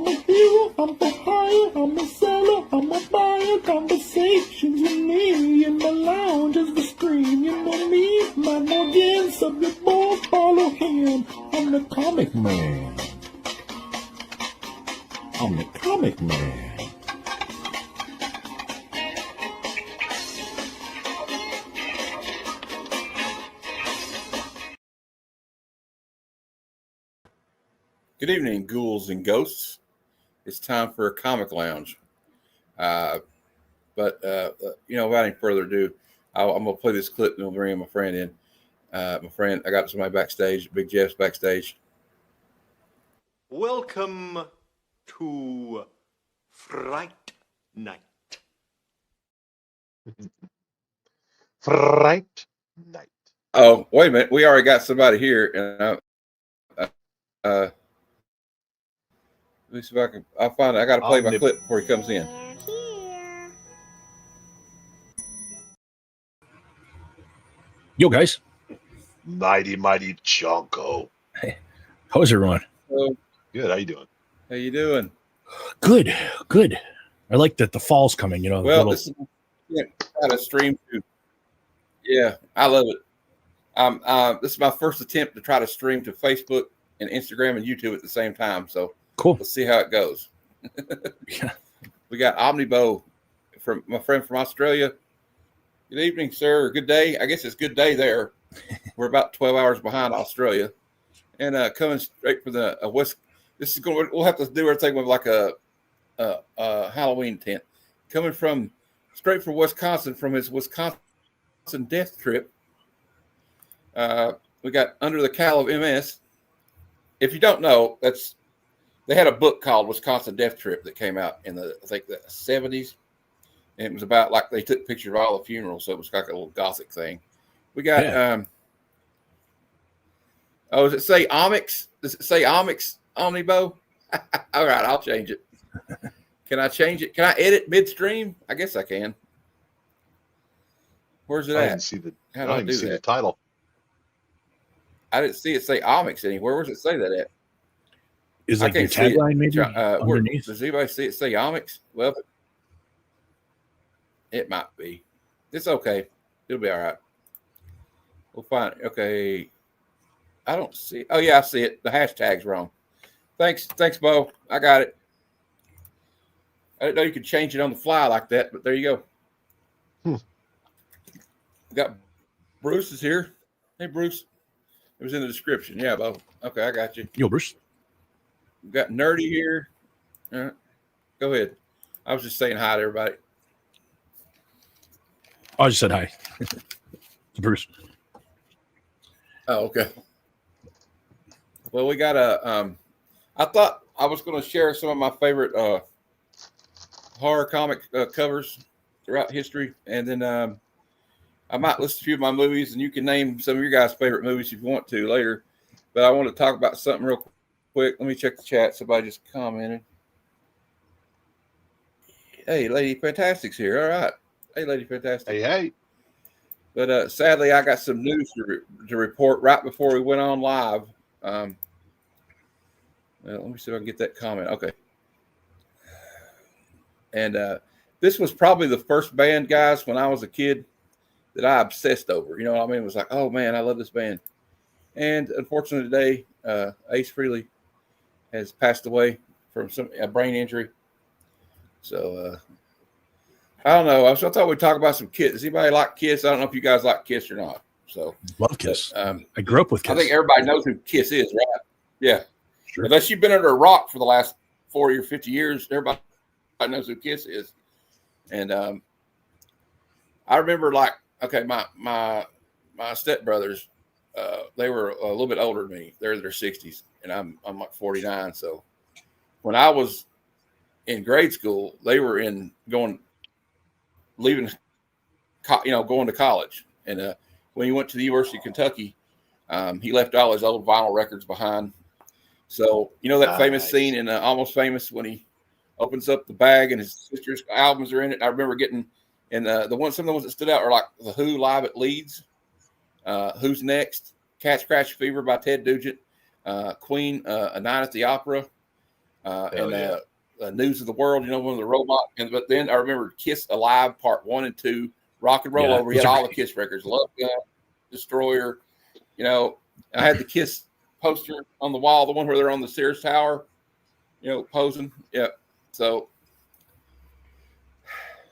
a hero, I'm for hire, I'm a seller, I'm a buyer. Conversations with me in the lounge as we scream. You know me, my Morgan, subject boy, follow him. I'm the comic man. I'm the comic man. Good evening, ghouls and ghosts. It's time for a comic lounge. But without any further ado, I'm gonna play this clip and we'll bring my friend in. My friend, I got somebody backstage. Big Jeff's backstage. Welcome to Fright Night. Fright Night. Oh, wait a minute. We already got somebody here, and let me see if I'll find it. I got to play my clip before he comes in. Yo, guys. Mighty Chonko. Hey, how's everyone? Good. How you doing? How you doing? Good. I like that the fall's coming. You know. Well, this is try to stream to. Yeah, I love it. This is my first attempt to try to stream to Facebook and Instagram and YouTube at the same time. So cool. Let's see how it goes. Yeah. We got Omnibo from my friend from Australia. Good evening, sir. Good day. I guess it's good day there. We're about 12 hours behind Australia, and coming straight from the west. This is going. We'll have to do everything with like a Halloween tent. Coming from straight from Wisconsin, from his Wisconsin death trip. We got Under the Cowl of MS. If you don't know, they had a book called Wisconsin Death Trip that came out in the 70s. And it was about like they took pictures of all the funerals, so it was like a little gothic thing. We got does it say Omix? Does it say Omix Omnibo? All right, I'll change it. Can I change it? Can I edit midstream? I guess I can. Where's it at? I didn't see the title. I didn't see it say Omix anywhere. Where's it say that at? Is it your tagline maybe underneath? Does anybody see it say Omix? Well, it might be. It's okay. It'll be all right. We'll find it. Okay. I don't see it. Oh, yeah, I see it. The hashtag's wrong. Thanks, Bo. I got it. I didn't know you could change it on the fly like that, but there you go. We got Bruce is here. Hey, Bruce. It was in the description. Yeah, Bo. Okay, I got you. Yo, Bruce. We got Nerdy here. Go ahead. I was just saying hi to everybody. I just said hi to Bruce. Oh, okay. Well, we got I thought I was going to share some of my favorite horror comic covers throughout history, and then I might list a few of my movies, and you can name some of your guys' favorite movies if you want to later. But I want to talk about something real quick. Let me check the chat. Somebody just commented. Hey, Lady Fantastic's here. All right. Hey, Lady Fantastic. Hey. But sadly, I got some news to report right before we went on live. Let me see if I can get that comment. Okay. And this was probably the first band, guys, when I was a kid that I obsessed over. You know what I mean? It was like, oh, man, I love this band. And unfortunately today, Ace Frehley has passed away from a brain injury. So, I don't know. I thought we'd talk about some Kiss. Does anybody like Kiss? I don't know if you guys like Kiss or not. So love Kiss. But, I grew up with Kiss. I think everybody knows who Kiss is, right? Yeah. Sure. Unless you've been under a rock for the last 40 or 50 years, everybody knows who Kiss is. And I remember, my stepbrothers, they were a little bit older than me. They're in their 60s, and I'm like 49. So when I was in grade school, they were going to college. And when he went to the University of Kentucky, he left all his old vinyl records behind. So, that famous scene in Almost Famous when he opens up the bag and his sister's albums are in it. I remember getting, and some of the ones that stood out are like The Who Live at Leeds, Who's Next, Cat Scratch Fever by Ted Nugent, Queen, A Night at the Opera, News of the World, one of the robot. But then I remember Kiss Alive Part 1 and 2, Rock and Roll Over. He had all the Kiss records, Love Gun, Destroyer. I had the Kiss poster on the wall, the one where they're on the Sears Tower, posing. Yeah. So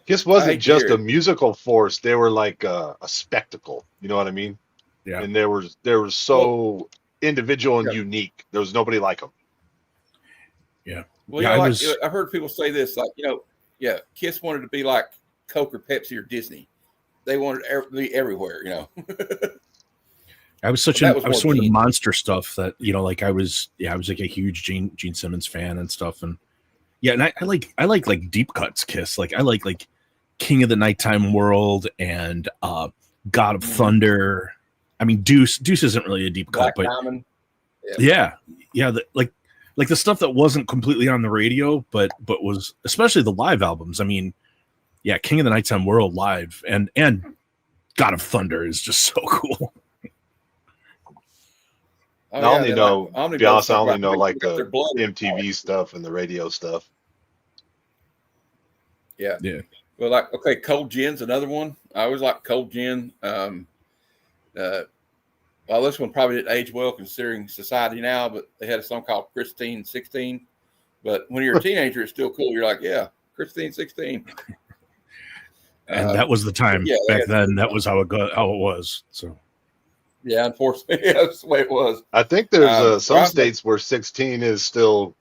Kiss wasn't just a musical force; they were like a spectacle. You know what I mean? Yeah. And they were so individual and unique. There was nobody like them. Yeah. Well, I've heard people say this, Kiss wanted to be like Coke or Pepsi or Disney. They wanted to be everywhere. I was so into Monster stuff that I was like a huge Gene Simmons fan and stuff, and and I like deep cuts Kiss. I like King of the Nighttime World and God of Thunder. I mean, Deuce isn't really a deep cut, but Diamond. Like the stuff that wasn't completely on the radio, but was especially the live albums. I mean, King of the Nighttime World live and God of Thunder is just so cool. I only know like the MTV stuff and the radio stuff. Yeah. Yeah. Well, Cold Gin's another one. I always like Cold Gin. This one probably didn't age well considering society now, but they had a song called Christine 16. But when you're a teenager, it's still cool. You're like, yeah, Christine 16. And that was the time back then. That was how it was. So, yeah, unfortunately, that's the way it was. I think there's some states where 16 is still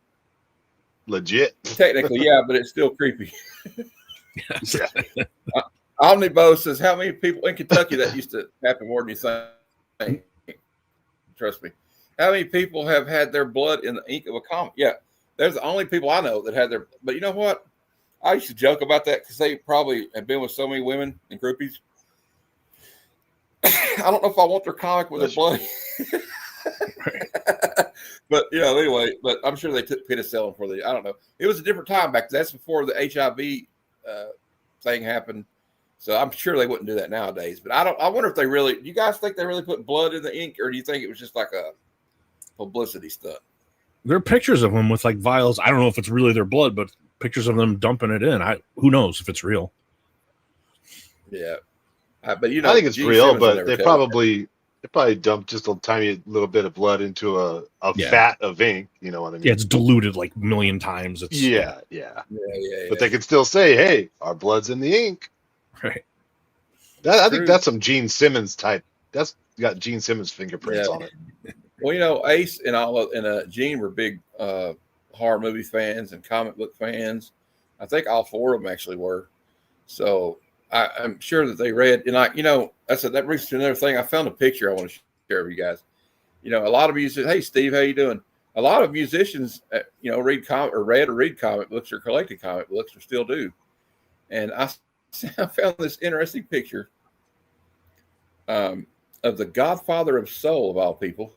legit. Technically, yeah, but it's still creepy. Omnibo says, how many people in Kentucky that used to happen more than you think? Trust me. How many people have had their blood in the ink of a comic? Yeah, there's the only people I know that had their. But you know what? I used to joke about that because they probably have been with so many women and groupies. I don't know if I want their comic with their blood. But anyway. But I'm sure they took penicillin for the. I don't know. It was a different time back. That's before the HIV thing happened. So I'm sure they wouldn't do that nowadays. But I wonder if they really. Do you guys think they really put blood in the ink, or do you think it was just like a publicity stunt? There are pictures of them with like vials. I don't know if it's really their blood, but pictures of them dumping it in. Who knows if it's real? Yeah, but I think it's real. But they probably dumped just a tiny little bit of blood into a vat of ink. You know what I mean? Yeah, it's diluted like a million times. It's yeah. But they could still say, "Hey, our blood's in the ink." Right. I think that's some Gene Simmons type. That's got Gene Simmons fingerprints on it. Well, Ace and Gene were big horror movie fans and comic book fans. I think all four of them actually were. So I'm sure that they read, and that brings us to another thing. I found a picture I want to share with you guys. A lot of you said, "Hey, Steve, how you doing?" A lot of musicians, read comic books or collected comic books or still do. And I found this interesting picture of the Godfather of Soul, of all people.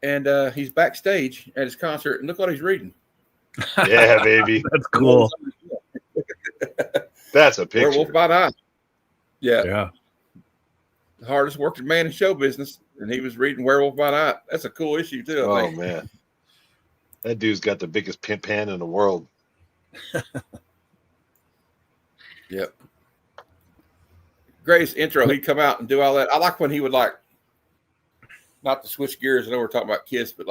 And he's backstage at his concert, and look what he's reading. Yeah, baby. That's cool. That's a picture. Werewolf by Night. Yeah. The hardest working man in show business, and he was reading Werewolf by Night. That's a cool issue, too, I think. Man. That dude's got the biggest pimp hand in the world. Yep. Greatest intro. He'd come out and do all that. I like when he would not to switch gears. I know we're talking about Kiss, but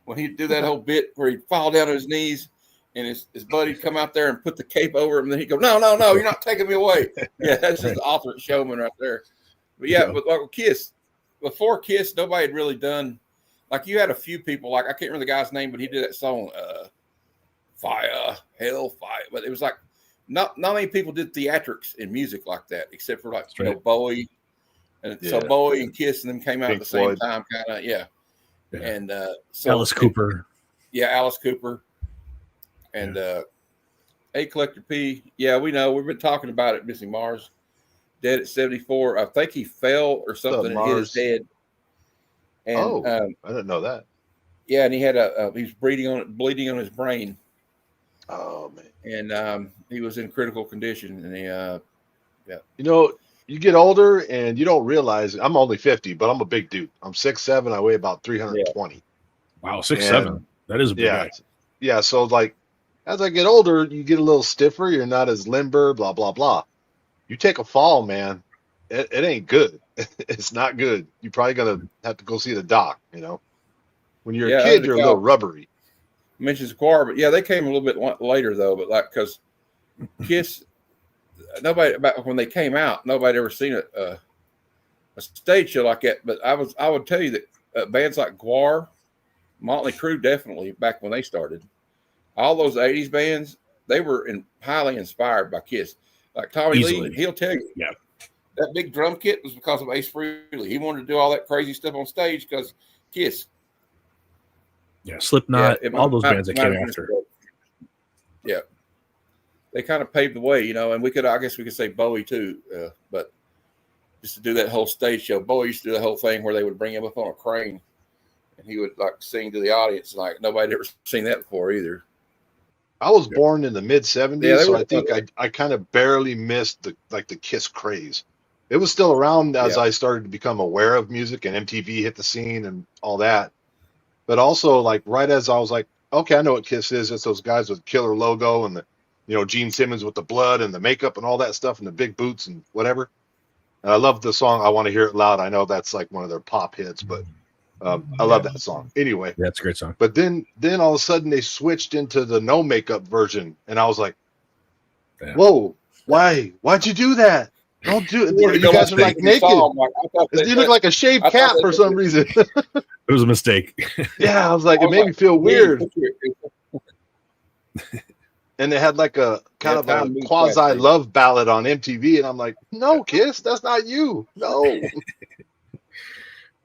when he'd do that whole bit where he'd fall down on his knees and his buddy'd come out there and put the cape over him, and then he'd go, no, you're not taking me away. Yeah, that's just the ultimate showman right there. But but Kiss, before Kiss, nobody had really done, you had a few people, I can't remember the guy's name, but he did that song, Fire, Hellfire. But it was not many people did theatrics in music like that, except for Bowie. And so Bowie and Kiss and them came out at the same time, kind of, yeah. And Alice Cooper. Yeah, Alice Cooper. And A Collector P. Yeah, we know. We've been talking about it, Missing Mars. Dead at 74. I think he fell or something and hit his head. And, I didn't know that. Yeah, and he had he was bleeding on his brain. Oh, man. And he was in critical condition. And he, you get older and you don't realize I'm only 50, but I'm a big dude. I'm 6'7". I weigh about 320. Wow, 6'7". That is a big guy. yeah, so like as I get older, you get a little stiffer. You're not as limber. Blah blah blah. You take a fall, man. It ain't good. It's not good. You're probably gonna have to go see the doc. When you're a kid, you're a little rubbery. Mentions choir, but yeah, they came a little bit later though. But like, because Kiss, nobody about when they came out, nobody ever seen a stage show like that. But I would tell you that bands like Gwar, Motley Crue, definitely back when they started, all those '80s bands, they were highly inspired by Kiss. Like Tommy Lee, he'll tell you, yeah, that big drum kit was because of Ace Frehley. He wanted to do all that crazy stuff on stage because Kiss. Yeah, Slipknot, all those bands that came after. Yeah, they kind of paved the way, and I guess we could say Bowie too, but just to do that whole stage show. Bowie used to do the whole thing where they would bring him up on a crane, and he would like sing to the audience. Like nobody had ever seen that before either. I was born in the mid '70s, so I think I kind of barely missed the Kiss craze. It was still around as I started to become aware of music, and MTV hit the scene and all that. But also, like, right as I was like, okay, I know what Kiss is. It's those guys with Killer logo and the, Gene Simmons with the blood and the makeup and all that stuff and the big boots and whatever. And I love the song I Want to Hear It Loud. I know that's like one of their pop hits, but I love that song. Anyway. That's a great song. But then all of a sudden they switched into the no makeup version. And I was like, whoa, why'd you do that? Don't do it. You guys are like naked. You look like a shaved cat for some reason. It was a mistake. Yeah, I was like, it made me feel weird. And they had like a kind of a quasi love ballad on MTV, and I'm like, no, Kiss, that's not you. No.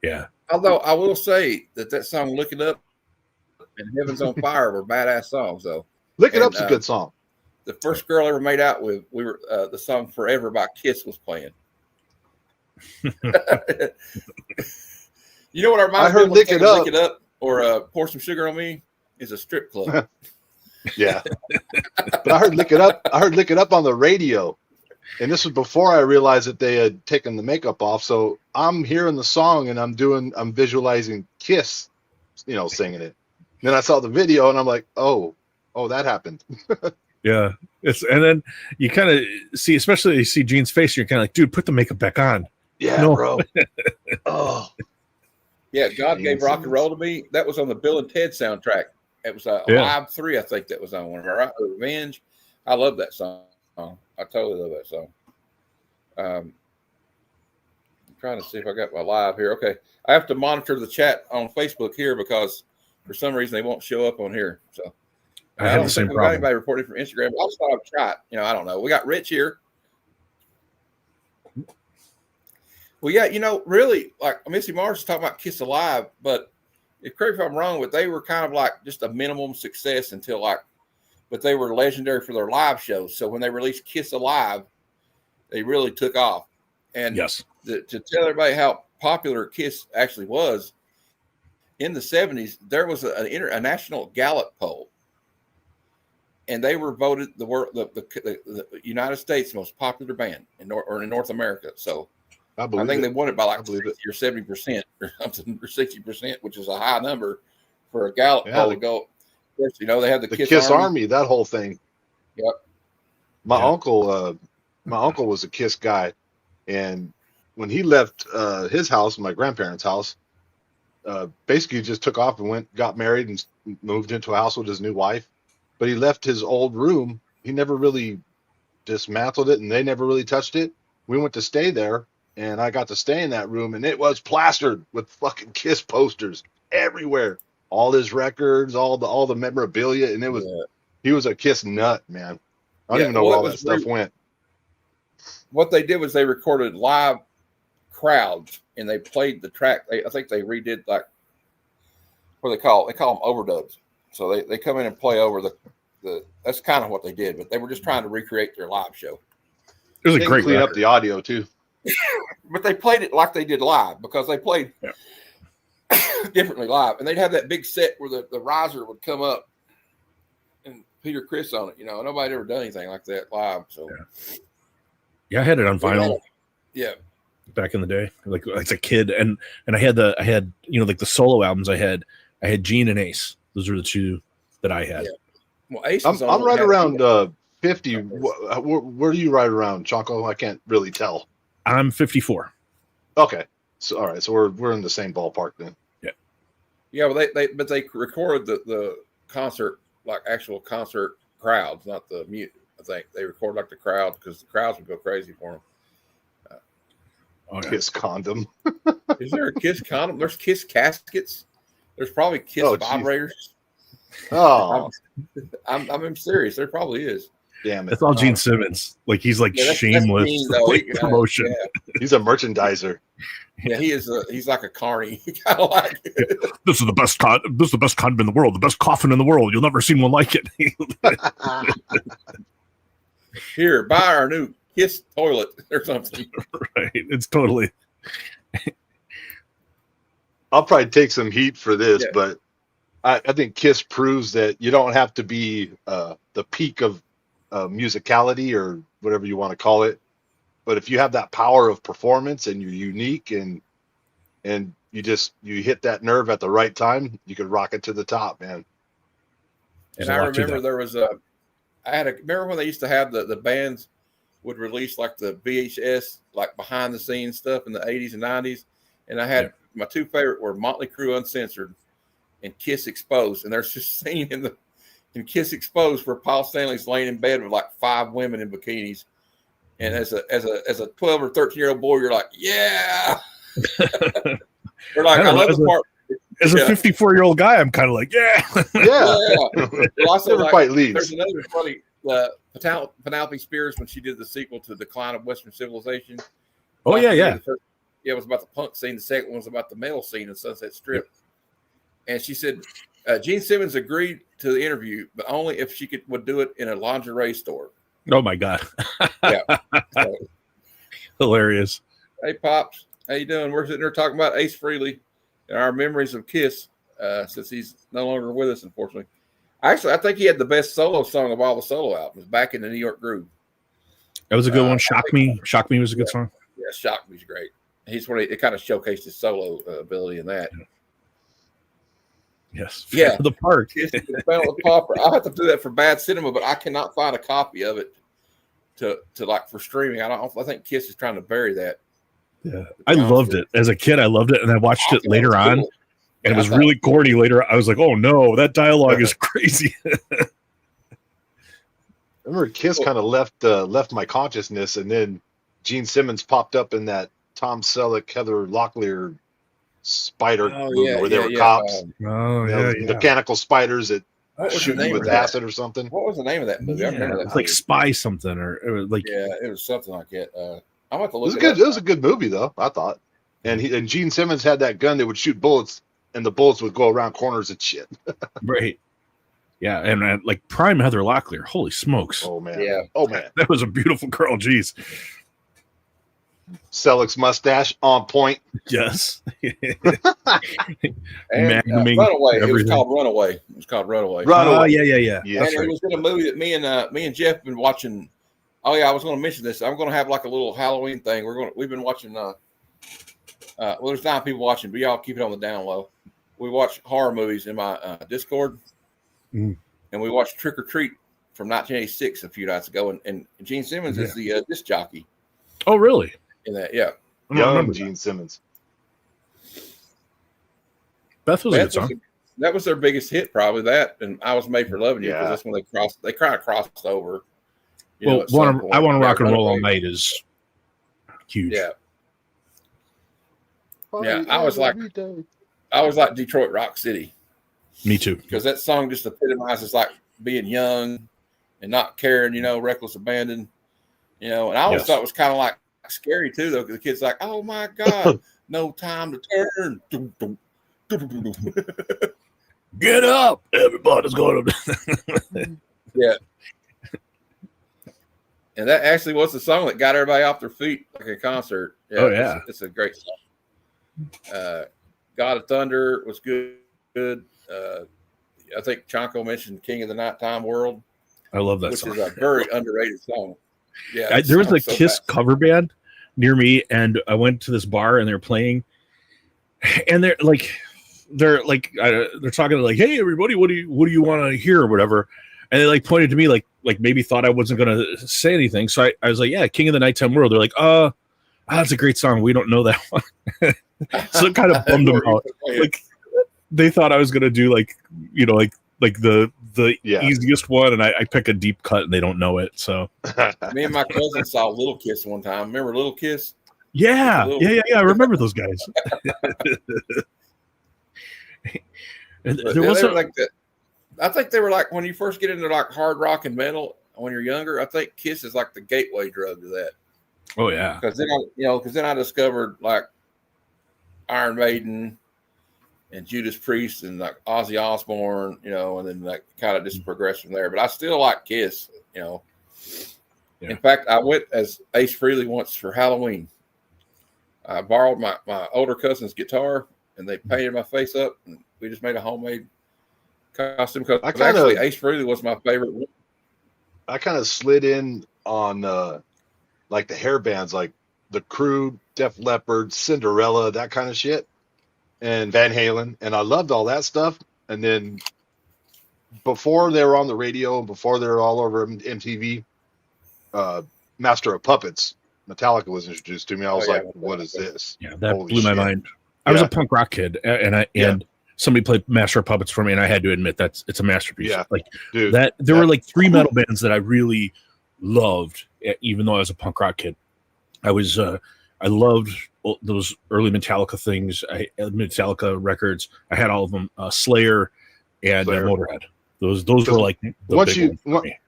Yeah. Although I will say that song "Look It Up" and "Heaven's on Fire" were badass songs, though. "Look It Up's a good song. The first girl I ever made out with, we were the song "Forever" by Kiss was playing. You know what our mind? I heard "Lick It Up," or "Pour Some Sugar on Me" is a strip club. Yeah, but I heard "Lick It Up." I heard "Lick It Up" on the radio, and this was before I realized that they had taken the makeup off. So I'm hearing the song and I'm visualizing Kiss, singing it. Then I saw the video and I'm like, oh, that happened. Yeah, and then you kind of see, especially you see Gene's face, you're kind of like, dude, put the makeup back on. Yeah, no. Bro. Oh. Yeah, God Gave Rock and Roll to Me. That was on the Bill and Ted soundtrack. It was Live 3, I think that was on one. Right? Revenge. I love that song. I totally love that song. I'm trying to see if I got my live here. Okay. I have to monitor the chat on Facebook here because for some reason they won't show up on here. So I have the same problem. Anybody reporting from Instagram? I just thought I'd try it. I don't know. We got Rich here. Well, yeah, really, like Missy Mars is talking about Kiss Alive, but correct me if I'm wrong, but they were kind of like just a minimum success but they were legendary for their live shows. So when they released Kiss Alive, they really took off. And yes, to tell everybody how popular Kiss actually was, in the 70s, there was a national Gallup poll, and they were voted the United States most popular band in North America. So I think they won it by like 60 or 70% or something, or 60%, which is a high number for a Gallup poll to go. Of course, they had the Kiss Army, that whole thing. Yep. My uncle was a Kiss guy, and when he left his house, my grandparents' house, basically just took off and got married and moved into a house with his new wife. But he left his old room. He never really dismantled it, and they never really touched it. We went to stay there, and I got to stay in that room, and it was plastered with fucking Kiss posters everywhere. All his records, all the memorabilia, and he was a Kiss nut, man. I don't even know where all that stuff went. What they did was they recorded live crowds, and they played the track. I think they redid what they call them overdubs. So they come in and play over the. That's kind of what they did, but they were just trying to recreate their live show. It was a great clean up the audio too. But they played it like they did live because they played differently live, and they'd have that big set where the riser would come up and Peter Criss on it. Nobody ever done anything like that live. So yeah, I had it on vinyl. Yeah, back in the day, like as a kid, and I had like the solo albums. I had Gene and Ace. Those were the two that I had. Yeah. Well, Ace I'm was on right had- around 50. Where do you ride around, Choco? I can't really tell. I'm 54. Okay, so all right, so we're in the same ballpark then. Yeah, well, they recorded the concert, like actual concert crowds, not the mute. I think they record like the crowd because the crowds would go crazy for them. Oh, yeah. Kiss condom. Is there a Kiss condom? There's Kiss caskets. There's probably Kiss Oh, geez. vibrators. Oh, I'm serious. There probably is. damn it! That's all Gene Simmons. Like he's like Yeah, that's shameless Gene, though. like, He- promotion. He's a merchandiser. Yeah, he is. He's like a carny. Kind of like. This is the best this is the best condom in the world, the best coffin in the world. You'll never see one like it. Here, buy our new Kiss toilet or something. Right. It's totally I'll probably take some heat for this, Yeah. but I think Kiss proves that you don't have to be the peak of musicality or whatever you want to call it. But if you have that power of performance and you're unique and you hit that nerve at the right time, you could rock it to the top, man. And There's a I lot to remember that. there was remember when they used to have the bands would release like the VHS, like behind the scenes stuff in the 80s and 90s. And I had my two favorite were Motley Crue Uncensored and Kiss Exposed. And there's this scene in Kiss Exposed where Paul Stanley's laying in bed with like 5 women in bikinis. And as a 12 or 13-year-old boy, you're like, yeah. We're like, I love the part. As a Yeah. 54-year-old guy, I'm kind of like, yeah. Yeah. Well, also, Never like, quite there's leaves. another funny Penelope Spears when she did the sequel to Decline of Western Civilization. Oh, yeah, yeah. The first- it was about the punk scene. The second one was about the metal scene in Sunset Strip. And she said Gene Simmons agreed to the interview, but only if she would do it in a lingerie store. Oh, my God. Yeah. So, Hilarious. hey, Pops, how you doing? We're sitting there talking about Ace Frehley and our memories of Kiss since he's no longer with us, unfortunately. Actually, I think he had the best solo song of all the solo albums, Back in the New York Groove. That was a good one. I Shock think- Me. Shock Me was a good song. Yeah, Shock Me's great. He's when it kind of showcased his solo ability in that. Yes. Yeah. The park. Kiss the Phantom Pauper. I'll have to do that for Bad Cinema, but I cannot find a copy of it to like for streaming. I think Kiss is trying to bury that. Yeah. I loved it. As a kid, I loved it. And I watched it later on. And it was really corny later. I was like, oh, no, that dialogue is crazy. I remember Kiss kind of left my consciousness, and then Gene Simmons popped up in that Tom Selleck, Heather Locklear spider movie where they were cops. Oh, You know, mechanical spiders that What was the shoot name you of with that? acid or something. What was the name of that movie? I remember that. It's like movie. Spy something or like Yeah, it was something like that. I'm about to It look was it good. up. It was a good movie though, I thought. And Gene Simmons had that gun that would shoot bullets, and the bullets would go around corners and shit. right. Yeah, and like prime Heather Locklear. Holy smokes. Oh man. Yeah. Oh man. That was a beautiful girl. Jeez. Selleck's mustache on point. Yes. And, Magnuming Runaway. It was everything. called Runaway. It was called Runaway. Runaway. Oh, yeah. Yeah, And That's it right. was in a movie that me and Jeff have been watching. Oh yeah, I was going to mention this. I'm going to have like a little Halloween thing. We've been watching. Well, there's 9 people watching, but y'all keep it on the down low. We watch horror movies in my Discord, Mm. and we watched Trick or Treat from 1986 a few nights ago, and Gene Simmons is the disc jockey Oh, really? in that. Yeah, I don't Young remember Gene Simmons. Beth was a good song. That was their biggest hit, probably that. And I Was Made for Loving You, because Yeah. that's when they kind of crossed over. Well, at some point. I want to rock and roll all Runaway. night is huge. Yeah, Yeah, I was like Detroit Rock City, Me too. because that song just epitomizes like being young and not caring, reckless abandon, and I always Yes. thought it was kind of like scary too, though, because the kid's like, oh my God, no time to turn. Get up. Everybody's going to. And that actually was the song that got everybody off their feet like a concert. Oh, yeah. It's a great song. God of Thunder was good. I think Chanko mentioned King of the Nighttime World, I love that which song. is a very underrated song. Yeah, There was a song's so Kiss fast. cover band near me, and I went to this bar and they were playing, and they're like, they're like they're talking like, hey everybody, what do you want to hear or whatever, and they like pointed to me like maybe thought I wasn't gonna say anything, so I was like, yeah, King of the Nighttime World. They're like, that's a great song, we don't know that one. So it kind of bummed them out. Like they thought I was gonna do like the easiest one, and I pick a deep cut and they don't know it. So me and my cousin saw Little Kiss one time. Remember Little Kiss? Yeah. I remember those guys. There was like that. I think they were like when you first get into like hard rock and metal when you're younger. I think Kiss is like the gateway drug to that. Oh yeah, because then I discovered like Iron Maiden and Judas Priest and like Ozzy Osbourne, and then like kind of just progressed from there. But I still like Kiss, Yeah. In fact, I went as Ace Frehley once for Halloween. I borrowed my older cousin's guitar, and they painted my face up, and we just made a homemade costume. Because actually, Ace Frehley was my favorite one. I kind of slid in on like the hair bands, like The Crew, Def Leppard, Cinderella, that kind of shit, and Van Halen, and I loved all that stuff. And then before they were on the radio, before they were all over MTV, Master of Puppets, Metallica was introduced to me. I was like, what is this? Yeah, that blew my mind. I was a punk rock kid, and somebody played Master of Puppets for me, and I had to admit it's a masterpiece. Yeah, like there were like 3 metal bands that I really loved, even though I was a punk rock kid. I loved those early Metallica things. Metallica records. I had all of them. Slayer and Motorhead. Those were like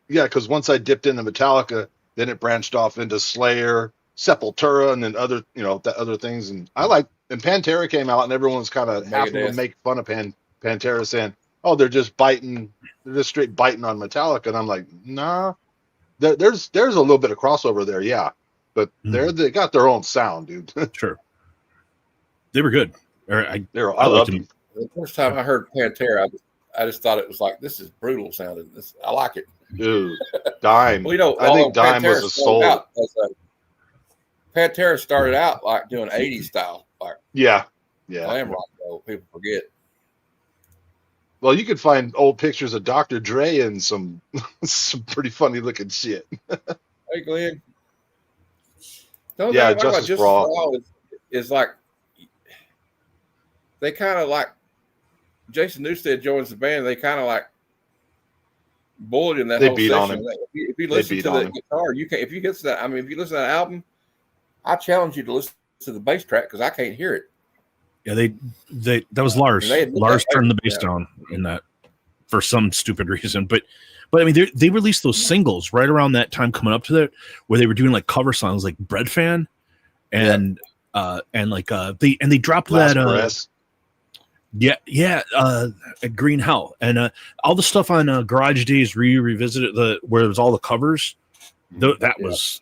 because once I dipped into Metallica, then it branched off into Slayer, Sepultura, and then other other things. And and Pantera came out, and everyone's kind of having to make fun of Pantera, saying, "Oh, they're just straight biting on Metallica." And I'm like, nah, there's a little bit of crossover there, yeah, but they got their own sound, dude. Sure, they were good. I loved them. The first time I heard Pantera, I just thought it was like, this is brutal sounding. I like it. Dude, Dime. Well, I think Dime was a soul. Pantera started out like doing 80s style, like glam rock. Though people forget. Well, you could find old pictures of Dr. Dre and some pretty funny looking shit. Hey, Glenn. Justice for All is like they kind of like Jason Newsted joins the band. They kind of like bullied in that whole session. If you listen to the guitar, you can't. If you get to that, if you listen to that album, I challenge you to listen to the bass track because I can't hear it. Yeah, that was Lars. Lars turned the bass down in that for some stupid reason. But they released those singles right around that time coming up to that where they were doing like cover songs like Bread Fan and they dropped Last that Breath. Green Hell and all the stuff on Garage Days revisited where it was all the covers. That was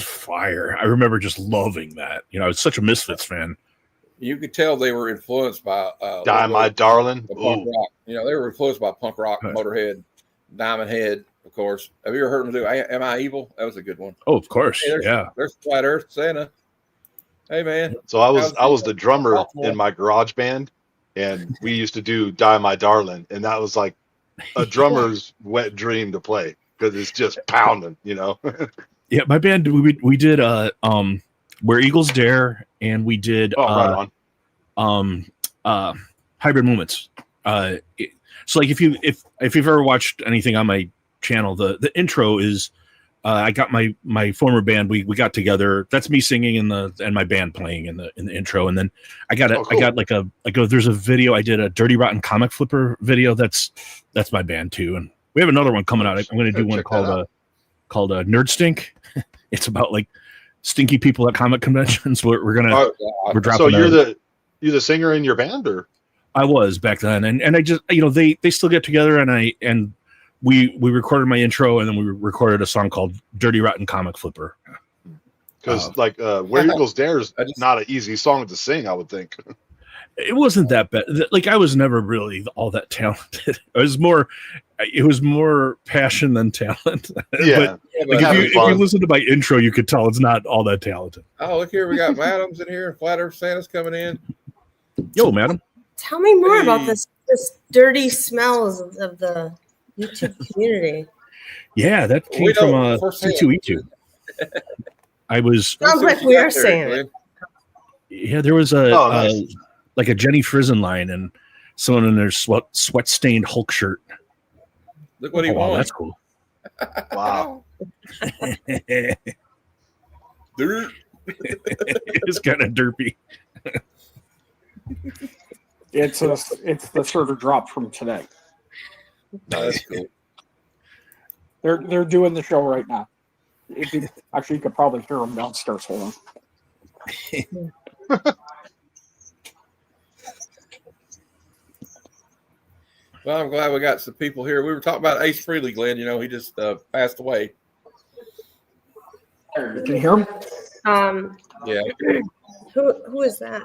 fire. I remember just loving that. I was such a Misfits fan. You could tell they were influenced by Die My Darling. Punk rock. They were influenced by punk rock, Motorhead, Diamond Head, of course. Have you ever heard them do Am I Evil? That was a good one. Oh, of course. Hey, there's Flat Earth Santa. Hey man. So I was the drummer in my garage band, and we used to do Die My Darling, and that was like a drummer's wet dream to play because it's just pounding, Yeah, my band we did Where Eagles Dare, and we did right on. Hybrid Movements. So like if you've ever watched anything on my channel, the intro is I got my former band, we got together. That's me singing and my band playing in the intro, and then I got there's a video I did, a Dirty Rotten Comic Flipper video. That's my band too, and we have another one coming out. I'm going to do one called Nerd Stink. It's about like stinky people at comic conventions. We're dropping. So you're the singer in your band, or? I was back then, and I just they still get together, and we recorded my intro, and then we recorded a song called Dirty Rotten Comic Flipper. Because Where Eagles Dare is not an easy song to sing, I would think. It wasn't that bad. Like I was never really all that talented. It was more passion than talent. Yeah. But if you listen to my intro, you could tell it's not all that talented. Oh, look here, we got Madams in here. Flat Earth Santa's coming in. Yo, Madam. Tell me more about Hey. this dirty smells of the YouTube community. Yeah, that came We from know firsthand. C2E2. I was Sounds like we are saying it. yeah, there was a Oh, nice. like a Jenny Frizen line and someone in their sweat stained Hulk shirt. Look what he Wow, won. that's cool. Wow. Dirt. It's kind of derpy. It's the sort of drop from today. No, that's cool. They're doing the show right now. Actually, you could probably hear them downstairs. Hold on. Well, I'm glad we got some people here. We were talking about Ace Frehley, Glenn. You know, he just passed away. Can you hear him? Yeah. Who is that?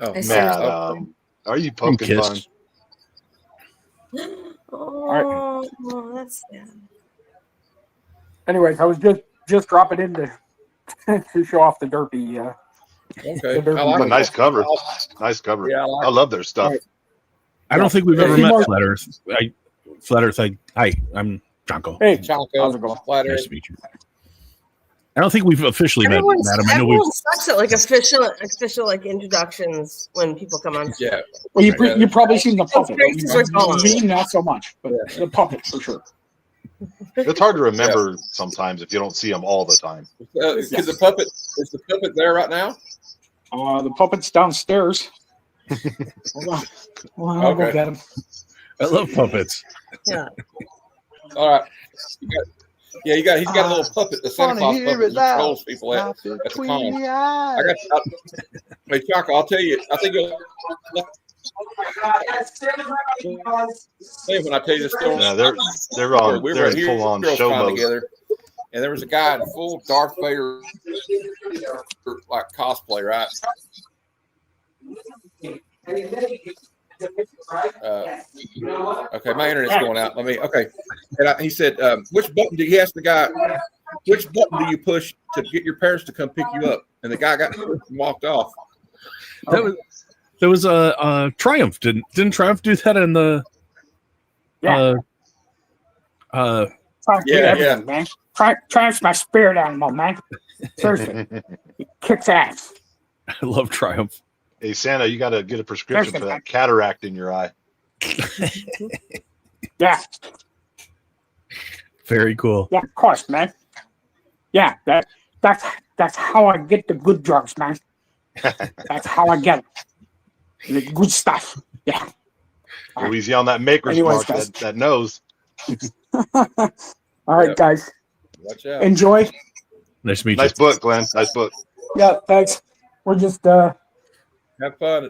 Oh, I see. Man, Oh, are you poking fun? Kiss. Oh, that's sad. Anyways, I was just dropping in to show off the derpy. okay. They're I like A it. nice cover. Nice cover. Yeah, I like I love their stuff. Right. I don't think we've Yeah, ever he met marked- Flat Earth. Flat Earth. Hi, I'm Jonko. Hey, Choco, how's it going? Flat Nice Earth. to meet you. I don't think we've officially met Everyone Madam. I know we've sucks at like official like introductions when people come on. Yeah. Well, you probably seen the puppet. faces are gone. Me, not so much, but the puppet for sure. It's hard to remember sometimes if you don't see them all the time. Is the puppet there right now? The puppet's downstairs. Hold on. Well, I'll go Okay. get him. I love puppets. Yeah. All right. He's got a little puppet, the Santa Claus puppet that controls people at the con. Hey, Choco, I'll tell you, I think you'll when I tell you this story. Yeah, they're We they're were in here full on Girls show Con mode. together, and there was a guy in full Darth Vader like cosplay, right? Okay, my internet's going out. Okay. And he said, which button he asked the guy, which button do you push to get your parents to come pick you up? And the guy got and walked off. There was a Triumph. Didn't Triumph do that in the? Yeah. Yeah. Man. Triumph's my spirit animal, man. Seriously, he kicks ass. I love Triumph. Hey Santa, you got to get a prescription for that cataract in your eye. Yeah, Very cool. yeah, of course, man. Yeah, that's how I get the good drugs, man. That's how I get it. The good stuff. Yeah. Well, he's on that maker's Anyways, mark guys. that knows. All right, Yep. guys. Watch out. Enjoy. Nice to meet Nice you. book, Glenn. Nice book. Yeah, thanks. We're just Have fun.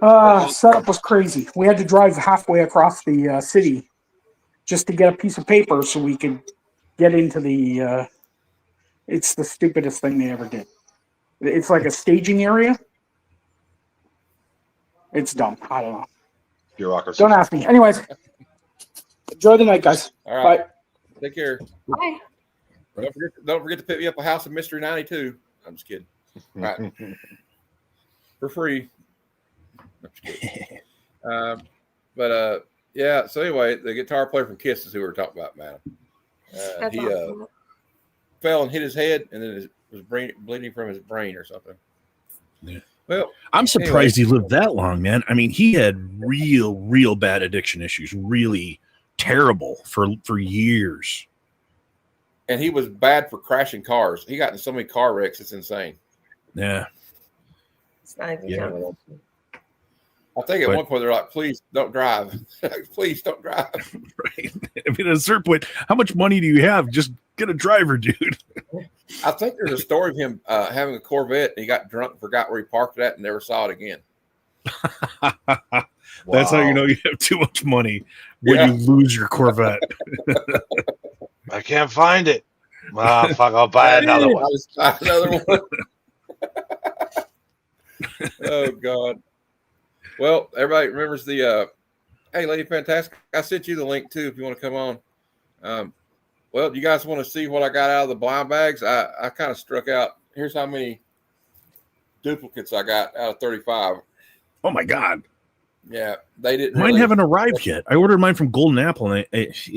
setup was crazy. We had to drive halfway across the city just to get a piece of paper so we could get into the. It's the stupidest thing they ever did. It's like a staging area. It's dumb. I don't know. Bureaucracy. Don't ask me. Anyways, enjoy the night, guys. All right. Bye. Take care. Bye. Don't forget to pick me up a House of Mystery 92. I'm just kidding. All right. For free. I'm just kidding. Yeah. So anyway, the guitar player from Kiss is who we were talking about, man. That's He awesome. fell and hit his head, and then it was bleeding from his brain or something. Yeah. Well, I'm surprised he lived that long, man. I mean, he had real bad addiction issues, really terrible for years. and he was bad for crashing cars. He got in so many car wrecks, it's insane. Yeah. It's not even Yeah. counted. I think at But- one point they're like, "Please don't drive. Please don't drive." Right. I mean, at a certain point, how much money do you have? Just get a driver, dude. I think there's a story of him having a Corvette, and he got drunk, and forgot where he parked it at, and never saw it again. That's how you Wow. know you have too much money when Yeah. you lose your Corvette. I can't find it. Ah, fuck, I'll buy another one. I'll just buy another one. Oh God. Well, everybody remembers the hey, Lady Fantastic. I sent you the link too if you want to come on. Well, you guys want to see what I got out of the blind bags? I kind of struck out. Here's how many duplicates I got out of 35. Oh my God. Yeah, they didn't. Mine really, haven't arrived yet. I ordered mine from Golden Apple, and it's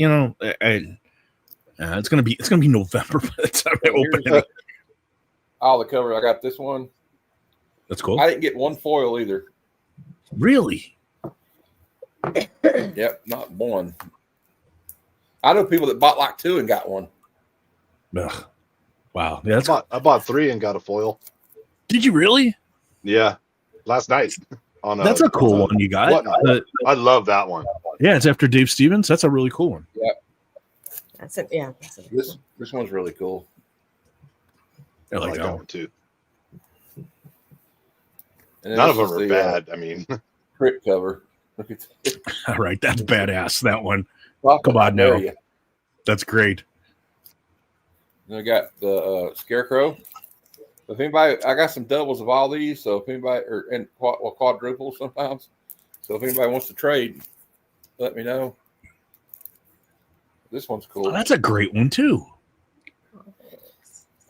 gonna be November by the time I open it. All the covers. I got this one. That's cool. I didn't get one foil either. Really? Yep, not one. I know people that bought like 2 and got one. Ugh. Wow. Yeah, that's I bought 3 and got a foil. Did you really? Yeah, last night. That's a cool one you got. I love that one. Yeah, it's after Dave Stevens. That's a really cool one. Yeah, That's it. Yeah. this one's really cool. I I like like that that one. one too. And then None of this them is are the, bad. I mean, Crypt cover. Look at All right, that's badass. That one. that. Come on now. There you. That's great. And I got the Scarecrow. If anybody, I got some doubles of all these. So if anybody, quadruples sometimes. So if anybody wants to trade, let me know. This one's cool. Oh, that's a great one too.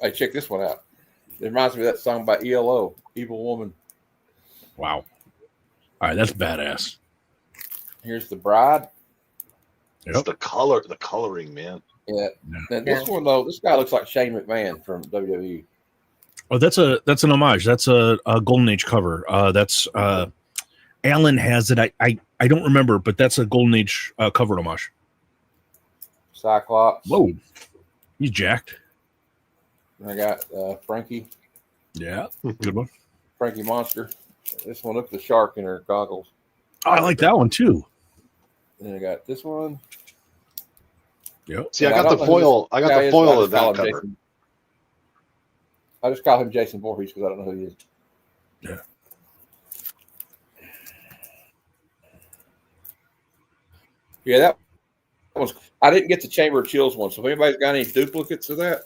Hey, check this one out. It reminds me of that song by ELO, Evil Woman. Wow. All right, that's badass. Here's the Bride. it's the coloring, man. Yeah. Now this one though, this guy looks like Shane McMahon from WWE. Oh, that's an homage. That's a Golden Age cover. That's Alan has it. I don't remember, but that's a Golden Age cover homage. Cyclops. Whoa, he's jacked. And I got Frankie. Yeah, good one. Frankie Monster. This one, look at the shark in her goggles. Oh, I like that one too. And then I got this one. Yep. See, I And got the don't know who foil. I got guy the is, foil but of I just call that him cover. Jason. I just call him Jason Voorhees because I don't know who he is. Yeah. Yeah, that was. I didn't get the Chamber of Chills one. So if anybody's got any duplicates of that,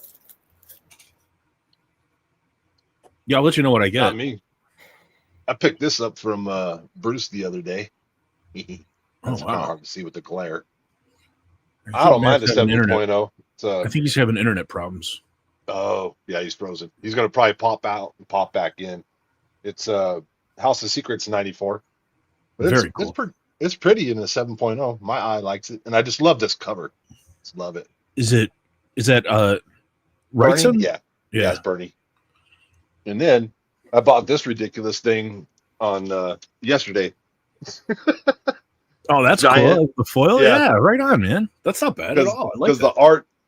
Yeah, I'll let you know what I Not get. me. I picked this up from Bruce the other day. Oh It's kind of wow. hard to see with the glare. think I don't Matt's mind the having internet. 7.0. It's I think he's having internet problems. oh yeah, he's frozen. He's gonna probably pop out and pop back in. It's House of Secrets 94. But Very cool. It's pretty in the 7.0. My eye likes it, and I just love this cover. Just love it. Is that Bernie? Wrightson? Yeah, Yeah. it's Bernie. And then I bought this ridiculous thing on yesterday. Oh, that's Giant. cool. The foil? Yeah. Yeah, right on, man. That's not bad at all. I like Because that.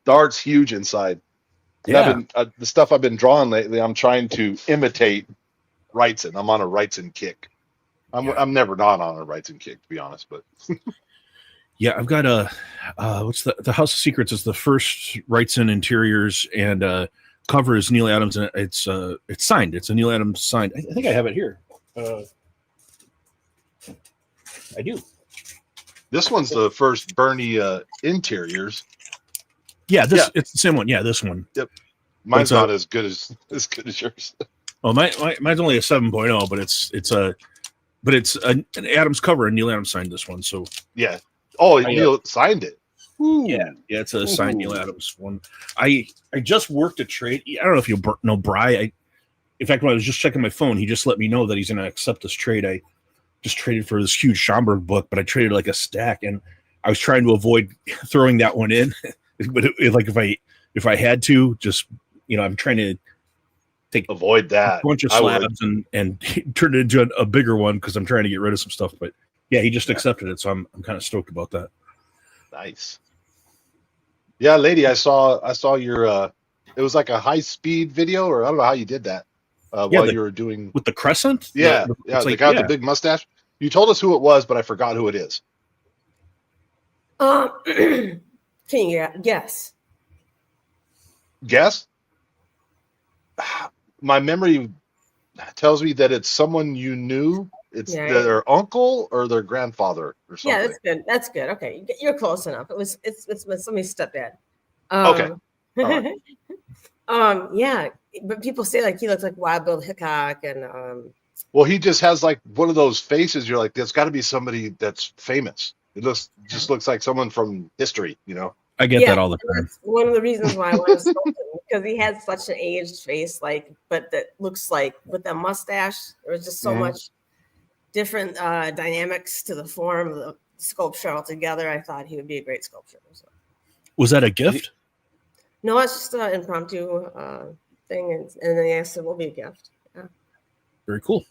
the art's huge inside. And Yeah. the stuff I've been drawing lately, I'm trying to imitate Wrightson. I'm on a Wrightson kick. I'm never not on a Wrightson kick, to be honest. But Yeah, I've got a what's the House of Secrets is the first Wrightson interiors and cover is Neil Adams and it's signed. It's a Neil Adams signed. I think I have it here. I do. this one's the first Bernie interiors. Yeah, Yeah. it's the same one. Yeah, this one. Mine's What's up? not as good as yours. Well, mine's only a 7.0, but it's an Adams cover and Neil Adams signed this one. So Yeah. Oh, I, Neil signed it. Ooh. yeah, it's a signed Neil Ooh. Adams one. I just worked a trade. I don't know if you know Bry. In fact, when I was just checking my phone, he just let me know that he's going to accept this trade. I just traded for this huge Schomburg book, but I traded like a stack, and I was trying to avoid throwing that one in. But like if I had to, just I'm trying to take Avoid that. a bunch of I would. slabs and turn it into a bigger one because I'm trying to get rid of some stuff. But yeah, he just Yeah. accepted it, so I'm kind of stoked about that. Nice. Yeah, lady, I saw your it was like a high speed video, or I don't know how you did that. While you were doing With the crescent, yeah, it's the like, guy with the big mustache. You told us who it was, but I forgot who it is. Can you guess? Guess? My memory tells me that it's someone you knew. It's Yeah. their uncle or their grandfather or something. Yeah, that's good. That's good. Okay, you're close enough. It's somebody's stepdad. Okay. All Yeah, but people say like he looks like Wild Bill Hickok, and Well, he just has like one of those faces. You're like, there's got to be somebody that's famous. It just looks like someone from history, I get that all the time. that's one of the reasons why I want to sculpt him, because he has such an aged face, but that looks like with that mustache, there's just so Mhm. much different dynamics to the form of the sculpture altogether. I thought he would be a great sculptor. So. Was that a gift? No, it's just an impromptu thing, and then yes, it will be a gift. Yeah. Very cool.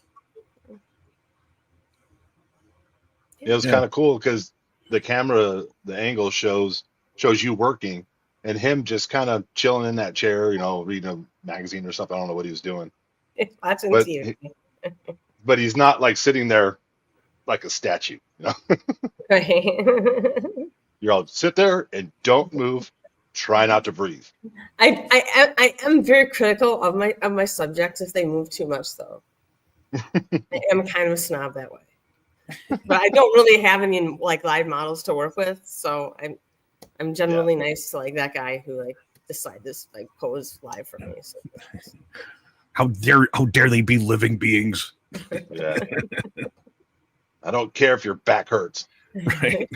It was kind of cool because the camera, the angle shows you working, and him just kind of chilling in that chair, you know, reading a magazine or something. I don't know what he was doing. Watching But TV. But he's not like sitting there like a statue. You know, Right. you're all sit there and don't move. Try not to breathe. I am very critical of my subjects if they move too much, though. I am kind of a snob that way. But I don't really have any like live models to work with, so I'm generally nice to like that guy who like decided this like pose live for me. So. How dare they be living beings? Yeah. I don't care if your back hurts. Right.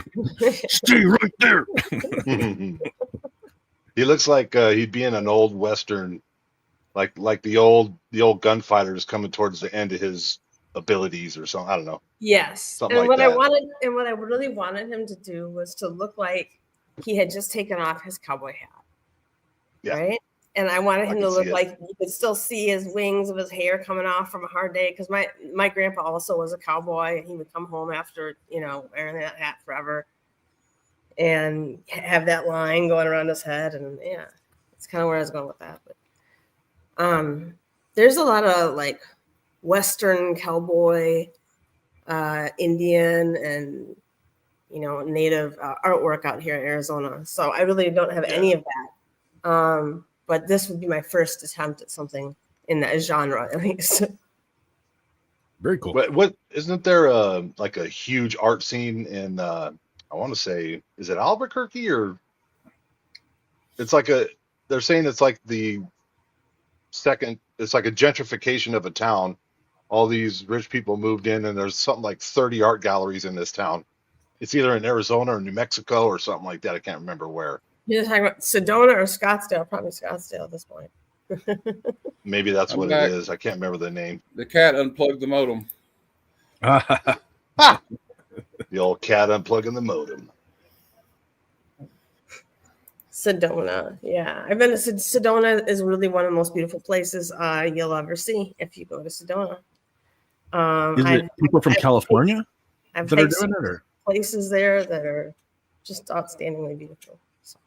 Stay right there. He looks like he'd be in an old Western, like the old gunfighters coming towards the end of his abilities or something. I don't know. Yes. Something And like that. what I really wanted him to do was to look like he had just taken off his cowboy hat. Yeah. Right? And I wanted him to look see it. like you could still see his wings of his hair coming off from a hard day. Because my grandpa also was a cowboy. He would come home after, wearing that hat forever and have that line going around his head. And yeah, that's kind of where I was going with that. But there's a lot of like Western cowboy, Indian, and native artwork out here in Arizona. So I really don't have any of that. But this would be my first attempt at something in that genre, at least. Very cool. But what isn't there like a huge art scene in I want to say, is it Albuquerque, or it's like they're saying it's like the second, it's like a gentrification of a town. All these rich people moved in, and there's something like 30 art galleries in this town. It's either in Arizona or New Mexico or something like that. I can't remember where. You're talking about Sedona or Scottsdale? Probably Scottsdale at this point. Maybe that's I'm what back. it is. I can't remember the name. The cat unplugged the modem. The old cat unplugging the modem. Sedona, yeah. I've been to Sedona. Is really one of the most beautiful places you'll ever see if you go to Sedona. Is it people from California I've that are hiked doing it, or? places there that are just outstandingly beautiful. So.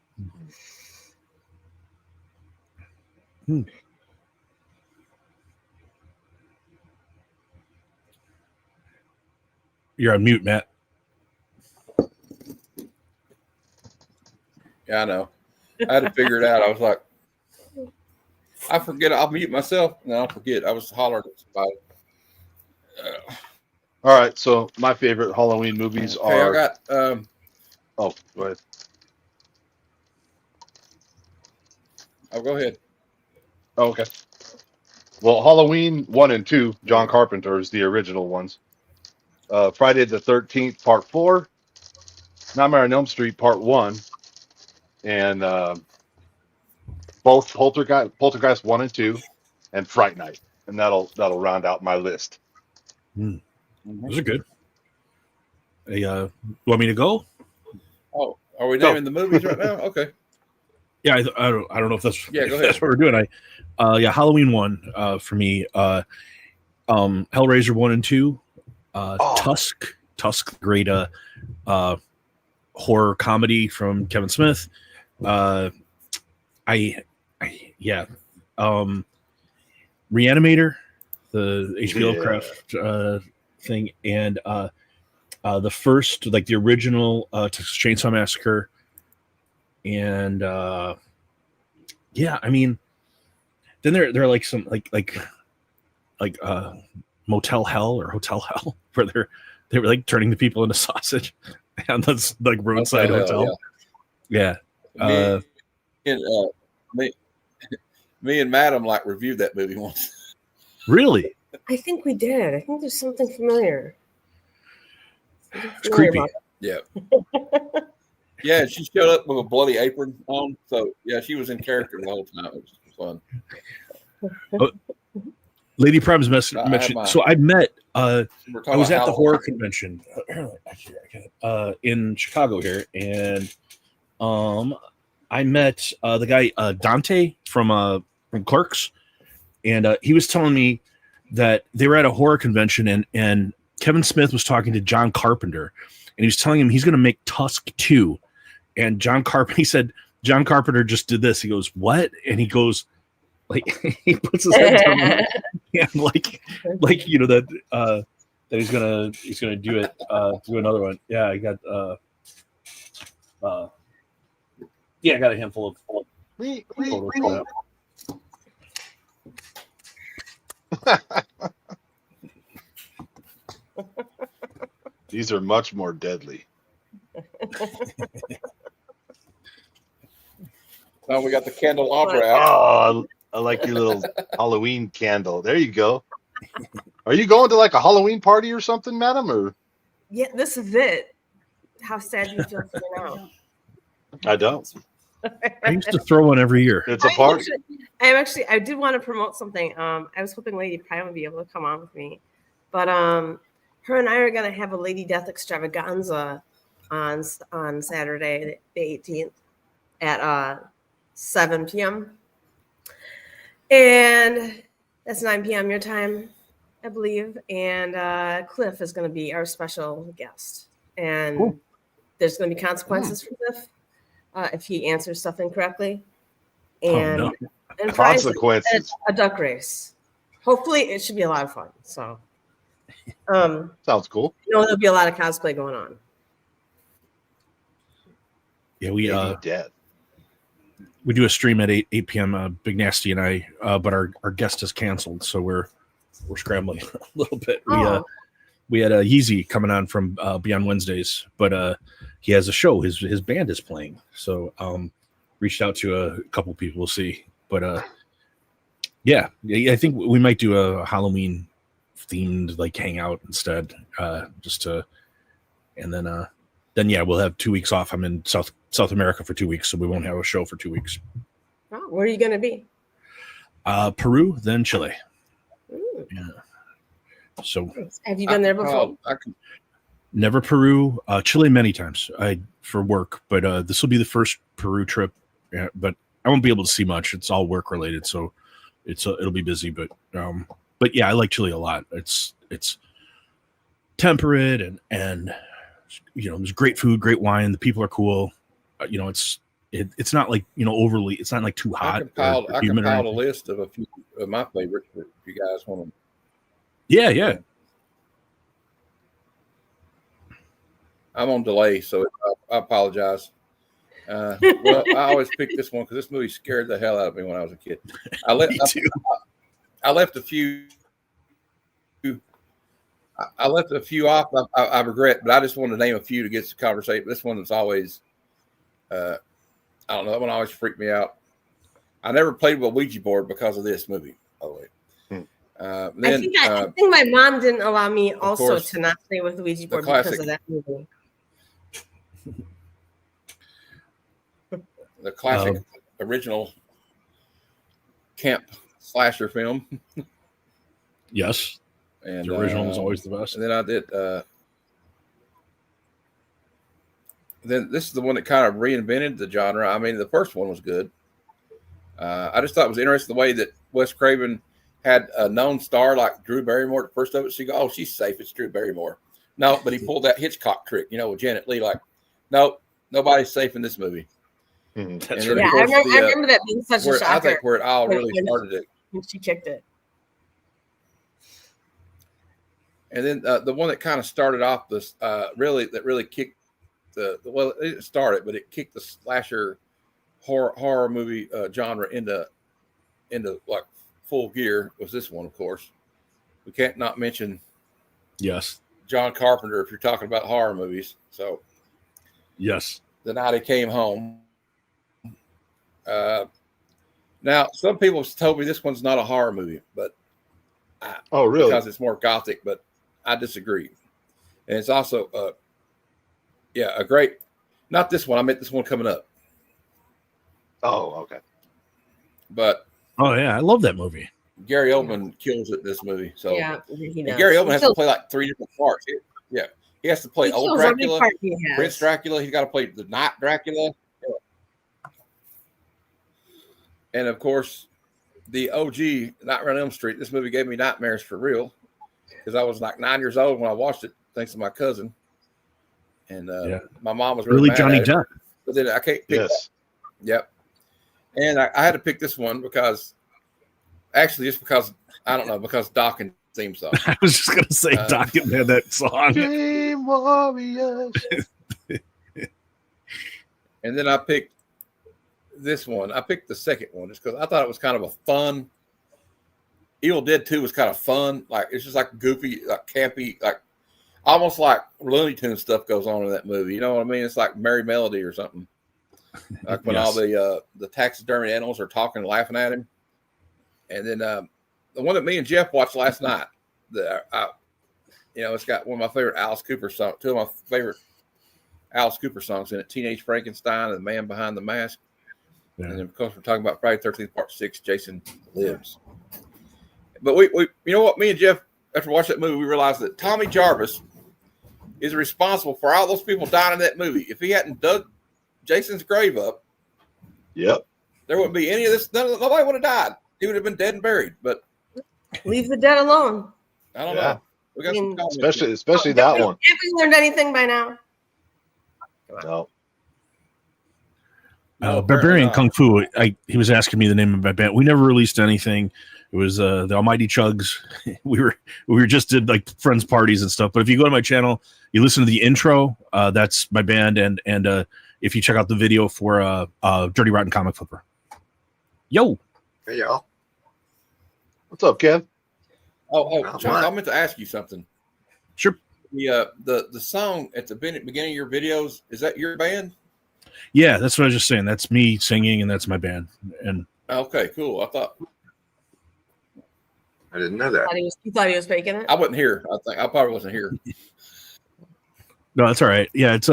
You're on mute, Matt. Yeah, I know. I had to figure it out. I was like, I forget. I'll mute myself, and then I'll forget. I was hollering at somebody. All right, so my favorite Halloween movies Okay, are. I got. Oh, go ahead. Oh, go ahead. Oh, okay. Well, Halloween 1 and 2, John Carpenter's the original ones. Friday the 13th, Part 4. Nightmare on Elm Street, Part 1. And both Poltergeist 1 and 2, and Fright Night. And that'll round out my list. Those are good. Hey, you want me to go? Oh, are we Go. naming the movies right now? Okay. Yeah, I don't know if that's Yeah, go if that's ahead. what we're doing. Halloween 1 for me. Hellraiser 1 and 2. Tusk, great horror comedy from Kevin Smith. Reanimator, the HBO Craft thing, and the first, like the original Texas Chainsaw Massacre, and I mean, then there are like some like Motel Hell or Hotel Hell, where they were like turning the people into sausage, and that's like roadside Hotel hotel. Yeah. Me and Madam like reviewed that movie once. Really? I think we did. I think there's something familiar. It's creepy. Yeah. Yeah, she showed up with a bloody apron on. So yeah, she was in character the whole time. It was fun. Lady Prime's mentioned. So I met I We're talking was about at the Halloween. horror convention in Chicago here, and I met the guy Dante from Clerks, and he was telling me that they were at a horror convention, and Kevin Smith was talking to John Carpenter, and he was telling him he's going to make Tusk 2, and he said John Carpenter just did this. He goes, "What?" And he goes, like, he puts his head down, and like that he's gonna do it, do another one. Yeah, I got I got a handful of photos for that. These are much more deadly. Now we got the candelabra out. Oh, I like your little Halloween candle. There you go. Are you going to like a Halloween party or something, madam? Or Yeah, this is it. How sad you feel for now. I don't. I used to throw one every year. It's a party. I did want to promote something. I was hoping Lady Pie would be able to come on with me, but her and I are gonna have a Lady Death extravaganza on Saturday, the 18th, at 7 p.m. And that's 9 p.m. your time, I believe. And Cliff is going to be our special guest. And Cool. There's going to be consequences for Cliff if he answers stuff incorrectly. And, no. and prizes Consequences. at a duck race. Hopefully, it should be a lot of fun. So, Sounds cool. there'll be a lot of cosplay going on. Yeah, we Lady Death. we do a stream at 8 p.m. Big Nasty and I, but our guest is canceled, so we're scrambling a little bit. We had a Yeezy coming on from Beyond Wednesdays, but he has a show. His band is playing, so reached out to a couple people. We'll see, but yeah, I think we might do a Halloween themed like hangout instead, just to, and then yeah, we'll have 2 weeks off. I'm in South America for 2 weeks, so we won't have a show for 2 weeks. Oh, where are you going to be? Peru, then Chile. Ooh. Yeah. So Have you been there before? never Peru, Chile many times. For work, but this will be the first Peru trip. Yeah, but I won't be able to see much. It's all work related, so it'll be busy. But yeah, I like Chile a lot. It's temperate and there's great food, great wine. The people are cool. It's not like overly. It's not like too hot. I compiled a list of a few of my favorites if you guys want them. Yeah. I'm on delay, so I apologize. Well, I always pick this one because this movie scared the hell out of me when I was a kid. I left a few. I left a few off. I regret, but I just wanted to name a few to get the conversation. This one is always, I don't know. That one always freaked me out. I never played with a Ouija board because of this movie. By the way. I think my mom didn't allow me also course, to not play with the Ouija board because of that movie. The classic original camp slasher film. Yes. And the original was always the best. And then I did. Then this is the one that kind of reinvented the genre. I mean, the first one was good. I just thought it was interesting the way that Wes Craven had a known star like Drew Barrymore. At first of it, so you go, "Oh, she's safe. It's Drew Barrymore." No, but he pulled that Hitchcock trick, with Janet Leigh. Like, no, nobody's safe in this movie. Mm-hmm. That's right. Yeah, I remember that being such a shocker. I think where it all really started. When she kicked it. And then the one that kind of started off this really kicked well, it didn't start it, but it kicked the slasher horror movie genre into like full gear was this one, of course. We can't not mention yes, John Carpenter if you're talking about horror movies. So yes, The Night He Came Home. Now some people told me this one's not a horror movie, but oh really? Because it's more gothic, but I disagree. And it's also a great, not this one. I meant this one coming up. Oh, okay. But oh yeah, I love that movie. Gary Oldman kills it this movie. So Yeah, he and does. Gary Oldman He has to kills- play like 3 different parts. Yeah, he has to play he old kills every Dracula, part he has. Prince Dracula. He's got to play the Night Dracula, and of course, the OG Nightmare on Elm Street. This movie gave me nightmares for real because I was like 9 years old when I watched it, thanks to my cousin, and my mom was really mad Johnny at it. Depp. But then I can't pick Yes. Yep. And I had to pick this one because I don't know, because Doc and theme song. I was just gonna say Doc had that song. Dream Warriors. And then I picked this one. I picked the second one just because I thought it was kind of a fun. Evil Dead 2 was kind of fun. Like it's just like goofy, like campy, like almost like Looney Tunes stuff goes on in that movie. You know what I mean? It's like Merry Melody or something. Like when all the taxidermy animals are talking and laughing at him. And then the one that me and Jeff watched last night, it's got one of my favorite Alice Cooper songs, 2 of my favorite Alice Cooper songs in it, Teenage Frankenstein and The Man Behind the Mask. Yeah. And then, of course, we're talking about Friday the 13th, Part 6, Jason Lives. But we you know what? Me and Jeff, after watching that movie, we realized that Tommy Jarvis is responsible for all those people dying in that movie. If he hadn't dug Jason's grave up, Yep. there wouldn't be any of this. Nobody would have died. He would have been dead and buried. But Leave the dead alone. I don't Yeah. know. We got some comments. Especially that one. Have we learned anything by now? No. Barbarian Kung Fu. He was asking me the name of my band. We never released anything. It was the Almighty Chugs. we were just did like friends parties and stuff. But if you go to my channel, you listen to the intro. That's my band, and if you check out the video for Dirty Rotten Comic Flipper. Yo. Hey, y'all. What's up, Kev? Chuck, I meant to ask you something. Sure. The song at the beginning of your videos, is that your band? Yeah, that's what I was just saying. That's me singing, and that's my band. And Okay, cool. I didn't know that. You thought he was faking it? I wasn't here. I probably wasn't here. no, that's all right. Yeah, it's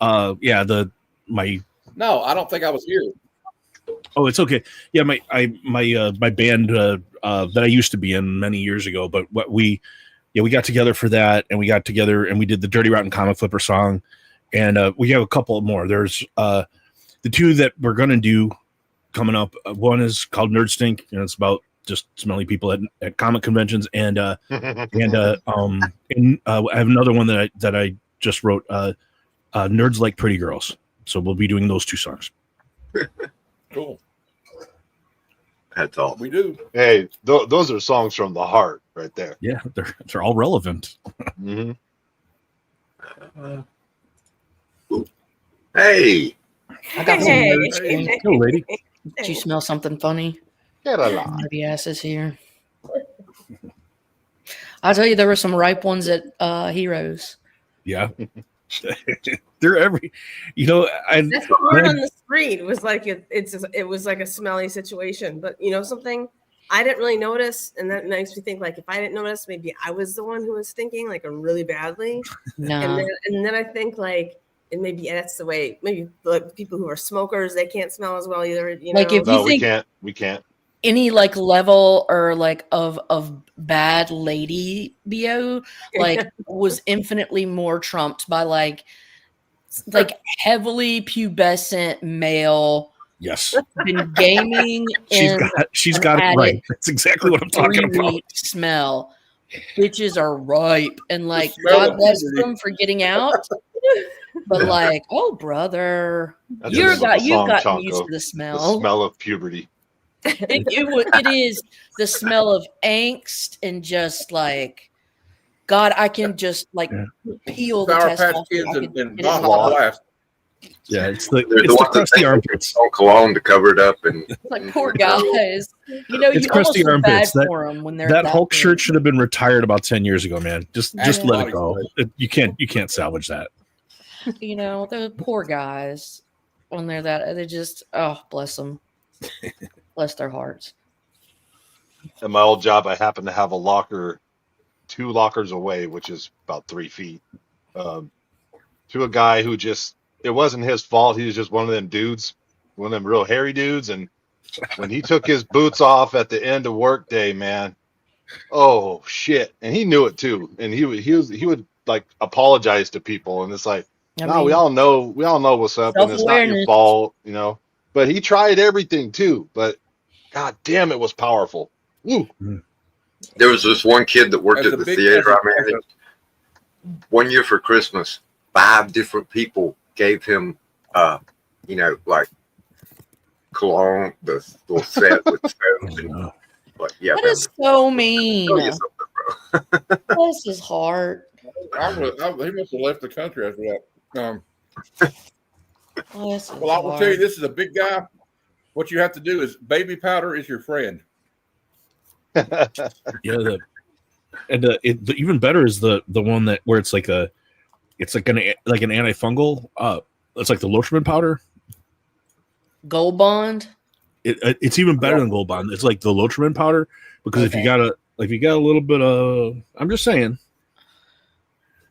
my. No, I don't think I was here. Oh, it's okay. Yeah, my band that I used to be in many years ago. But we got together for that, and we got together and we did the Dirty Rotten Comic Flipper song, and we have a couple more. There's the 2 that we're gonna do coming up. One is called Nerd Stink, and it's about just smelly people at comic conventions, and I have another one that I just wrote. Nerds Like Pretty Girls. So we'll be doing those 2 songs. Cool. That's all. We do. Hey, those are songs from the heart right there. Yeah, they're all relevant. Mm-hmm. Hey, I got some Hey. nerd stink. Yo, lady. Did you smell something funny? Get a lot. Dirty asses here. I'll tell you, there were some ripe ones at Heroes. Yeah. They're every, and That's the word on the screen. It was like it was like a smelly situation. But you know something, I didn't really notice, and that makes me think like if I didn't notice, maybe I was the one who was stinking like really badly. No. And then I think like, and maybe that's the way. Maybe like people who are smokers, they can't smell as well either. You know, Like, if No, you we think- can't. We can't. Any like level or like of bad lady BO like was infinitely more trumped by like heavily pubescent male yes, been gaming she's got it added right. That's exactly what I'm talking about. 3-week smell. Bitches are ripe and like smell God of bless puberty. them for getting out. But like, oh brother, That's you've the song, gotten used Chonko. to the The smell. smell of puberty. It is the smell of angst and just like God, I can just like peel the Sour test Patch off. Kids I can and get it Baja off. Blast. Yeah, it's the They're the it's the ones that crusty take armpits. on cologne to cover it up, and It's like poor guys. You know, It's you almost crusty feel bad armpits. for them when they're That that Hulk big. shirt should have been retired about 10 years ago, man. Just Yeah. let it go. You can't salvage that. You know, the poor guys when they're that. They just bless them, bless their hearts. At my old job, I happened to have a locker 2 lockers away, which is about 3 feet, to a guy who just, it wasn't his fault. He was just one of them dudes, one of them real hairy dudes. And when he took his boots off at the end of work day, man. Oh shit! And he knew it too. And he would like apologize to people, and it's like, I no, mean, we all know what's up, and it's not your self-awareness. fault, you know. But he tried everything too. But god damn, it was powerful. Woo. There was this one kid that worked As at a the big theater. I cousin- mean, one year for Christmas, 5 different people gave him, like cologne, the little set with stones. And, like, yeah, That is so mean. tell you something, bro. Bless his heart. He must have left the country after that. Bless his Well, I will heart. tell you, this is a big guy. What you have to do is baby powder is your friend. Yeah, the even better is the one that where it's like an antifungal. It's like the Lotrimin powder. Gold Bond. It's even better than Gold Bond. It's like the Lotrimin powder because if you Okay. got a little bit of, I'm just saying,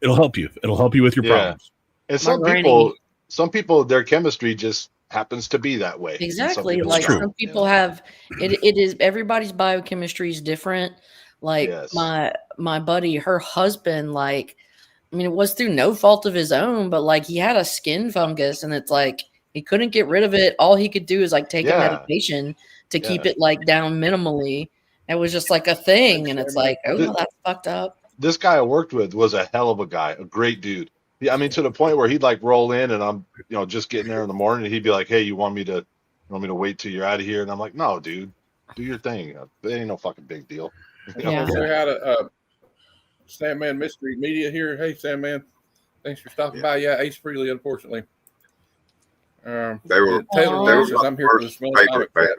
it'll help you. It'll help you with your Yeah. problems. And My some people, their chemistry just happens to be that way. And some Exactly. people Like true. some people have it is everybody's biochemistry is different. Like Yes. my buddy, her husband, like, I mean, it was through no fault of his own, but like he had a skin fungus and it's like he couldn't get rid of it. All he could do is like take a Yeah. medication to keep Yeah. it like down minimally. It was just like a thing, and it's like, oh, that's fucked up. This guy I worked with was a hell of a guy, a great dude. Yeah, I mean, to the point where he'd like roll in, and I'm, just getting there in the morning, and he'd be like, "Hey, you want me to wait till you're out of here?" And I'm like, "No, dude, do your thing. It ain't no fucking big deal." Yeah. So we had a Sandman Mystery Media here. Hey, Sandman, thanks for stopping by. Yeah, Ace Frehley, unfortunately. They were Taylor says, my I'm here for the first small favorite band.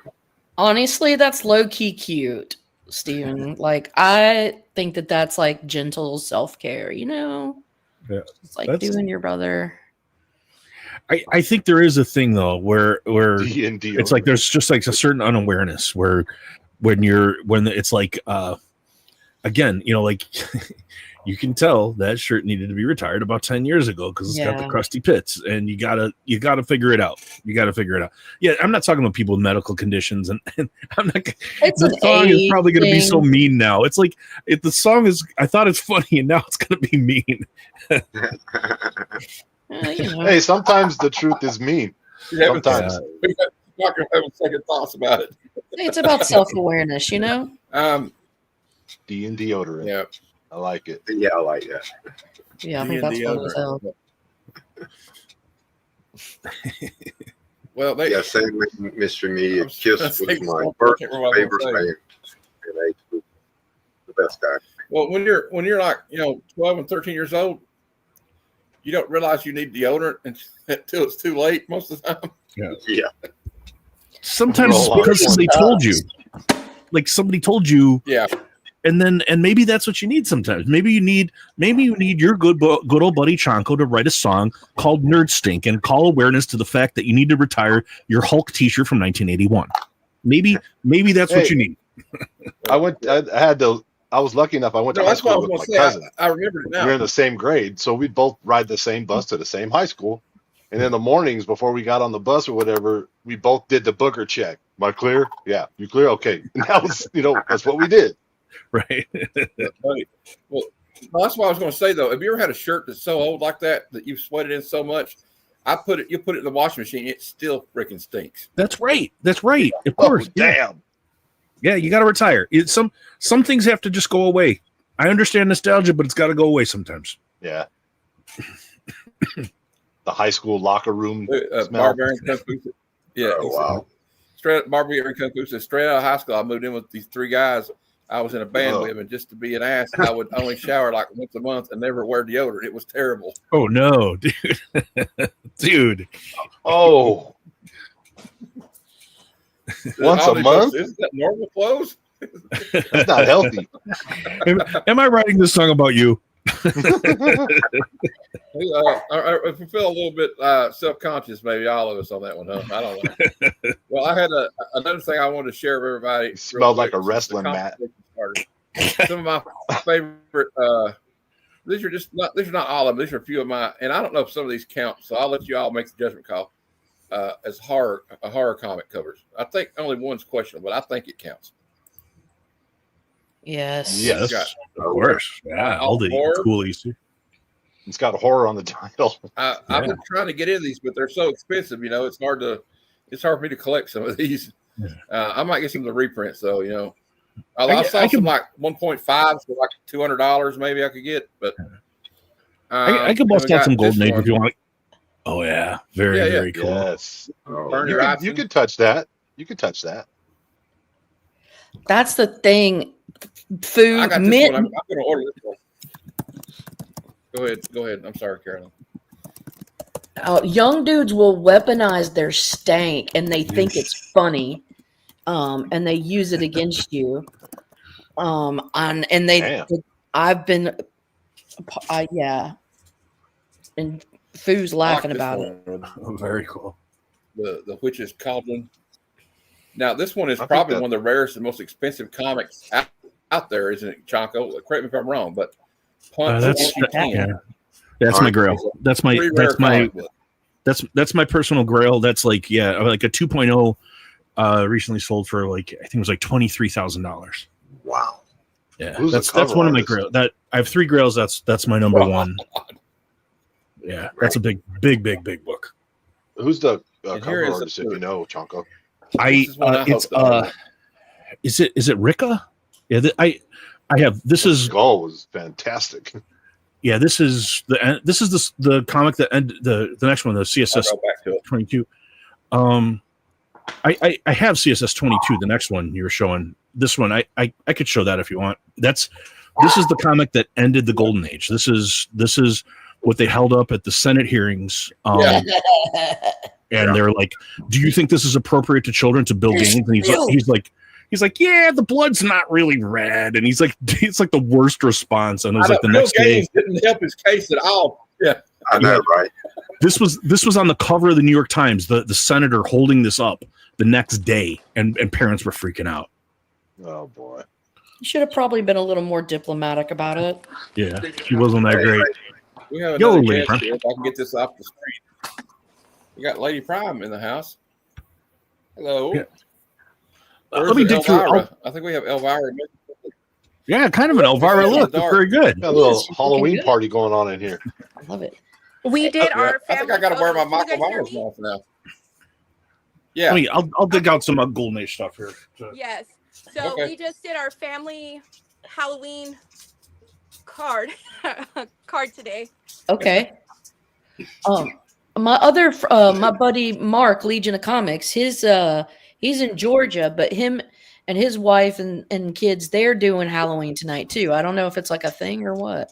Honestly, that's low key cute, Steven. Like, I think that that's like gentle self care, Yeah. It's like That's- doing your brother. I think there is a thing though where D&D. it's like there's just like a certain unawareness where when it's like again, like you can tell that shirt needed to be retired about 10 years ago because it's got the Yeah. crusty pits, and you gotta figure it out. Yeah, I'm not talking about people with medical conditions, and I'm not. It's The an song is age probably going to be so thing. mean now. It's like the song is. I thought it's funny, and now it's going to be mean. Hey, sometimes the truth is mean. Sometimes. We're not going to have second thoughts about it. It's about self awareness, D&D deodorant. Yeah. I like it. Yeah, I like that. Yeah, I think that's fun as hell. Well, Yeah, same with Mr. Media. I'm Kiss gonna was say my something. first I can't remember what I favorite was gonna band. And Ace was the best guy. Well, when you're like 12 and 13 years old, you don't realize you need deodorant until it's too late most of the time. Yeah. Sometimes it's Roll on. because somebody told you, like somebody told you, Yeah. and maybe that's what you need. Sometimes maybe you need your good old buddy Chanko to write a song called Nerd Stink and call awareness to the fact that you need to retire your Hulk T-shirt from 1981. Maybe that's what Hey. you need. I was lucky enough. I went to No, high that's what I school was with going my to say. cousin. I remember it We were now. in the same grade, so we'd both ride the same bus to the same high school. And in the mornings before we got on the bus or whatever, we both did the booger check. Am I clear? Yeah. You clear? Okay. And that was, that's what we did. Right. Funny. Well, that's what I was going to say, though. Have you ever had a shirt that's so old like that you've sweated in so much? You put it in the washing machine, it still freaking stinks. That's right. Of Oh, course. damn. Yeah, you got to retire. Some things have to just go away. I understand nostalgia, but it's got to go away sometimes. Yeah. The high school locker room smell. Barbarian Kung Fu. Yeah. Oh, wow. Straight up Barbarian Kung Fu says, straight out of high school, I moved in with these 3 guys I was in a band Oh. with, and just to be an ass, I would only shower like once a month and never wear deodorant. It was terrible. Oh no, dude. Dude. Oh, once a month? Isn't that normal clothes? That's not healthy. Am I writing this song about you? I feel a little bit self-conscious, maybe all of us on that one, huh? I don't know. Well, I had another thing I wanted to share with everybody. You smelled like a real quick since the wrestling mat. conversation started. Some of my favorite. These are not all of them. These are a few of my, and I don't know if some of these count, so I'll let you all make the judgment call. as horror comic covers. I think only one's questionable, but I think it counts. Yes. Yes, got- of course. Yeah, all the Horror. coolies. It's got horror on the title. I've been trying to get into these, but they're so expensive. You know, it's hard for me to collect some of these. Yeah. I might get some of the reprints though. You know, I saw some like 1.5 for like $200 maybe I could get, but I could bust out some Golden Age if you want. Oh yeah, very cool. Yes. Burn You your eyes. could touch that. You could touch that. That's the thing. Food, I got this mint, one. I'm going to order this one. Go ahead. I'm sorry, Carolyn. young dudes will weaponize their stank and they think it's funny, and they use it against you. And they, Damn. I've been, yeah, and Foo's laughing about it. Very cool. The Witch's Cauldron. Now, this one is I think probably that- one of the rarest and most expensive comics out there, isn't it, Chonko? Correct me if I'm wrong, but Punch That's 2010. yeah. That's my grail. That's my Pretty rare that's my comic book. that's my personal grail. That's like like a 2.0 recently sold for like I think it was like $23,000. Wow. Yeah, Who's the that's cover one of my artist? grail. That I have 3 grails. That's my number one. Yeah, that's a big book. Who's the And here cover is artist, if you know, Chonko? This is one I It's hope that- is it Ricka? Yeah, I have this The is Skull was fantastic. yeah this is the comic that end the next one, the I'll CSS go back to it. 22. I have CSS 22, the next one you were showing. This one I could show that if you want. This is the comic that ended the Golden Age. This is what they held up at the Senate hearings. And they're like, "Do you think this is appropriate to children to build There's games?" And he's like, "Yeah, the blood's not really red." And it's like the worst response. And it was like the Bill next day. Gaines didn't help his case at all. Yeah. I know, right? This was on the cover of the New York Times. The senator holding this up the next day, and parents were freaking out. Oh boy. You should have probably been a little more diplomatic about it. Yeah, he wasn't that great. We have Yo, another Lady guest Prime. here. If I can get this off the screen. We got Lady Prime in the house. Hello. Yeah. Where's Let me dig through. Elvira? I think we have Elvira. Yeah, kind of an Elvira In the look. That's dark. very good. Got a little Yes, you Halloween looking good. party going on in here. I love it. We did Yeah, our I family. think I got to wear my photos. Michael You guys hear Myers me? mask now. Yeah. I'll dig out some Golden Age stuff here. Yes. So Okay. we just did our family Halloween card today. Okay. My buddy Mark, Legion of Comics, he's in Georgia, but him and his wife and kids, they're doing Halloween tonight too. I don't know if it's like a thing or what.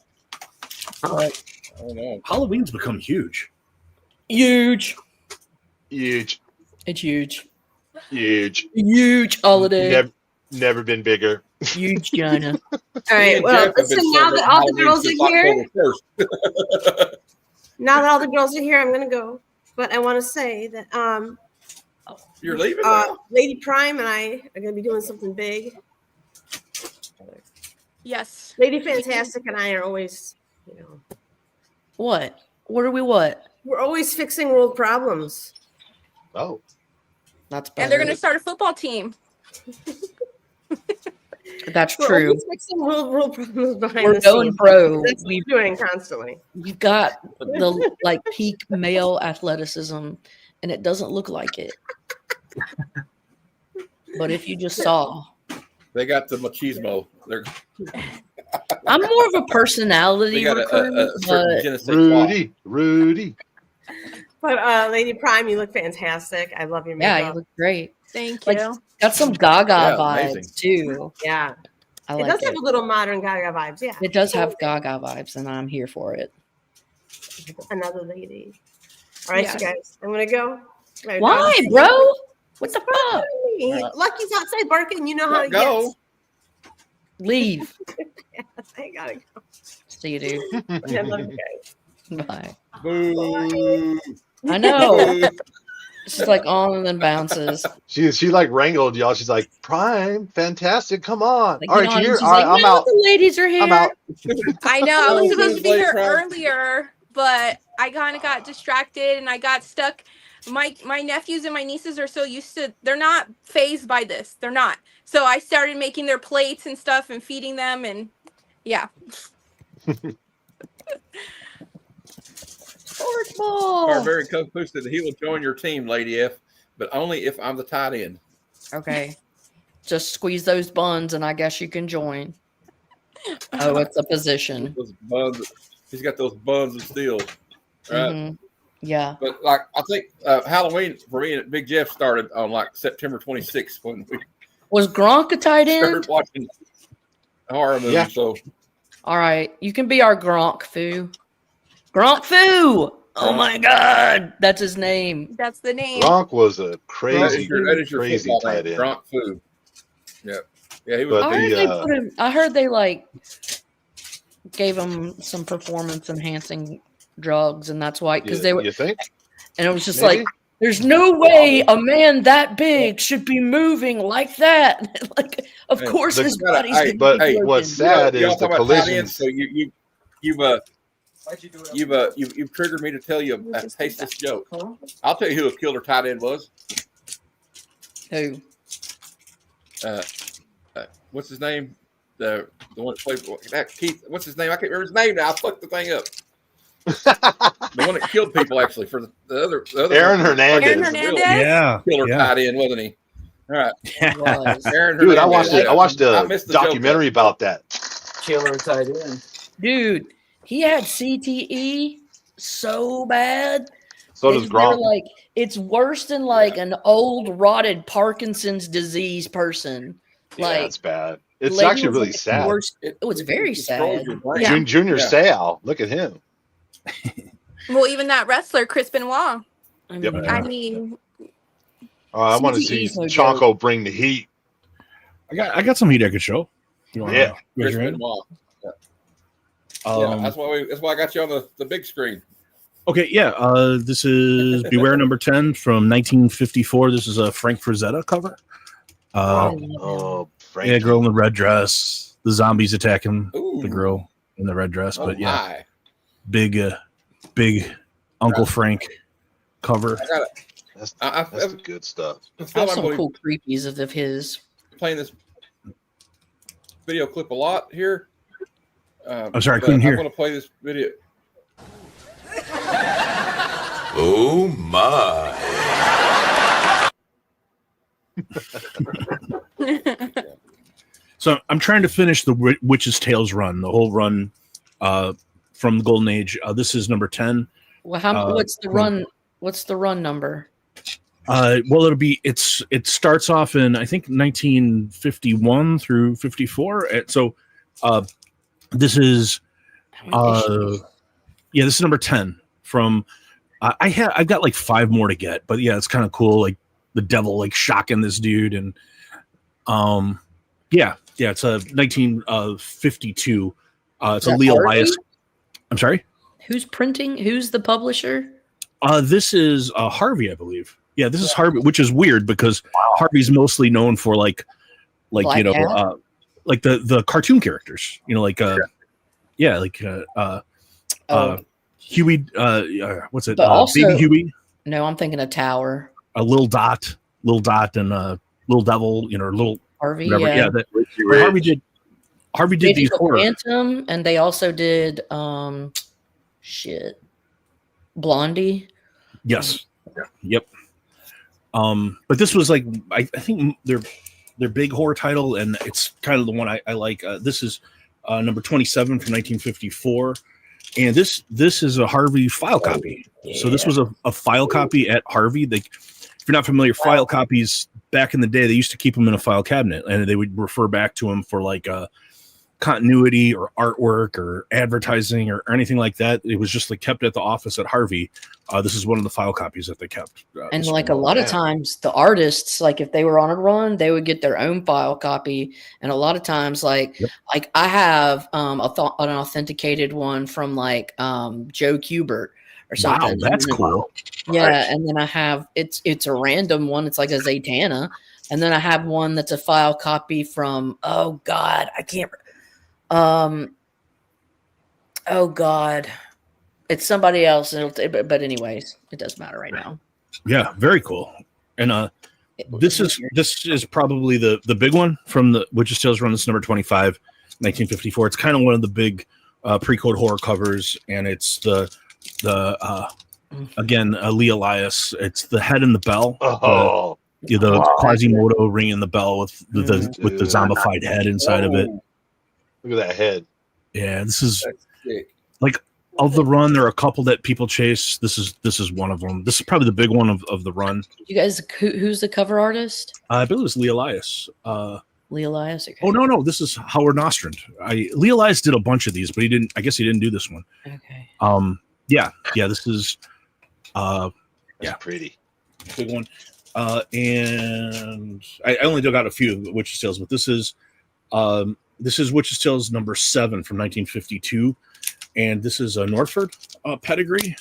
But I don't know. Halloween's become huge. huge. Huge. It's huge. Huge. Huge holiday. Never been bigger. Huge China. All right. Well, listen, now that all the girls are here, I'm gonna go. But I want to say that You're leaving now? Lady Prime and I are gonna be doing something big. Yes. Lady Fantastic and I are always, What? What are we? What? we're always fixing world problems. Oh. That's And they're better. going to start a football team. That's We're true. always fixing world problems behind We're the going scenes. pro. That's what we're doing constantly. We've got the like peak male athleticism, and it doesn't look like it. But if you just saw, They got the machismo. I'm more of a They personality got recruit, a certain but je ne sais quoi. Rudy. But Lady Prime, you look fantastic. I love your yeah, makeup. you look great. Thank Like, you. got some Gaga Yeah, vibes amazing. too. Yeah. I It like does it. have a little modern Gaga vibes. Yeah. It does have Gaga vibes, and I'm here for it. Another lady. All right, Yes. you guys. I'm gonna go. My Why, dog's- bro? What the fuck? Lucky's outside barking. You know how it Go. gets. Leave. I gotta go. See you, dude. I love you guys. Bye. Boo. I know. She's like on and then bounces. She like wrangled y'all. She's like, Prime, fantastic. Come on. Like, All right, you know, you here? she's All right, like, I'm "No, out. the ladies are here. I'm out. I know. I was Oh, supposed to be Lady here Prime. earlier, but I kind of got distracted and I got stuck. My nephews and my nieces are so used to, they're not phased by this. They're not. So I started making their plates and stuff and feeding them, and yeah. Sports ball. Carberry Coach posted that he will join your team, Lady F, but only if I'm the tight end. Okay. Just squeeze those buns and I guess you can join. Oh, it's a position. Those buns, he's got those buns of steel. Right? Mhm. Yeah. But like I think Halloween for me and Big Jeff started on like September 26th when we Was Gronk a tight end? started watching horror movies. Yeah. So All right. You can be our Gronk Foo. Gronk Foo. Oh my God. That's his name. That's the name. Gronk was a that crazy, is your crazy football tight name, end. Gronk Fu. Yeah, he was. But I heard, the, they put him, I heard they like gave him some performance enhancing drugs, and that's why because they were, You think? and it was just Maybe? like, there's no way a man that big should be moving like that. Like, of Hey, course, the- his body's hey, gonna but be broken. what's sad Y'all is the talking about tight collisions. ends, so you've triggered me to tell you a tasteless joke. I'll tell you who a killer tight end was. Who? What's his name? The one that played that Keith. What's his name? I can't remember his name now. I fucked the thing up. The one that killed people actually for the other Aaron one. Hernandez. Aaron Was a real Hernandez? Yeah. killer Yeah. tight end, wasn't he? All right, Was. Aaron Dude, I Hernandez. watched it. I watched I a missed the joke. documentary about that. Killer tight end. Dude, he had CTE so bad. So They does were Gronk. like, it's worse than like an old rotted Parkinson's disease person. Yeah, Like, it's bad. It's lady actually was really like the sad. worst- It was very destroys sad. your brain. Yeah. Junior Yeah. Seau, look at him. Well, even that wrestler, Chris Benoit. I Yep. mean, I mean, I want to CTE see is no Chonko bring the heat. I got some heat I could show. You wanna Yeah. raise Chris your hand? Benoit. Yeah, Um, that's why I got you on the big screen. Okay, yeah. This is Beware number 10 from 1954. This is a Frank Frazetta cover. Oh, Frankie. Yeah, girl in the red dress. The zombies attacking Ooh. the girl in the red dress. Oh But yeah, my. big Uncle Frank cover. I got it. That's, I that's the good stuff. I feel have like I'm some going to cool creepies of his. be playing this video clip a lot here. I'm sorry, I but couldn't hear. I'm going to play this video. Oh my. So I'm trying to finish the Witch's Tales run, the whole run from the Golden Age. This is number 10. Well, what's the run? What's the run number? Well, it starts off in I think 1951 through 54. So this is this is number 10 from I've got like 5 more to get, but yeah, it's kind of cool, like the devil like shocking this dude, and it's a 1952. It's a Lee Elias. I'm sorry, Who's printing? Who's the publisher? this is Harvey, I believe. Yeah, this is Harvey, which is weird because Harvey's mostly known for like Black you know Cat? like the cartoon characters, you know, like Huey, what's it? But also- Baby Huey, No, I'm thinking of Tower. a Little Dot, and Little Devil, you know, Little Harvey. whatever. Yeah. Yeah, that Harvey did They these did horror. Phantom, and they also did Blondie. Yes. Yep. But this was like I think their big horror title, and it's kind of the one I like. This is number 27 from 1954, and this is a Harvey file copy. So this was a file copy at Harvey. If you're not familiar, file copies back in the day, they used to keep them in a file cabinet, and they would refer back to them for like continuity or artwork or advertising or anything like that. It was just like kept at the office at Harvey. This is one of the file copies that they kept. And like a lot of times, the artists, like if they were on a run, they would get their own file copy. And a lot of times, like I have an authenticated one from like Joe Kubert or something. Wow, that's cool. Yeah, and then I have it's a random one. It's like a Zatanna, and then I have one that's a file copy from oh god, it's It's somebody else, but anyways, it doesn't matter right now. Yeah, very cool. And this is probably the big one from the Witch's Tales run. This is number 25, 1954. It's kind of one of the big pre-code horror covers, and it's the again Lee Elias. It's the head and the bell. Oh, the Quasimodo ringing the bell with the zombified head inside of it. Look at that head. Yeah, this is like of the run. There are a couple that people chase. This is one of them. This is probably the big one of the run. You guys, who's the cover artist? I believe it's Lee Elias. Lee Elias. Okay. Oh no, this is Howard Nostrand. Lee Elias did a bunch of these, but he didn't. I guess he didn't do this one. Okay. Yeah. This is. That's pretty. Big one. And I only dug out a few of Witch's Tales, but this is Witch's Tales number 7 from 1952, and this is a Northford pedigree.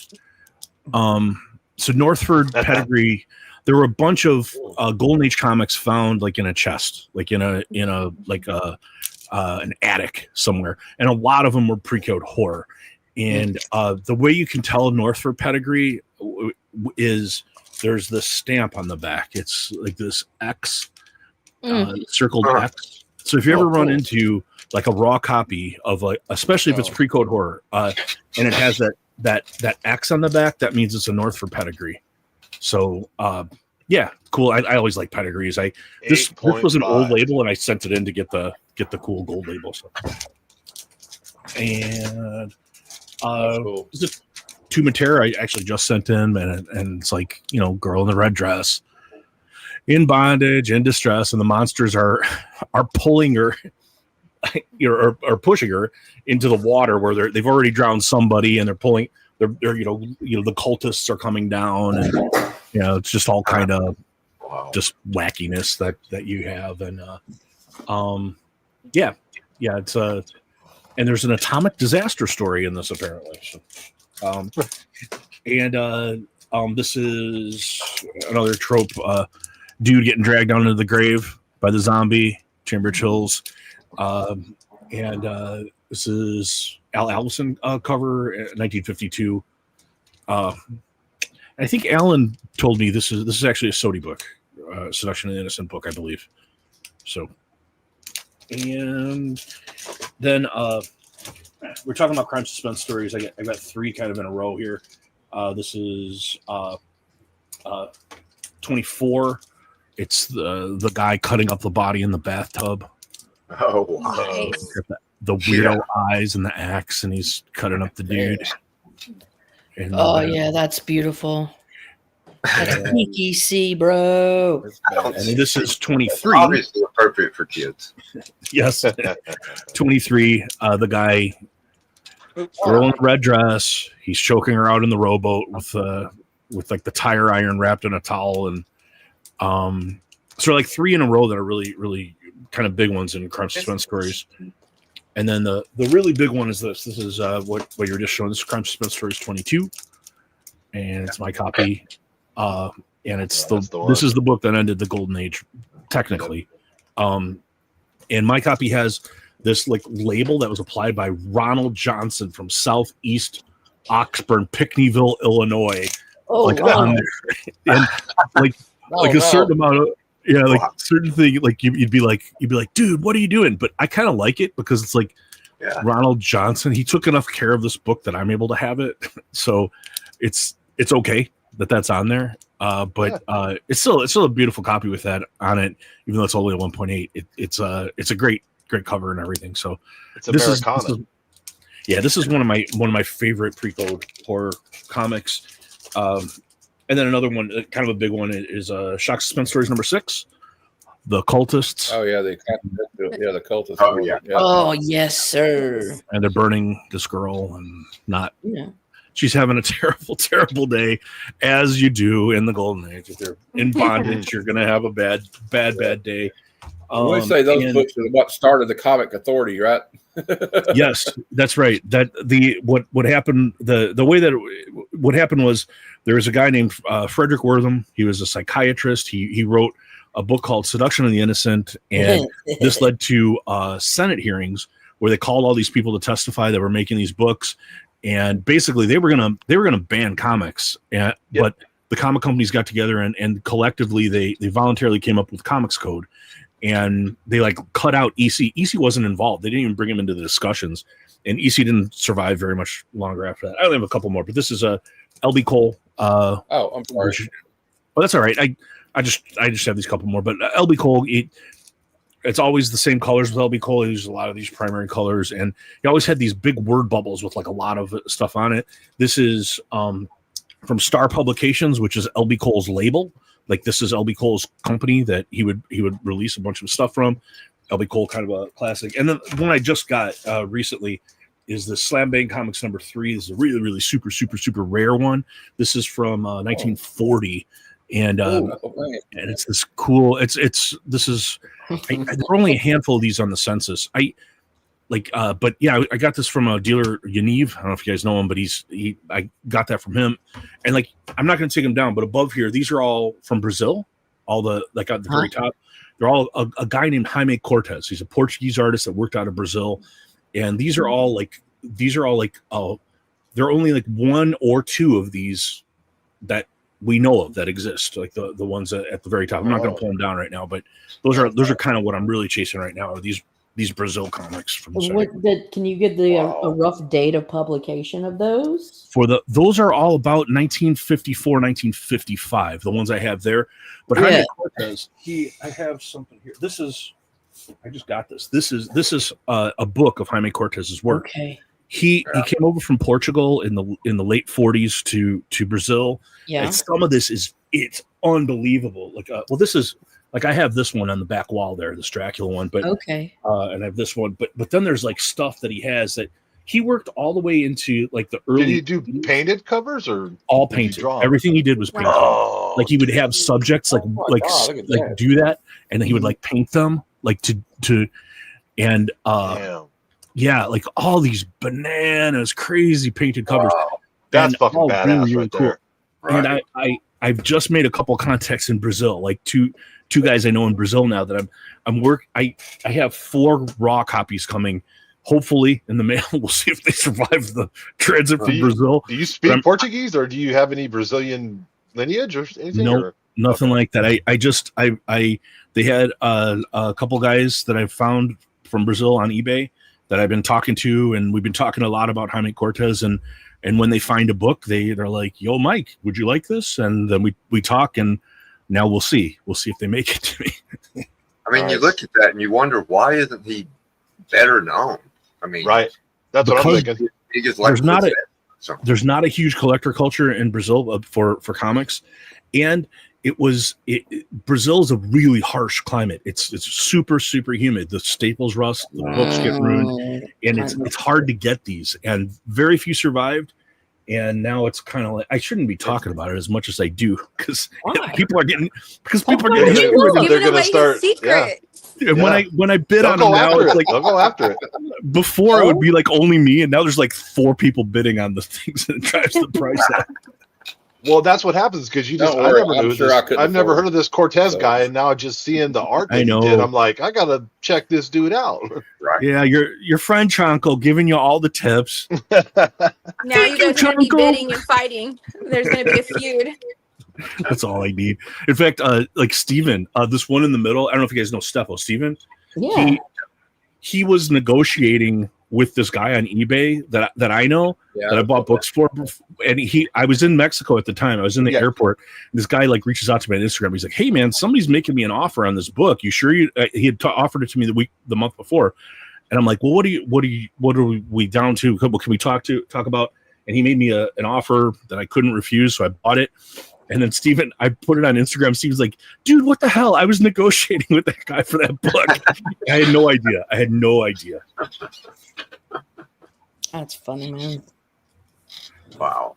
So Northford pedigree. There were a bunch of Golden Age comics found like in a chest, like in a an attic somewhere, and a lot of them were pre-code horror. And the way you can tell a Northford pedigree is there's this stamp on the back. It's like this X, circled X. So if you ever run into like a raw copy of especially if it's pre-code horror, and it has that X on the back, that means it's a Northford pedigree. So yeah, cool. I always like pedigrees. This was an old label, and I sent it in to get the cool gold label. So. And cool. This is Tumatera I actually just sent in, and it's like, girl in the red dress in bondage, in distress, and the monsters are pulling her, or pushing her into the water where they've already drowned somebody, and they're pulling. They're the cultists are coming down, and it's just all kind of just wackiness that you have, and it's and there's an atomic disaster story in this apparently. So, this is another trope. Dude getting dragged down into the grave by the zombie, Chamber Chills. This is Al Allison cover, 1952. I think Alan told me this is actually a Sodi book, Seduction of the Innocent book, I believe. So, and then we're talking about crime suspense stories. I got 3 kind of in a row here. This is 24. It's the guy cutting up the body in the bathtub. Oh, wow. The weirdo eyes and the axe, and he's cutting up the dude. And, yeah, that's beautiful. That's PTC, bro. And this is 23. Obviously appropriate for kids. Yes. 23. The guy, girl in a red dress. He's choking her out in the rowboat with like the tire iron wrapped in a towel, and so like 3 in a row that are really, really kind of big ones in crime suspense stories. And then the really big one is this. This is what you're just showing. This is Crime Suspense Stories 22, and it's my copy. And it's this is the book that ended the Golden Age, technically. And my copy has this like label that was applied by Ronald Johnson from Southeast Oxburn, Pinckneyville, Illinois. On there. And like a certain amount of. Yeah, like certain thing, like you'd be like, dude, what are you doing? But I kind of like it because it's like Ronald Johnson. He took enough care of this book that I'm able to have it, so it's okay that's on there. But it's still a beautiful copy with that on it, even though it's only a 1.8. It's a great cover and everything. So it's Americana. This is one of my favorite pre-code horror comics. And then another one, kind of a big one, is Shock Suspense Stories number 6, The Cultists. Oh yeah, the cultists. Oh yeah. Oh yes, sir. And they're burning this girl, and she's having a terrible, terrible day, as you do in the Golden Age. If they're in bondage, you're gonna have a bad day. We say those books are what started the Comic Authority, right? Yes, that's right. That what happened the way that what happened was there was a guy named Frederick Wortham. He was a psychiatrist. He wrote a book called Seduction of the Innocent, and this led to Senate hearings where they called all these people to testify that were making these books, and basically they were gonna ban comics, but the comic companies got together and collectively they voluntarily came up with Comics Code, and they like cut out EC. EC wasn't involved. They didn't even bring him into the discussions, and EC didn't survive very much longer after that. I only have a couple more, but this is a LB Cole. I'm sorry. Well, that's all right. I just have these couple more, but LB Cole, it's always the same colors with LB Cole. He uses a lot of these primary colors, and he always had these big word bubbles with like a lot of stuff on it. This is from Star Publications, which is LB Cole's label. Like this is LB Cole's company that he would release a bunch of stuff from. LB Cole, kind of a classic. And then one I just got recently is the Slam Bang Comics number 3. This is a really, really super, super, super rare one. This is from 1940. And it's this cool. There are only a handful of these on the census. But yeah, I got this from a dealer, Yaniv. I don't know if you guys know him, but I got that from him. And like, I'm not going to take them down, but above here, these are all from Brazil. All the like at the very top, they're all a guy named Jaime Cortez. He's a Portuguese artist that worked out of Brazil, and these are all like there are only like 1 or 2 of these that we know of that exist, like the ones at the very top. I'm not going to pull them down right now, but those are kind of what I'm really chasing right now. Are these Brazil comics from Can you give a rough date of publication of those? Those are all about 1954, 1955. The ones I have there, but Jaime Cortez, I have something here. I just got this. This is a book of Jaime Cortez's work. Okay. He came over from Portugal in the late 40s to Brazil. Yeah. And some of this it's unbelievable. Like this is like I have this one on the back wall there, this Dracula one, but okay. And I have this one, but then there's like stuff that he has that he worked all the way into like the early. Did he do painted covers or all painted? Everything he did was painted. Oh, like he would have subjects do that, and then he would like paint them like to and yeah, like all these bananas, crazy painted covers. Wow. That's fucking badass really right cool. there. Right. And I've just made a couple contacts in Brazil, like two guys I know in Brazil now that I have 4 raw copies coming, hopefully in the mail. We'll see if they survive the transit from Brazil. Do you speak Portuguese, or do you have any Brazilian lineage or anything? No, nothing like that. They had a couple guys that I found from Brazil on eBay that I've been talking to, and we've been talking a lot about Jaime Cortez, and when they find a book, they're like, "Yo, Mike, would you like this?" And then we talk, and now we'll see if they make it to me. I mean, you look at that and you wonder, why isn't he better known? I mean, right? That's what I'm thinking. There's not a huge collector culture in Brazil for comics, and Brazil is a really harsh climate. It's super, super humid. The staples rust, the books get ruined, and it's hard to get these, and very few survived. And now it's kind of like I shouldn't be talking about it as much as I do because people are getting They're going to start. Secret. Yeah. And when I bid on them now, it's like they'll go after it. Before it would be like only me, and now there's like 4 people bidding on the things, and it drives the price up. Well, that's what happens because you just I've never heard of this Cortez guy, and now just seeing the art that he did, I'm like, I gotta check this dude out. Right. Yeah, your friend Chonko giving you all the tips. Now you guys are going to be bidding and fighting. There's going to be a feud. That's all I need. In fact, like Steven, this one in the middle, I don't know if you guys know Stefo. Steven, yeah, he was negotiating with this guy on eBay that I know that I bought books for, and I was in Mexico at the time. I was in the airport. This guy like reaches out to me on Instagram. He's like, "Hey man, somebody's making me an offer on this book. You sure you?" He had offered it to me the month before, and I'm like, "Well, what are we down to? What can we talk about?" And he made me an offer that I couldn't refuse, so I bought it. And then Steven, I put it on Instagram. Steven's like, "Dude, what the hell? I was negotiating with that guy for that book." I had no idea. That's funny, man. Wow.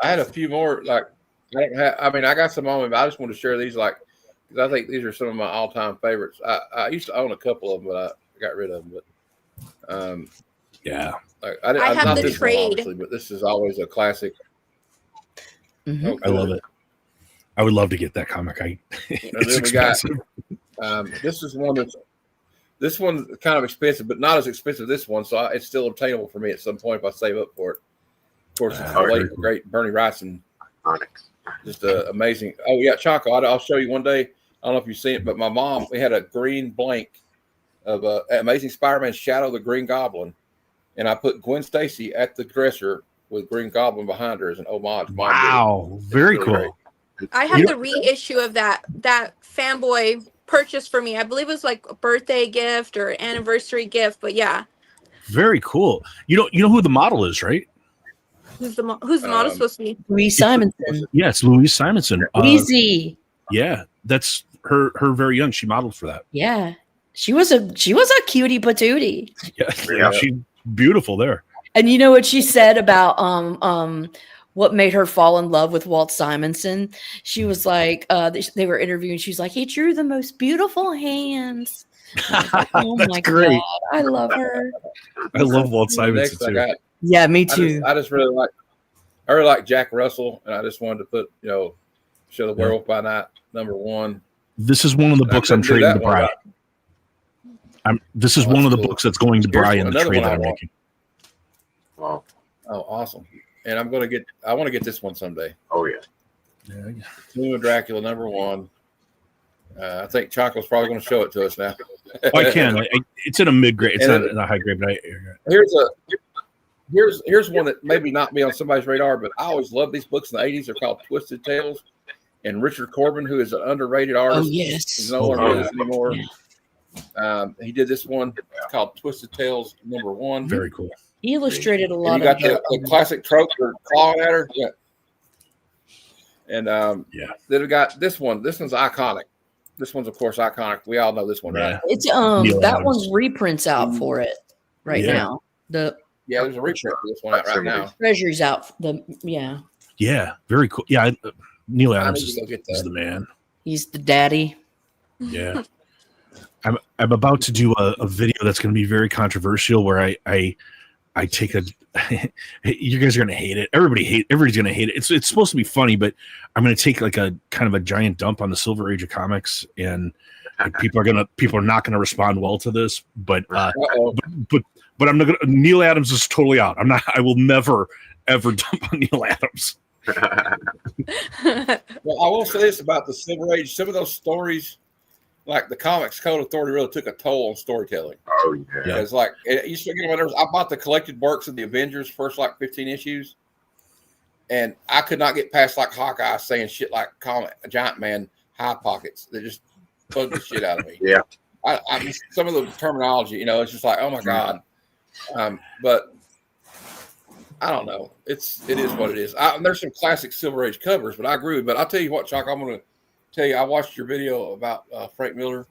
I had a few more. Like, I got some on me, but I just want to share these. Like, because I think these are some of my all-time favorites. I used to own a couple of them, but I got rid of them. But yeah, like, I have not the this trade, one, but this is always a classic. Mm-hmm. Oh, I love it. I would love to get that comic. And then we got this is one that's This one's kind of expensive, but not as expensive as this one, so it's still obtainable for me at some point if I save up for it. Of course, it's the late great Bernie Wrightson, just amazing. Oh yeah, Chaco. I'll show you one day. I don't know if you've seen it, but my mom, we had a green blank of Amazing Spider-Man Shadow the Green Goblin, and I put Gwen Stacy at the dresser with Green Goblin behind her as an homage. Wow, very really cool. Great. I have the reissue of that fanboy purchased for me. I believe it was like a birthday gift or anniversary gift, but yeah. Very cool. You know who the model is, right? Who's the model supposed to be? Louise Simonson. Yes, Louise Simonson. Easy. Yeah, that's her very young. She modeled for that. Yeah. She was a cutie patootie. Yeah, she's beautiful there. And you know what she said about what made her fall in love with Walt Simonson? She was like, they were interviewing. She's like, he drew the most beautiful hands. Like, oh my great. God, I love her. I love Walt Simonson too. Yeah, me too. I really like Jack Russell, and I just wanted to put Show the Werewolf by Night #1. This is one of the books I'm trading to Brian. This is one of the books that's going to Brian in the trade that I'm making. Wow. Oh, awesome. And I want to get this one someday. Oh, yeah. Tomb of Dracula #1. I think Chaco's probably going to show it to us now. I can. It's in a mid-grade. It's not in a high-grade, but Here's one that maybe not be on somebody's radar, but I always loved these books in the 80s. They're called Twisted Tales. And Richard Corbin, who is an underrated artist, is no longer with us anymore. He did this one called Twisted Tales #1. Very cool. He illustrated a lot. You got the classic trope for clawing at her. Yeah. And then we got this one. This one's iconic. This one's of course iconic. We all know this one, right? It's that one's reprints out for it right now. There's a reprint for this one out right now. Treasury's out. Yeah, very cool. Yeah, Neil Adams is the man. He's the daddy. Yeah. I'm about to do a video that's going to be very controversial where I take a you guys are going to hate it. Everybody's going to hate it. It's supposed to be funny, but I'm going to take like a kind of a giant dump on the Silver Age of comics, and people are not going to respond well to this, but I'm not going to. Neil Adams is totally out. I will never ever dump on Neil Adams. Well, I will say this about the Silver Age. Some of those stories, like the Comics Code Authority, really took a toll on storytelling. Oh yeah. It's like it used to get I bought the collected works of the Avengers first 15 issues, and I could not get past like Hawkeye saying shit like Giant Man high pockets. They just bugged the shit out of me. Yeah. I some of the terminology, it's just like, oh my God. But I don't know. It is what it is. There's some classic Silver Age covers, but I agree with. But I'll tell you what, Chuck, I'm going to tell you. I watched your video about Frank Miller.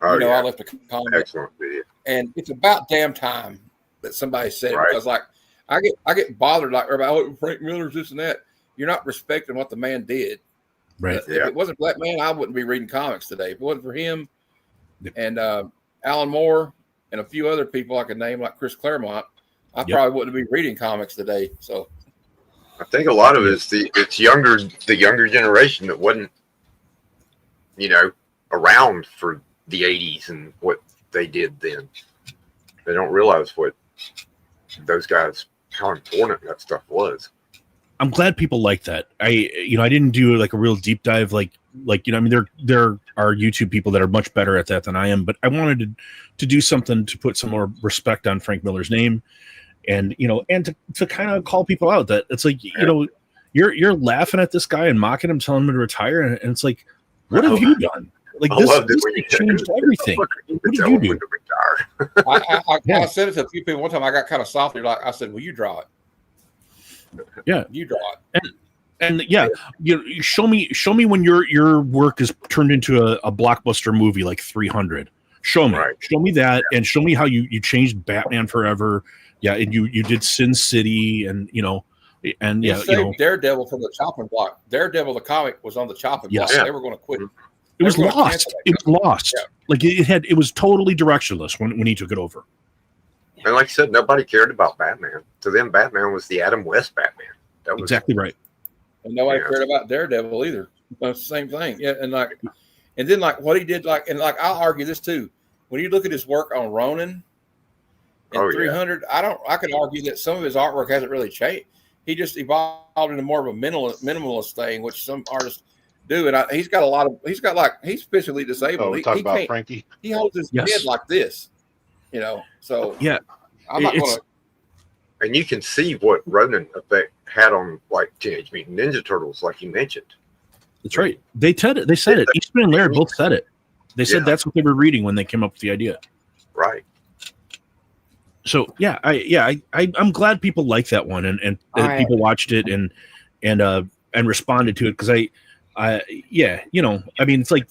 Oh, yeah. I left a comment. Excellent video. And it's about damn time that somebody said it, because like I get bothered like about Frank Miller's this and that. You're not respecting what the man did. Right. If it wasn't for that man, I wouldn't be reading comics today. If it wasn't for him and Alan Moore and a few other people I could name, like Chris Claremont, I probably wouldn't be reading comics today. So I think a lot of it is the younger generation that wasn't, around for the 80s and what they did then. They don't realize what those guys, how important that stuff was. I'm glad people like that. I didn't do like a real deep dive, there are YouTube people that are much better at that than I am, but I wanted to do something to put some more respect on Frank Miller's name, and to kind of call people out that it's like, you're laughing at this guy and mocking him, telling him to retire, and it's like, what have you done? Like this changed everything. What did you do? I said it to a few people one time. I got kind of soft. I said, "Well, you draw it." Yeah, you draw it. And show me when your work is turned into a blockbuster movie like 300. Show me that, and show me how you changed Batman Forever. Yeah, and you did Sin City, and Daredevil from the chopping block. Daredevil the comic was on the chopping block. They were going to quit. It was lost. It was lost. Yeah. Like it was totally directionless when he took it over. And like I said, nobody cared about Batman. To them, Batman was the Adam West Batman. That was exactly right. And nobody cared about Daredevil either. It's the same thing. Yeah, and then what he did, I'll argue this too. when you look at his work on Ronin and Oh, yeah. 300, I could argue that some of his artwork hasn't really changed. He just evolved into more of a minimalist thing, which some artists do. And he's he's physically disabled. Oh, we talk about Frankie. He holds his head like this, so yeah. I'm not going to. And you can see what Ronin effect had on like Teenage Mutant Ninja Turtles, like you mentioned. That's right. They said it. Eastman and Laird both said it. They said that's what they were reading when they came up with the idea. Right. So I'm glad people like that one and right. people watched it and responded to it because I mean it's like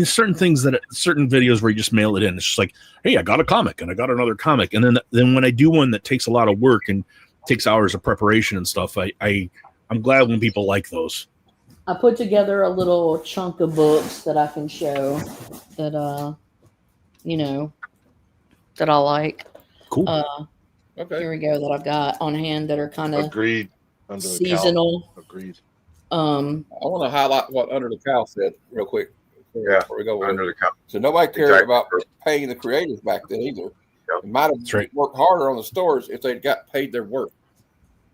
certain things certain videos where you just mail it in. It's just like, hey, I got a comic and I got another comic, and then when I do one that takes a lot of work and takes hours of preparation and stuff, I'm glad when people like those. I put together a little chunk of books that I can show that that I like. Cool. Okay. Here we go that I've got on hand that are kind of Agreed. Under the seasonal. cow. Agreed. I want to highlight what Under the Cow said real quick. Yeah. Before we go Under the Cow. So nobody cared Exactly. about paying the creators back then either. Yep. It might have worked harder on the stores if they'd got paid their work.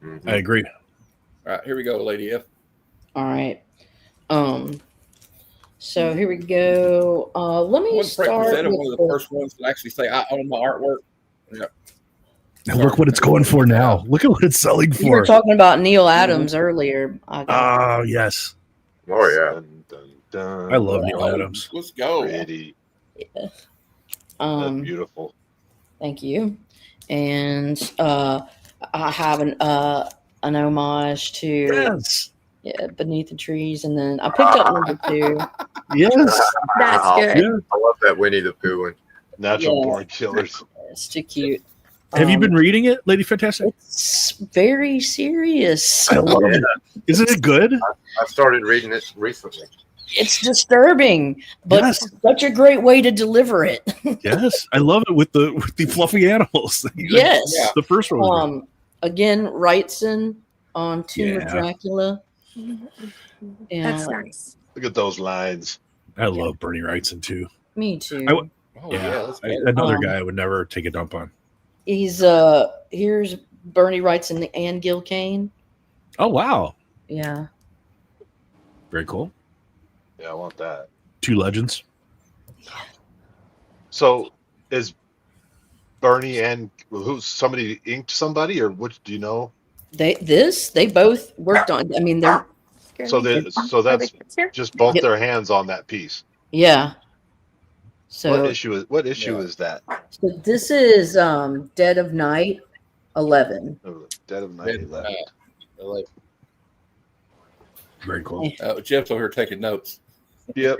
Mhm. I agree. All right, here we go, Lady F. All right. So here we go. Let me start with one of the first ones to actually say I own my artwork. Yeah. And look what it's going for now. Look at what it's selling You were for. talking about Neil Adams earlier. Oh yes. Oh yeah. Dun, dun, dun. I love Neil Adams. Let's go. Pretty. Yeah. That's beautiful. Thank you. And I have an homage to Beneath the Trees, and then I picked up number 2. Yes. That's good. Yeah. I love that Winnie the Pooh one. Natural Yeah. born killers. It's too cute. Have you been reading it, Lady Fantastic? It's very serious. I love it. Isn't it good? I started reading it recently. It's disturbing, but Yes. such a great way to deliver it. Yes, I love it with the fluffy animals. Yes. Yeah. The first one. Was great. Again, Wrightson on Tomb of Yeah. Dracula. Yeah, That's nice. Look at those lines. I love Bernie Wrightson too. me too. Oh, yeah, let's go. Another guy I would never take a dump on. He's here's Bernie Wrightson and Gil Kane. Oh wow, Yeah. very cool. Yeah, I want that. 2 legends. So is Bernie and who's somebody inked somebody or which do you know? They both worked on. I mean, they're So that's just both their hands on that piece. yeah. So What issue is that? So this is Dead of Night 11. Oh, Dead of Night 11. Very cool. Jeff's over here taking notes. Yep.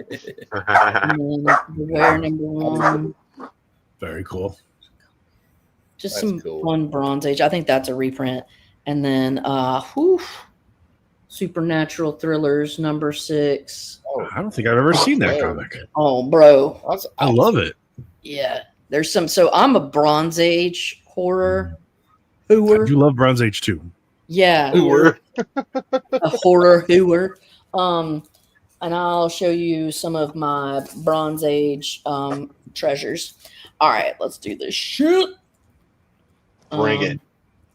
And then Beware number 1. Very cool. Just That's some cool. fun Bronze Age. I think that's a reprint. And then Supernatural Thrillers number 6. I don't think I've ever seen that Oh. comic. Oh, bro. That's I love it. Yeah. There's some. So I'm a Bronze Age horror I hooer. do love Bronze Age too. Yeah. Hooer. A horror hooer. And I'll show you some of my Bronze Age treasures. All right, let's do this shit. Bring it.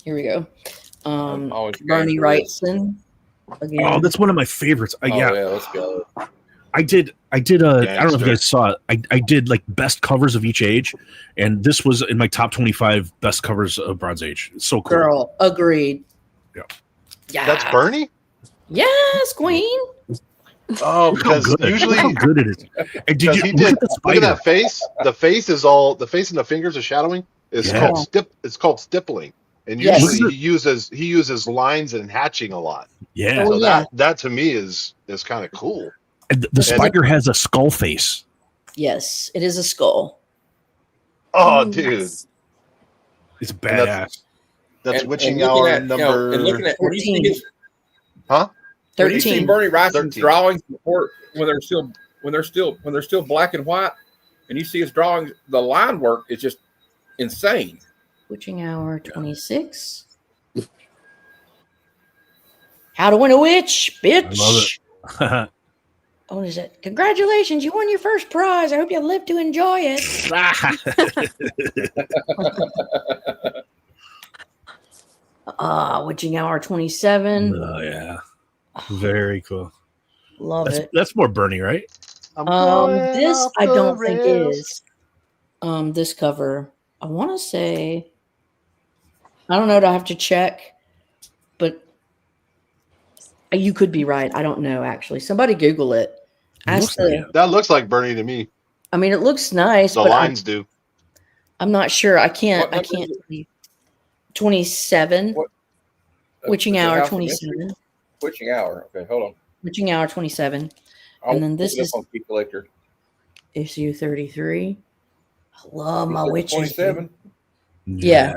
Here we go. I'm always Bernie game for this. Wrightson. Again. Oh, that's one of my favorites. Oh, Yeah, yeah, let's go. I did. I don't know if you Gangster. guys saw it. I did like best covers of each age, and this was in my top 25 best covers of Bronze Age. It's so cool. Girl, agreed. Yeah. Yeah. That's Bernie? Yes, Queen. Oh, Look how because good, usually look how good it is. And did because you he look did at the look at spider? that face. The face is all the face and the fingers are shadowing. It's Yeah. called it's called stippling. And Yes. usually he uses lines and hatching a lot. Yeah, Oh, So yeah. that to me is kind of cool. and the spider has a skull face. Yes, it is a skull. Oh, Mm, dude. nice. It's And badass. That's And witching looking hour at, number and looking at when you see 13. his, Huh? when you see 13. Bernie Wrightson's 13. drawings before when they're still black and white, and you see his drawings, the line work is just insane. Witching Hour 26. How to Win a Witch, bitch. I love it. what is it? Congratulations, you won your first prize. I hope you live to enjoy it. Witching Hour 27. Oh yeah, very cool. Love it. That's more Bernie, right? This I don't think is. This cover, I want to say, I don't know. I have to check, but you could be right. I don't know. Actually, somebody Google it. That looks like Bernie to me. I mean, it looks nice. The but lines do. I'm not sure. I can't. What number is it? 27. What- Witching is it Hour House of 27. Witching Hour. Okay, hold on. Witching Hour 27. I'll And then this look it up is on Key Collector. issue 33. I love my You said witches. 27. Yeah.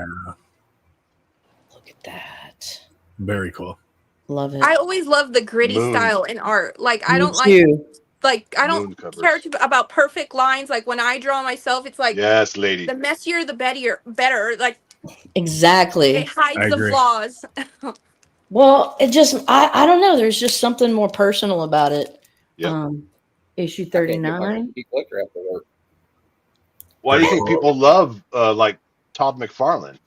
Look at that. Very cool. Love it. I always love the gritty Moon. style in art. Like I Me don't too. like I Moon don't covers. care about perfect lines. Like when I draw myself, it's like Yes, lady. the messier the better. Like Exactly. it hides I the agree. flaws. Well, it just I don't know. There's just something more personal about it. Yep. Issue I can't get my 39. Key Collector out to work. Why do you think people love like Todd McFarlane?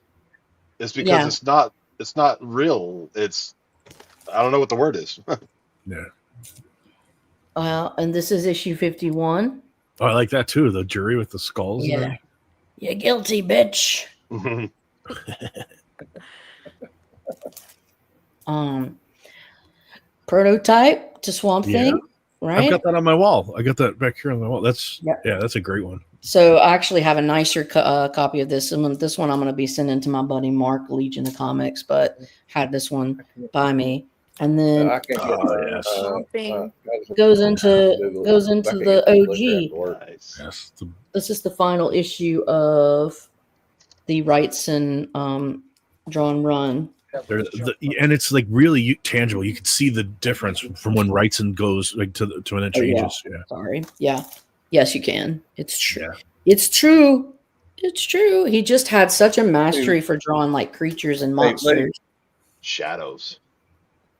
It's because Yeah. it's not real. It's I don't know what the word is. Yeah. Well, and this is issue 51. Oh, I like that too. The jury with the skulls. Yeah. there. You're guilty, bitch. Prototype to Swamp Yeah. Thing, I've right? got that on my wall. I got that back here on the wall. That's Yep. yeah, that's a great one. So I actually have a nicer copy of this. And this one I'm going to be sending to my buddy Mark, Legion of Comics, but had this one by me. And then I can't get Oh, yes. Something. goes into the OG. Nice. Yes. This is the final issue of the Wrightson drawn run. And it's like really tangible. You can see the difference from when Wrightson goes like to when it Oh, yeah. changes. Yeah. Sorry. Yeah. Yes, you can. It's true. Yeah. It's true. It's true. He just had such a mastery for drawing like creatures and monsters. Shadows.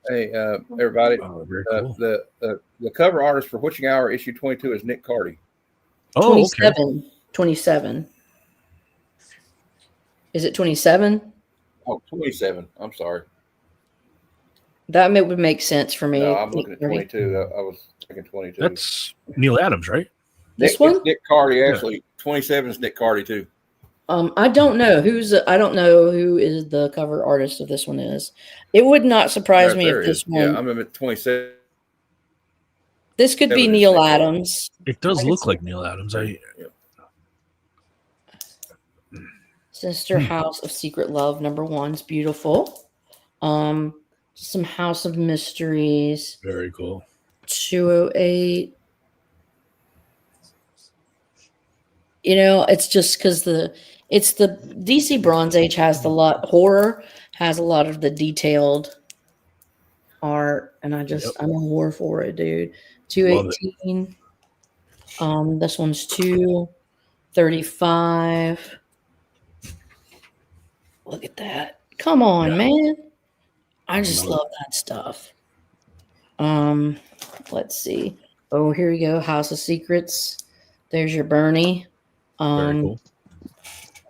Hey, everybody. Oh, very cool. The cover artist for Witching Hour issue 22 is Nick Cardy. Oh, okay. 27. Is it 27? Oh, 27. I'm sorry. That would make sense for me. No, I'm looking at 22. I was thinking 22. That's Neil Adams, right? This Nick, one? it's Nick Cardy, actually. 27 is Nick Cardy, too. I don't know I don't know who is the cover artist of this one is. It would not surprise Right me there if it this is. one. Yeah, I'm at 27. This could be That was Neil Nick Cardy. Adams. It does I can look see- like Neil Adams. Sister House of Secret Love #1 is beautiful. Some House of Mysteries. Very cool. 208. You know, it's just because the DC Bronze Age has horror has a lot of the detailed art, and I'm a whore for it, dude. 218. This one's 235. Look at that. Come on, man. I just love that stuff. Let's see. Oh, here we go. House of Secrets. There's your Bernie. Very cool.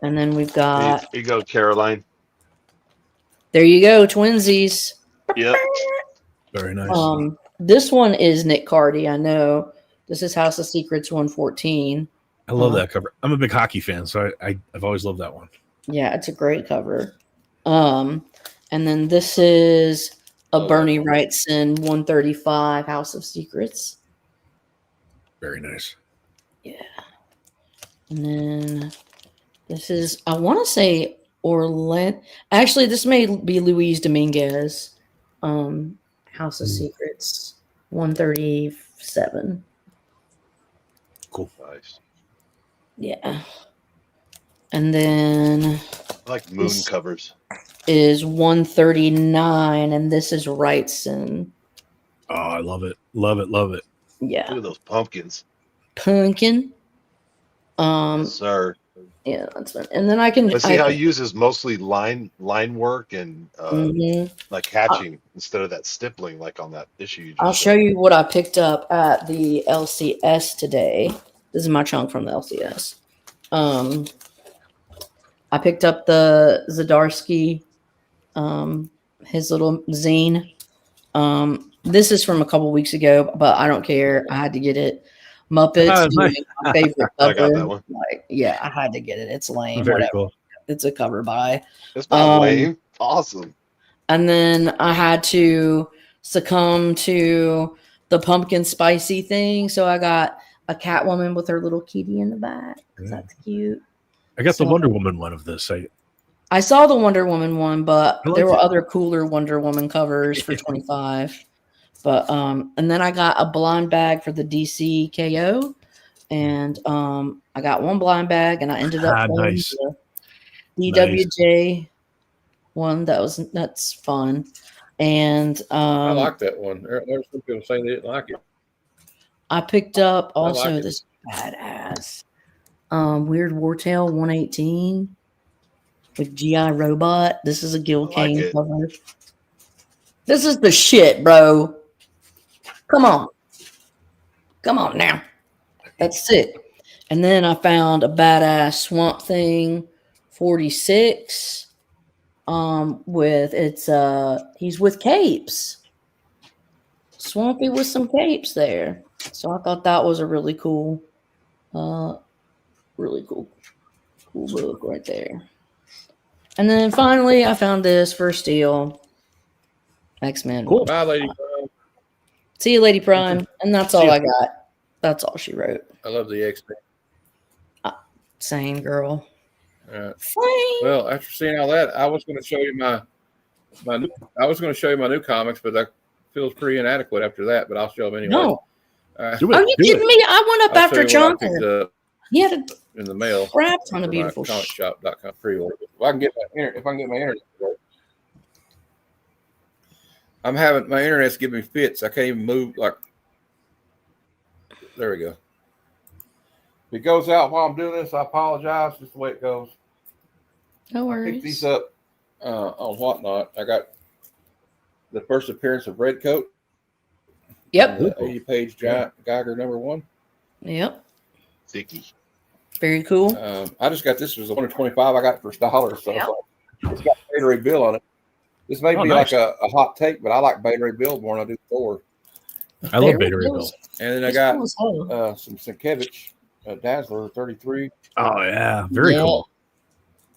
And then we've got Here you go, Caroline. there you go, twinsies. Yep. Very nice. This one is Nick Cardy. I know. This is House of Secrets 114. I love that cover. I'm a big hockey fan, so I've always loved that one. Yeah, it's a great cover. And then this is a Bernie Wrightson 135 House of Secrets. Very nice. Yeah. And then this is, I want to say Orlando. Actually, this may be Luis Dominguez. House of Secrets 137. Cool. Nice. Yeah. And then I like moon This- covers. is 139, and this is Wrightson. Oh, I love it. Love it. Love it. Yeah. Look at those pumpkins. Pumpkin. Sir. Yeah, that's fun. And then I can. But see how he uses mostly line work and Mhm. like hatching instead of that stippling like on that issue you just I'll show you what I picked up at the LCS today. This is my chunk from the LCS. I picked up the Zdarsky, his little zine. This is from a couple weeks ago, but I don't care. I had to get it. Muppets Ah, doing nice. my favorite I got cover. that one. Like, yeah, I had to get it. It's lame. Very Whatever. cool. It's a cover by. It's not lame. Awesome. And then I had to succumb to the pumpkin spicy thing. So I got a Catwoman with her little kitty in the back. That's cute. I got So- the Wonder Woman one of this. I saw the Wonder Woman one, but I like there were it. other cooler Wonder Woman covers for 25. But and then I got a blind bag for the DC KO. And I got one blind bag and I ended up pulling nice. the DWJ one. That's fun. And I like that one. There's some people saying they didn't like it. I picked up I like also it. this badass Weird Wartail 118 with GI Robot. This is a Gil I like Kane it. cover. This is the shit, bro. Come on. Come on now. That's it. And then I found a badass Swamp Thing 46 with he's with capes. Swampy with some capes there. So I thought that was a really cool book right there. And then finally I found this for Steel. X-Men. Cool. Bye, Lady Prime. See you, Lady Prime. And that's all I got. That's all she wrote. I love the X-Men. Same girl. All right. Same. Well, after seeing all that, I was going to show you my new comics, but that feels pretty inadequate after that. But I'll show them anyway. No. Do it. Are you do kidding it. me? I went up I'll show after you what I Jonker. picked up He had a in the mail. crap ton of for beautiful my comicshop.com pre-order. If I can get my internet to work. My internet's giving me fits. I can't even move. There we go. If it goes out while I'm doing this, I apologize. Just the way it goes. No I picked these worries. up on Whatnot. I got the first appearance of Redcoat. Yep. 80-page giant Geiger #1. Yep. Thicky. Very cool. I just got this. It was $125. I got it for $1. So it's got Beta Ray Bill on it. This may be nice. like a hot take, but I like Beta Ray Bill more than I do Thor. I love Beta Ray Bill. And then I He's got cool as hell. some Sienkiewicz Dazzler 33. Oh yeah, very Yeah. cool.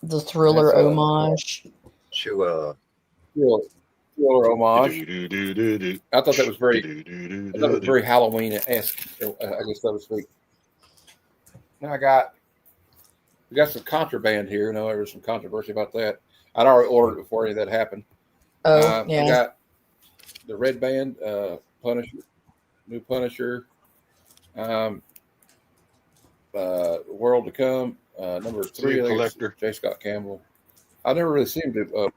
The Thriller That's, homage. Sure. Thriller homage. Do-do-do-do-do. I thought that was very Do-do-do-do-do. Halloween-esque, I guess so to speak. Now we got some contraband here. There was some controversy about that. I'd already ordered it before any of that happened. Oh, I yeah. got the Red Band, Punisher, new Punisher, World to Come, number 3, I think it's Collector. J. Scott Campbell. I never really seemed to.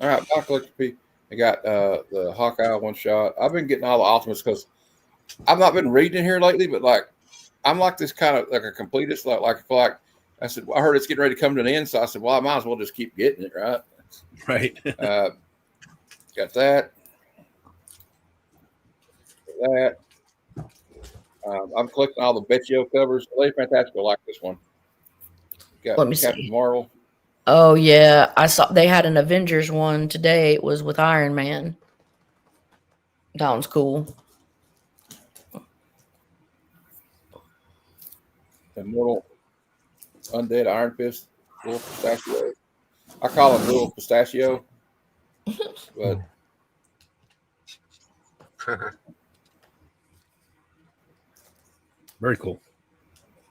All right, my collector piece. I got the Hawkeye one shot. I've been getting all the Ultimates because I've not been reading in here lately, but I'm like this kind of like a completist. Like I said, I heard it's getting ready to come to an end, so I said, well, I might as well just keep getting it, right? Right. Got that. I'm collecting all the Betio covers. Lady Fantastic will like this one. Got Let me Captain see. Marvel. Oh yeah, I saw they had an Avengers one today. It was with Iron Man. That one's cool. Immortal Undead Iron Fist, Little Pistachio. I call him Little Pistachio, but Very cool.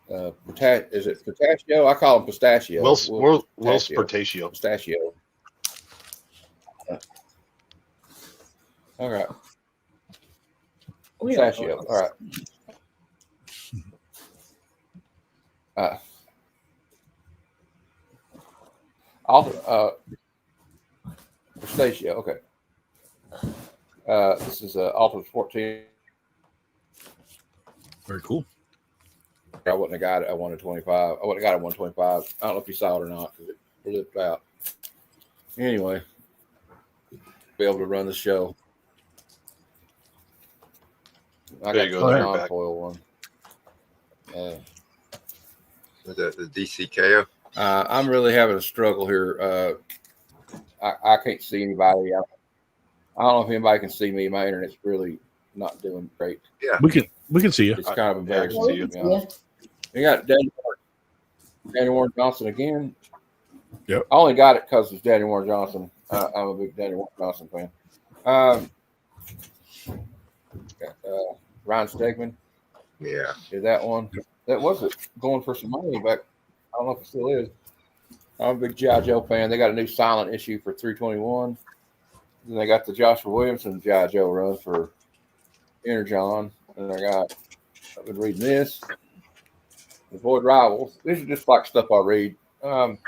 is it Pistachio? I call him Pistachio. Will Pistachio. Sportatio. Pistachio. All right. Pistachio. All right. Pistachio. Okay. This is Ultimate 14. Very cool. I wouldn't have got it at 125. I would have got it at 125. I don't know if you saw it or not because it flipped out. Anyway, be able to run the show. I There got you the go, non-foil one. The DCKO. I'm really having a struggle here. I can't see anybody. I don't know if anybody can see me. My internet's really not doing great. Yeah, We can see you. It's kind of embarrassing. see you. To be honest. We got Daniel Warren Johnson again. Yep. I only got it because it's Daniel Warren Johnson. I'm a big Daniel Warren Johnson fan. Ryan Stegman. yeah. Is that one? That wasn't going for some money back. I don't know if it still is. I'm a big G.I. Joe fan. They got a new silent issue for 321. Then they got the Joshua Williamson G.I. Joe run for Energon. And I've been reading this. The Void Rivals. These are just like stuff I read. And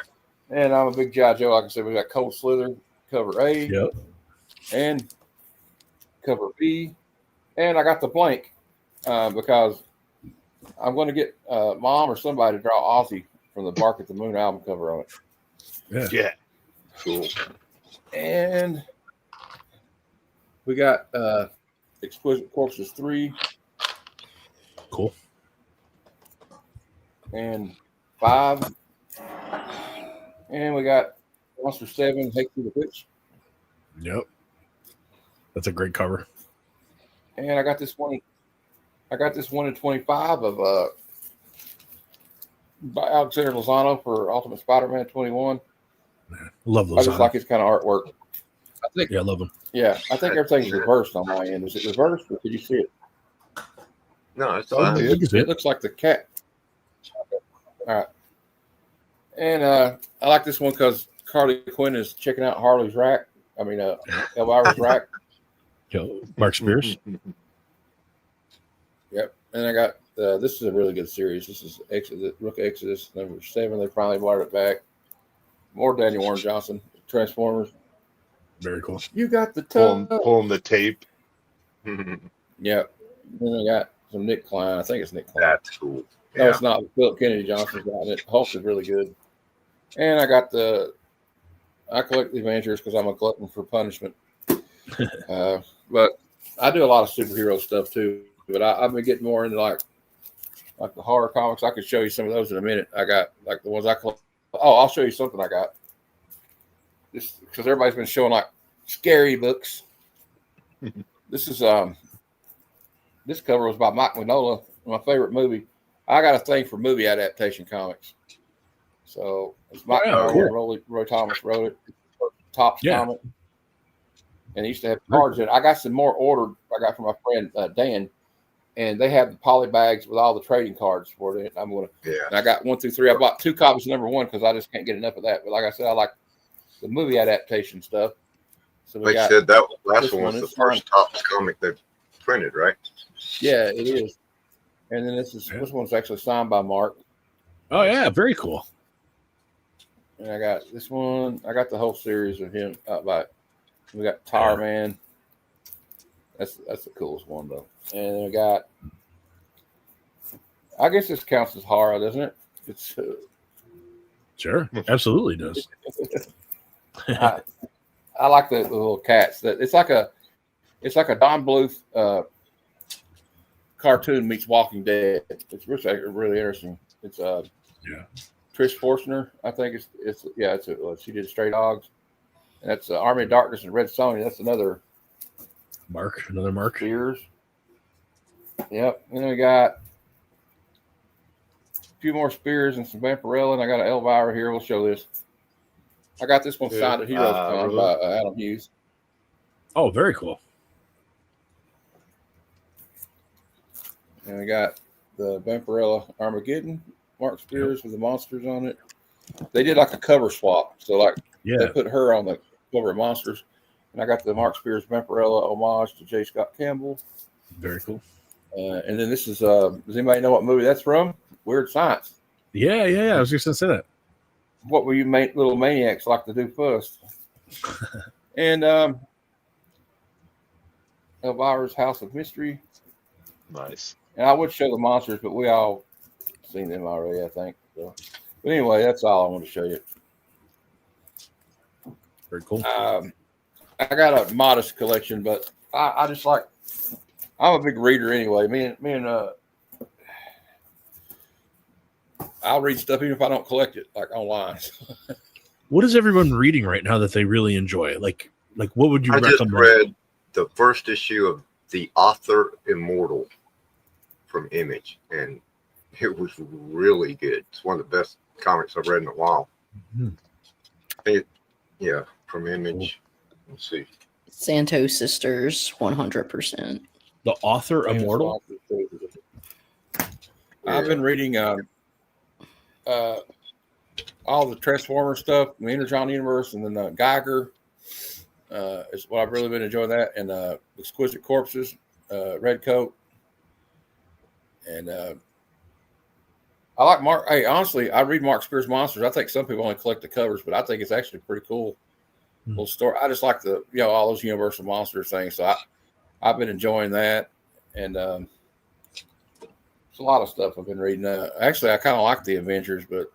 I'm a big G.I. Joe. Like I said, we got Cold Slither, cover A. Yep. And cover B. And I got the blank because I'm going to get Mom or somebody to draw Ozzy from the Bark at the Moon album cover on it. Yeah. Yeah. Cool. And we got Exquisite Corpses 3 Cool. and 5. And we got Monster 7, Hate to the Witch. Yep. That's a great cover. And I got this one. I got this 1 in 25 of by Alexander Lozano for Ultimate Spider-Man 21. Love those. I just like his kind of artwork. I think. Yeah, I love them. Yeah, I think everything's reversed on my end. Is it reversed, or could you see it? No, it's Oh, fine. yeah. It looks like the cat. All right. And I like this one because Harley Quinn is checking out Harley's rack. I mean, Elvira's rack. Yo, Mark Spears. Yep. And I got this is a really good series. This is Rook Exodus number 7. They finally brought it back. More Daniel Warren Johnson, Transformers. Very cool. You got the Pulling the tape. Yep. Then I got some Nick Klein. I think it's Nick Klein. That's cool. No, Yeah. it's not. Philip Kennedy Johnson's got it. Hulk is really good. And I got I collect the Avengers because I'm a glutton for punishment. But I do a lot of superhero stuff too. But I've been getting more into like the horror comics. I could show you some of those in a minute. I got like the ones I collect. Oh, I'll show you something I got. Just because everybody's been showing like scary books. This is this cover was by Mike Mignola, my favorite movie. I got a thing for movie adaptation comics. So it's Mike Mignola, Roy Thomas wrote it. Topps comic. And he used to have cards in it. I got some more ordered. I got from my friend Dan, and they have the poly bags with all the trading cards for it. I'm gonna. Yeah. And I got 1 through 3. I bought 2 copies of number 1 because I just can't get enough of that. But like I said, I like the movie adaptation stuff. So we Like you said, that last this one was one. the It's first Topps comic they printed, right? Yeah, it is. And then this one's actually signed by Mark. Oh yeah, very cool. And I got this one. I got the whole series of him out by. We got Tar Man. That's the coolest one though. And then we got. I guess this counts as horror, doesn't it? It's. Sure, absolutely does. I like the little cats. That it's like a Don Bluth cartoon meets Walking Dead. It's really interesting. It's Trish Forstner, I think she did Stray Dogs. And that's Army of Darkness and Red Sonja. That's another Mark. Spears. Yep. And then we got a few more Spears and some Vampirella, and I got an Elvira here. We'll show this. I got this one signed at Heroes Con by Adam Hughes. Oh, very cool. And we got the Vampirella Armageddon, Mark Spears with the monsters on it. They did like a cover swap. So like they put her on the cover of Monsters. And I got the Mark Spears Vampirella homage to J. Scott Campbell. Very cool. And then this is does anybody know what movie that's from? Weird Science. Yeah. I was just gonna say that. What were you little maniacs like to do first? And Elvira's House of Mystery. Nice. And I would show the monsters, but we all seen them already, I think. So, but anyway, that's all I want to show you. Very cool. I got a modest collection, but I just like. I'm a big reader anyway. Me and I'll read stuff even if I don't collect it, like online. What is everyone reading right now that they really enjoy? Like what would you I recommend? just read the first issue of The Author Immortal from Image, and it was really good. It's one of the best comics I've read in a while. Mm-hmm. From Image. Let's see. Santos Sisters, 100%. The Author Immortal. I've been reading all the Transformer stuff, the Energon Universe, and then Geiger is what I've really been enjoying. That and Exquisite Corpses, Red Coat, and I like Mark. Hey, honestly, I read Mark Spears Monsters. I think some people only collect the covers, but I think it's actually pretty cool. Little story. I just like the all those Universal Monsters things. So I've been enjoying that, and it's a lot of stuff I've been reading. Actually, I kind of like the Avengers, but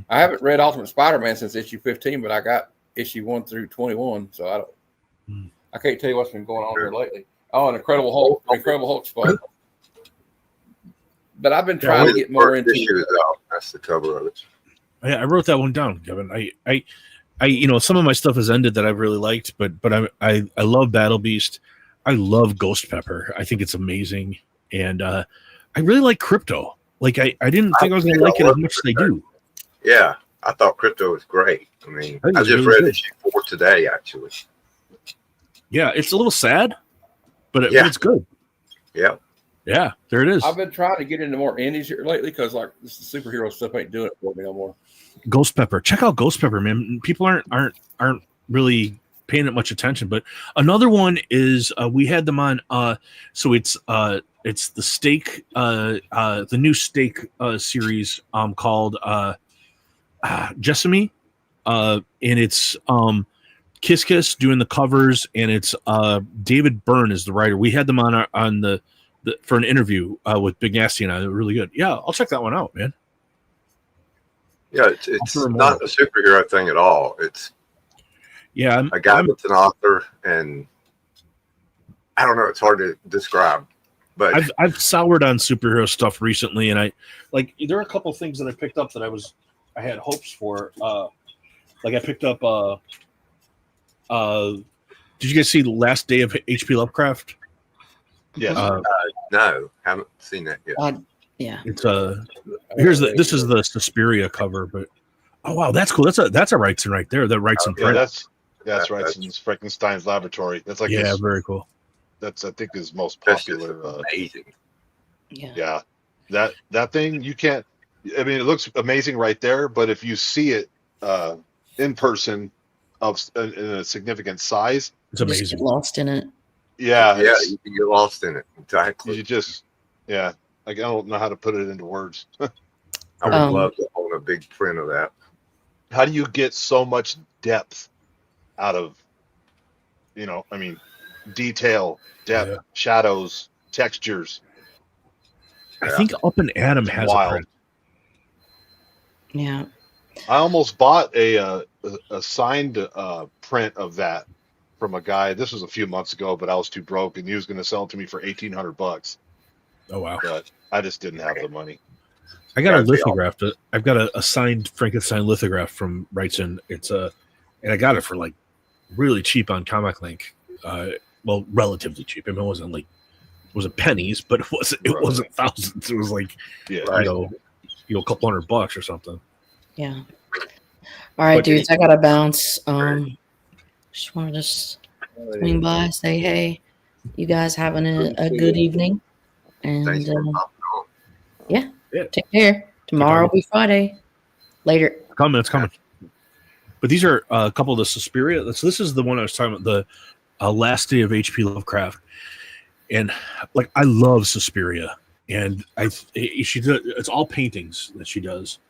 I haven't read Ultimate Spider-Man since issue 15, but I got issue 1 through 21, so I can't tell you what's been going on here lately. Oh, and Incredible Hulk's fun. But I've been trying to get more into. That's the cover of it. I wrote that one down, Kevin. I some of my stuff has ended that I've really liked, but I love Battle Beast. I love Ghost Pepper. I think it's amazing, and I really like Crypto. Like I didn't think I was going to like it as much as I do. Yeah, I thought Crypto was great. I mean, I just really read good. issue 4 today, actually. Yeah, it's a little sad, but it's good. Yeah. Yeah, there it is. I've been trying to get into more indies here lately because like this superhero stuff ain't doing it for me no more. Ghost Pepper. Check out Ghost Pepper, man. People aren't really paying it much attention. But another one is we had them on. So it's the Steak, the new Steak series called Jessamy, and it's Kiss Kiss doing the covers, and it's David Byrne is the writer. We had them on the for an interview with Big Nasty and I. They were really good. Yeah, I'll check that one out, man. Yeah, it's not a superhero thing at all. It's a guy that's an author, and I don't know. It's hard to describe, but I've soured on superhero stuff recently, and there are a couple things that I picked up that I had hopes for. Like I picked up. Did you guys see the Last Day of H.P. Lovecraft? Yes. No, haven't seen that yet. Yeah. It's this is the Suspiria cover, but oh wow, that's cool. That's a Wrightson right there. That Wrightson print. That's Wrightson's Frankenstein's Laboratory. That's like very cool. That's I think his most popular. Amazing. Yeah. Yeah. That thing you can't. I mean, it looks amazing right there, but if you see it in person in a significant size, it's amazing. Just get lost in it. Yeah. You can get lost in it. Exactly. You just I don't know how to put it into words. I would love to own a big print of that. How do you get so much depth out of, detail, depth, shadows, textures? I think Up and Adam has a print. Yeah. I almost bought a signed print of that from a guy. This was a few months ago, but I was too broke, and he was going to sell it to me for $1,800. Oh wow! But I just didn't have the money. I got a lithograph. I've got a signed Frankenstein lithograph from Wrightson. It's and I got it for like really cheap on Comic Link. Well, relatively cheap. I mean, it wasn't pennies, but it wasn't thousands. It was like a couple $100 or something. Yeah. All right, dudes, I gotta bounce. Just wanted to swing by, say hey. You guys having a good evening, and take care. Tomorrow will be Friday. Later. It's coming. But these are a couple of the Suspiria. So this is the one I was talking about, the Last Day of H.P. Lovecraft, and like I love Suspiria, and it's all paintings that she does.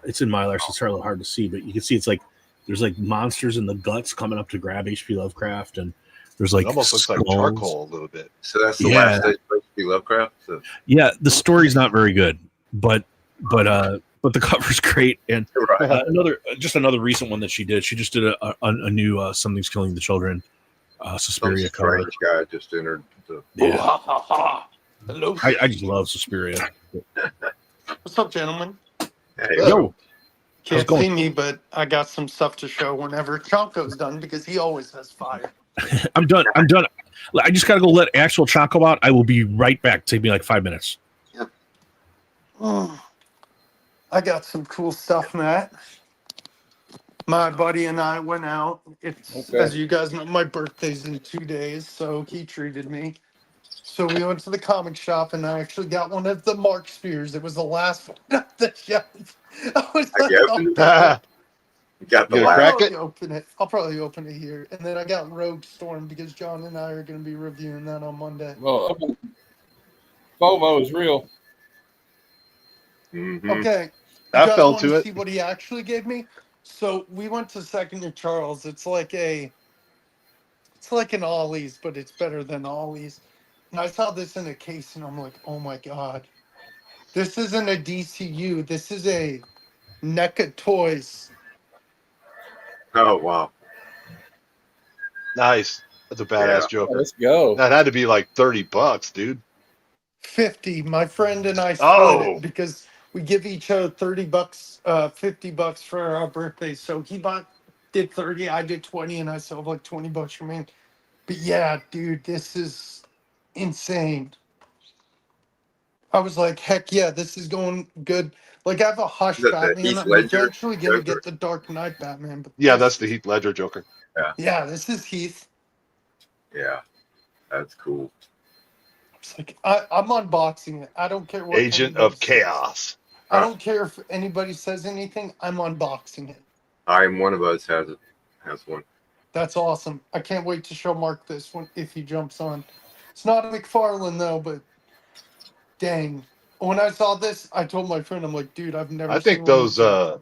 It's in Mylar, so it's a little hard to see, but you can see it's like there's like monsters in the guts coming up to grab H.P. Lovecraft, and there's like it almost looks like charcoal a little bit. So that's the Last Day of H.P. Lovecraft. Yeah, the story's not very good. but the cover's great. And Right. another recent one that she did. She just did a new Something's Killing the Children, Some Suspiria cover. strange guy just entered the. Yeah. Ha ha ha. Hello. I just love Suspiria. What's up, gentlemen? Hey, Yo, Can't going? see me, but I got some stuff to show whenever Chonko's done because he always has fire. I'm done. I just gotta go let actual Choco out. I will be right back. Take me like 5 minutes. I got some cool stuff, Matt. My buddy and I went out. It's Okay. as you guys know, my birthday's in 2 days, so he treated me. So we went to the comic shop, and I actually got one of the Mark Spears. It was the last one off the shelf. I was Have you opened it? oh, You got the You gonna I'll last. crack it? probably open it. I'll probably open it here, and then I got Rogue Storm because John and I are going to be reviewing that on Monday. Well, FOMO is real. Mhm. Okay. I You guys fell wanna to it. See what he actually gave me. So we went to Second and Charles. It's like an Ollie's, but it's better than Ollie's. And I saw this in a case, and I'm like, oh my god, this isn't a DCU. This is a NECA Toys. Oh wow. Nice. That's a badass Yeah. Oh, Joker. let's go. That had to be like $30, dude. 50. My friend and I split Oh. it because we give each other $30, $50 for our birthdays. So he did 30, I did 20, and I still have like $20 for me. But yeah, dude, this is insane. I was like, heck yeah, this is going good. Like I have a Hush The Batman. Heath I'm Ledger eventually gonna Joker. get the Dark Knight Batman. But Yeah, this- that's the Heath Ledger Joker. yeah, this is Heath. Yeah. That's cool. It's like I'm unboxing it. I don't care what Agent anybody of says. Chaos. I don't care if anybody says anything. I'm unboxing it. I am one of us has one. That's awesome. I can't wait to show Mark this one if he jumps on. It's not a McFarlane though, but dang. When I saw this, I told my friend, I'm like, dude, I've never I seen think one of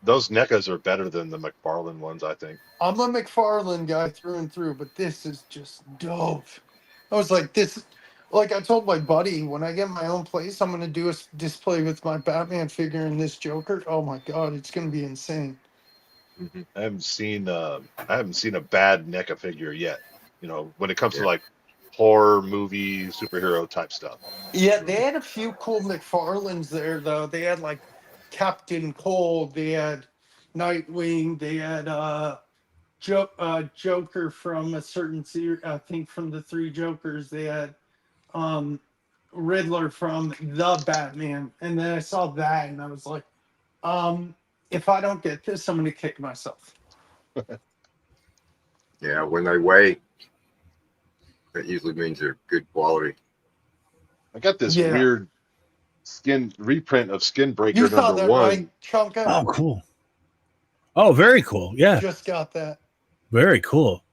those NECAs are better than the McFarlane ones, I think. I'm a McFarlane guy through and through, but this is just dope. I was like, this, like I told my buddy, when I get my own place, I'm going to do a display with my Batman figure and this Joker. Oh my God, it's going to be insane. I haven't seen a bad NECA figure yet. You know, when it comes to like horror movie superhero type stuff. Yeah, they had a few cool McFarlanes there, though. They had like Captain Cold, they had Nightwing, they had Joker from a certain series, I think from the Three Jokers. They had Riddler from the Batman. And then I saw that and I was like, if I don't get this, I'm gonna kick myself. Yeah, when they weigh, that usually means they're good quality. I got this Yeah. weird skin reprint of Skin Breaker You saw number that, 1. right, Chunka? Oh, cool. Oh, very cool. Yeah, Just got that. very cool.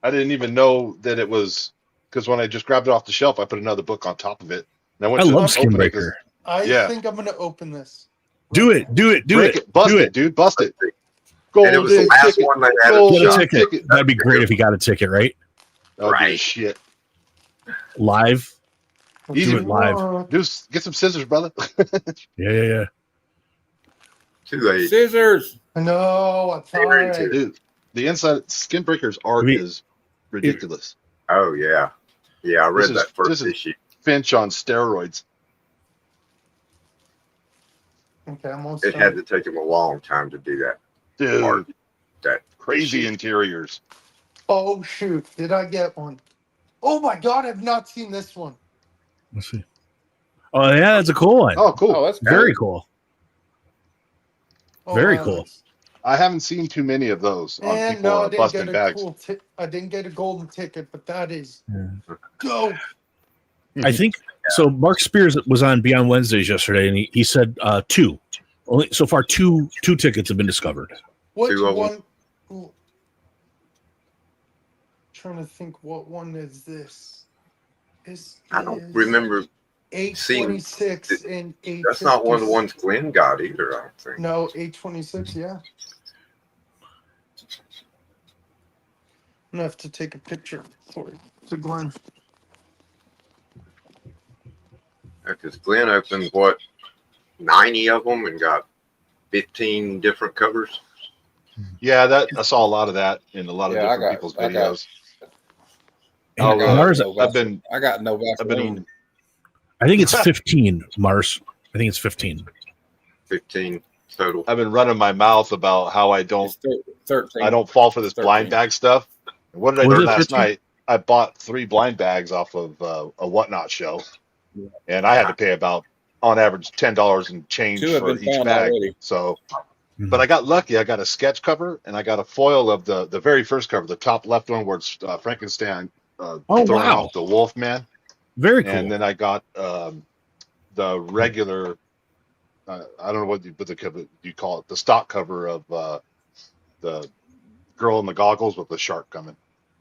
I didn't even know that it was because when I just grabbed it off the shelf, I put another book on top of it. And I went I to love open it 'cause- Skinbreaker. I Yeah. think I'm gonna open this. Do it. Break it, bust do it, it. dude, bust it. And it was the Golden last ticket. one they had. Golden Get a ticket. ticket. That'd be great if you got a ticket, right? Oh, Right. dude, shit. Live. Easy. Do it live. Dude, get some scissors, brother. Yeah. Too late. Scissors. No, I'm They ran sorry. to- Dude, the inside Skin Breaker's art We- is ridiculous. Oh yeah. Yeah, I read This is- that first this is- issue. Finch on steroids. Okay, I'm almost It done. had to take him a long time to do that. Dude, Art. That crazy interiors. Oh shoot! Did I get one? Oh my God! I've not seen this one. Let's see. Oh yeah, that's a cool one. Oh, cool. Oh, that's Very cool. cool. Oh, Very wow, cool. that's- I haven't seen too many of those on And people no, I didn't busting get a bags. cool. I didn't get a golden ticket, but that is Yeah. dope. I think so. Mark Spears was on Beyond Wednesdays yesterday, and he said two. Only so far, two tickets have been discovered. Which Two of 'em. one? Ooh. Trying to think, what one is this? I don't remember. 826 and 8. That's not one of the ones Glenn got either. I don't think. No, 826. Yeah. I'm gonna have to take a picture for it to Glenn. Because Glenn opened what 90 of them and got 15 different covers. Yeah, that I saw a lot of that in a lot of different people's videos. I got no I've Vaseline. been. I think it's 15, Mars. I think it's 15. 15 total. I've been running my mouth about how I don't. 13. I don't fall for this 13. blind bag stuff. And what did I Was do it last 15? night? I bought 3 blind bags off of a Whatnot show, and I had to pay about, on average, $10 and change 2 have for been each found bag. already. So, but I got lucky. I got a sketch cover and I got a foil of the very first cover, the top left one where it's Frankenstein throwing wow. off the wolf man. Very cool. And then I got the regular. I don't know what the cover you call it, the stock cover of the girl in the goggles with the shark coming.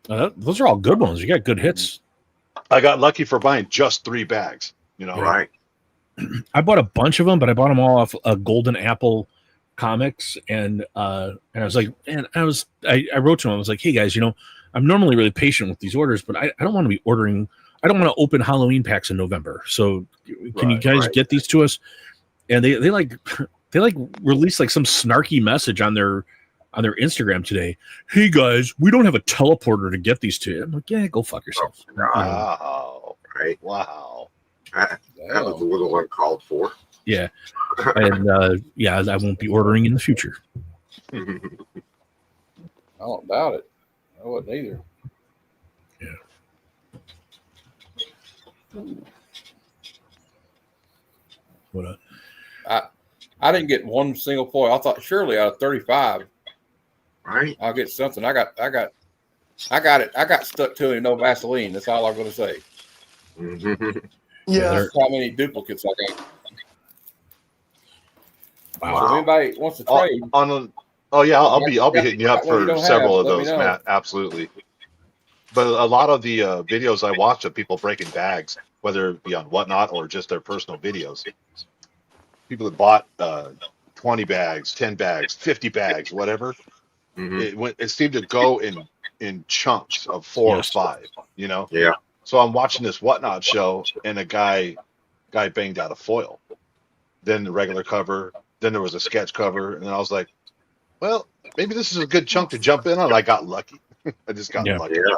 Those are all good ones. You got good hits. I got lucky for buying just 3 bags. You know, Right. I bought a bunch of them, but I bought them all off Golden Apple Comics, and I was like, man, I wrote to them. I was like, hey guys, I'm normally really patient with these orders, but I don't want to be ordering. I don't want to open Halloween packs in November. So can you guys get these to us? And they released like some snarky message on their Instagram today. Hey guys, we don't have a teleporter to get these to you. I'm like, yeah, go fuck yourself. Wow. Right. Wow. That was a little uncalled for. Yeah. And yeah, I won't be ordering in the future. I don't doubt it. I wouldn't either. Yeah. What? I didn't get one single foil. I thought surely out of 35, Right. I'll get something. I got it. I got stuck to it. No Vaseline. That's all I'm going to say. Yeah. That's how many duplicates I got. Wow. So if anybody wants to trade, I'll be hitting you up What you for don't several have, of let me those, know. Matt. Absolutely. But a lot of the videos I watch of people breaking bags, whether it be on Whatnot or just their personal videos, people that bought 20 bags, 10 bags, 50 bags, whatever, it seemed to go in chunks of 4 or 5. Yeah. So I'm watching this Whatnot show, and a guy banged out a foil, then the regular cover, then there was a sketch cover, and I was like, well, maybe this is a good chunk to jump in on. I got lucky. I just got lucky. Yeah.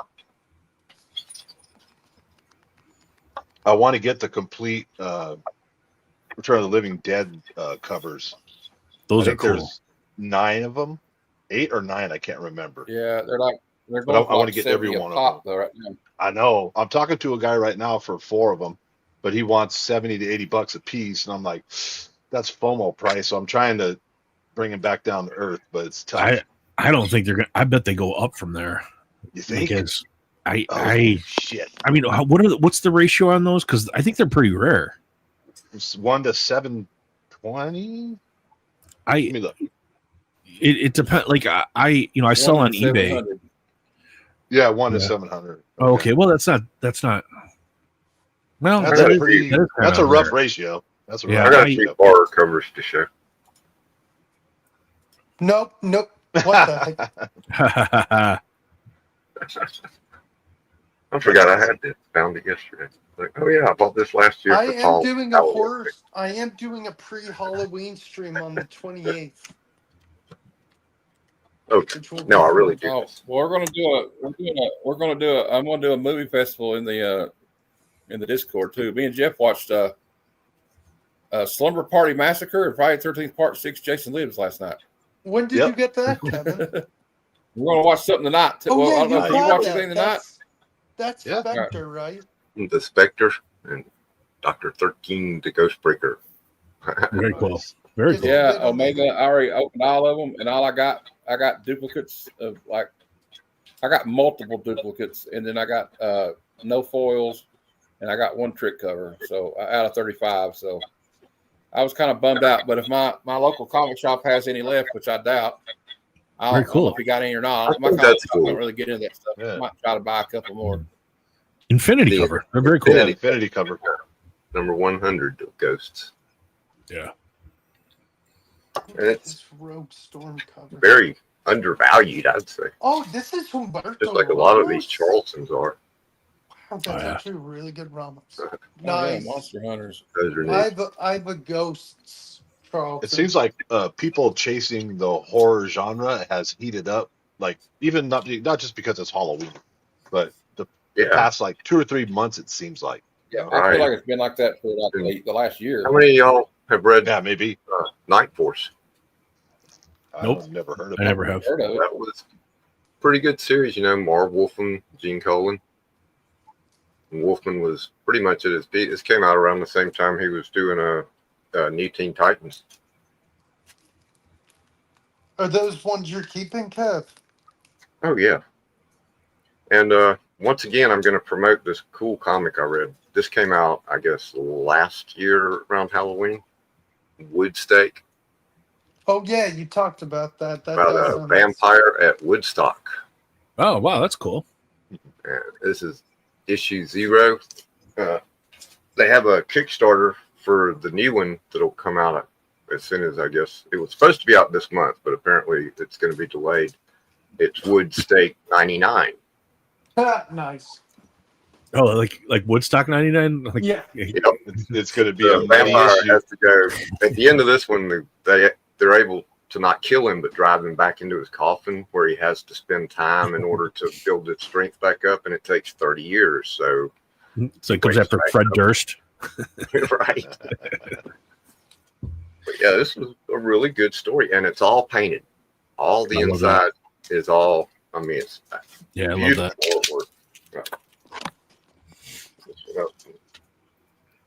I want to get the complete Return of the Living Dead covers. Those are cool. There's 9 of them, 8 or 9. I can't remember. yeah, they're But going I want to get every 70 a one pop of them. though right now. I know. I'm talking to a guy right now for 4 of them, but he wants $70 to $80 a piece, and I'm like, that's FOMO price. So I'm trying to bring him back down to earth, but it's tough. I don't think they're gonna. I bet they go up from there. You think? Because shit. I mean, what's the ratio on those? Because I think they're pretty rare. It's 1 to 720. Let me look. It depends. Like I sell on eBay. 700. Yeah, 1 to 700. Oh, okay. Well, that's not. Well, That's a rough ratio. That's a rough I got a ratio. few horror covers to show. Nope. What the heck? I forgot I had this. Found it yesterday. Like, oh yeah, I bought this last year. I for am fall. doing a horror. I am doing a pre-Halloween stream on the 28th. Oh no, I really do. Oh, well, I'm going to do a movie festival in the Discord too. Me and Jeff watched Slumber Party Massacre and Friday the 13th Part 6 Jason Lives last night. When did you get that, Kevin? We're going to watch something tonight. Oh, Well, yeah, I don't know if you got watched that. anything tonight. That's Yeah. Spectre, right? The Spectre and Dr. 13, the Ghostbreaker. Very cool. Very cool. Yeah, Omega. I already opened all of them, and all I got duplicates of I got multiple duplicates, and then I got no foils, and I got 1 trick cover. So out of 35. So I was kind of bummed out. But if my local comic shop has any left, which I doubt, I don't know if you got any or not. My comic shop don't really get into that stuff. I might try to buy a couple more. Infinity cover. They're very cool. Infinity cover. Number 100 of Ghosts. Yeah. It's Rogue Storm cover. very undervalued, I'd say. Oh, this is Humberto. Just like a lot of these Charleston's are. That's Oh, yeah. actually really good romance. Oh, Nice. yeah, Monster Hunters. Those are I neat. have a Ghosts, Charlton. It seems like people chasing the horror genre has heated up. Like even not just because it's Halloween, but the Yeah. past like 2 or 3 months, it sems like. Yeah, I Right. feel like it's been like that for like the last year. How many of y'all have read Yeah, maybe. Night Force? Nope. I've never heard of I it. never have. Heard of it. That was a pretty good series. You know, Marv Wolfman, Gene Colan. And Wolfman was pretty much at his peak. This came out around the same time he was doing a New Teen Titans. Are those ones you're keeping, Kev? Oh yeah. And once again, I'm going to promote this cool comic I read. This came out, I guess, last year around Halloween. Woodstake, Oh yeah, you talked about that. That about does a sound vampire at Woodstock. Oh wow, that's cool. And this is issue 0. They have a Kickstarter for the new one that'll come out as soon as, I guess it was supposed to be out this month, but apparently it's going to be delayed. It's Woodstake 99. nice. Uh, Oh, like Woodstock 99. Like, Yeah. It's going to be The a mini vampire issue. has to go at the end of this one. They're able to not kill him, but drive him back into his coffin, where he has to spend time in order to build his strength back up, and it takes 30 years. So, So it comes after Fred Durst. right. But yeah, this was a really good story, and it's all painted. All the I love inside is all. I mean, it's Yeah, I love beautiful that. artwork.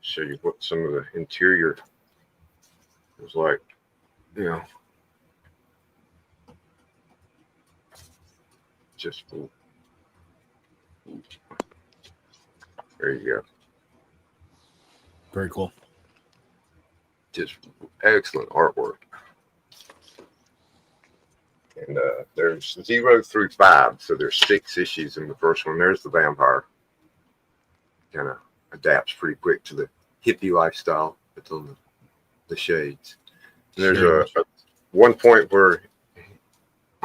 Show you what some of the interior was like. You know, just there you go. Very cool. Just excellent artwork. And there's 0 through 5, so there's 6 issues in the first one. There's the vampire. Kind of adapts pretty quick to the hippie lifestyle that's on the shades. And there's a one point where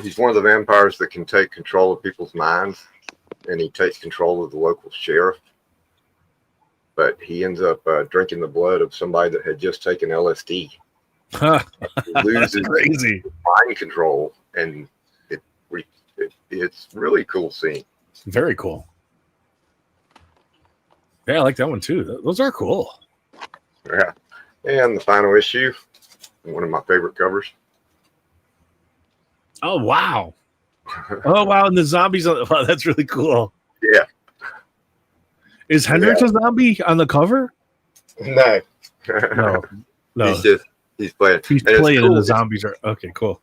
he's one of the vampires that can take control of people's minds, and he takes control of the local sheriff. But he ends up drinking the blood of somebody that had just taken LSD. He loses crazy mind control, and it's really cool scene. Very cool. Yeah, I like that one too. Those are cool. Yeah. And the final issue, one of my favorite covers. Oh wow. Oh wow, and the zombies. Wow, that's really cool. Yeah. Is Hendrix a zombie on the cover? No. No. He's playing. He's And it's playing, cool. and the zombies are okay. Cool.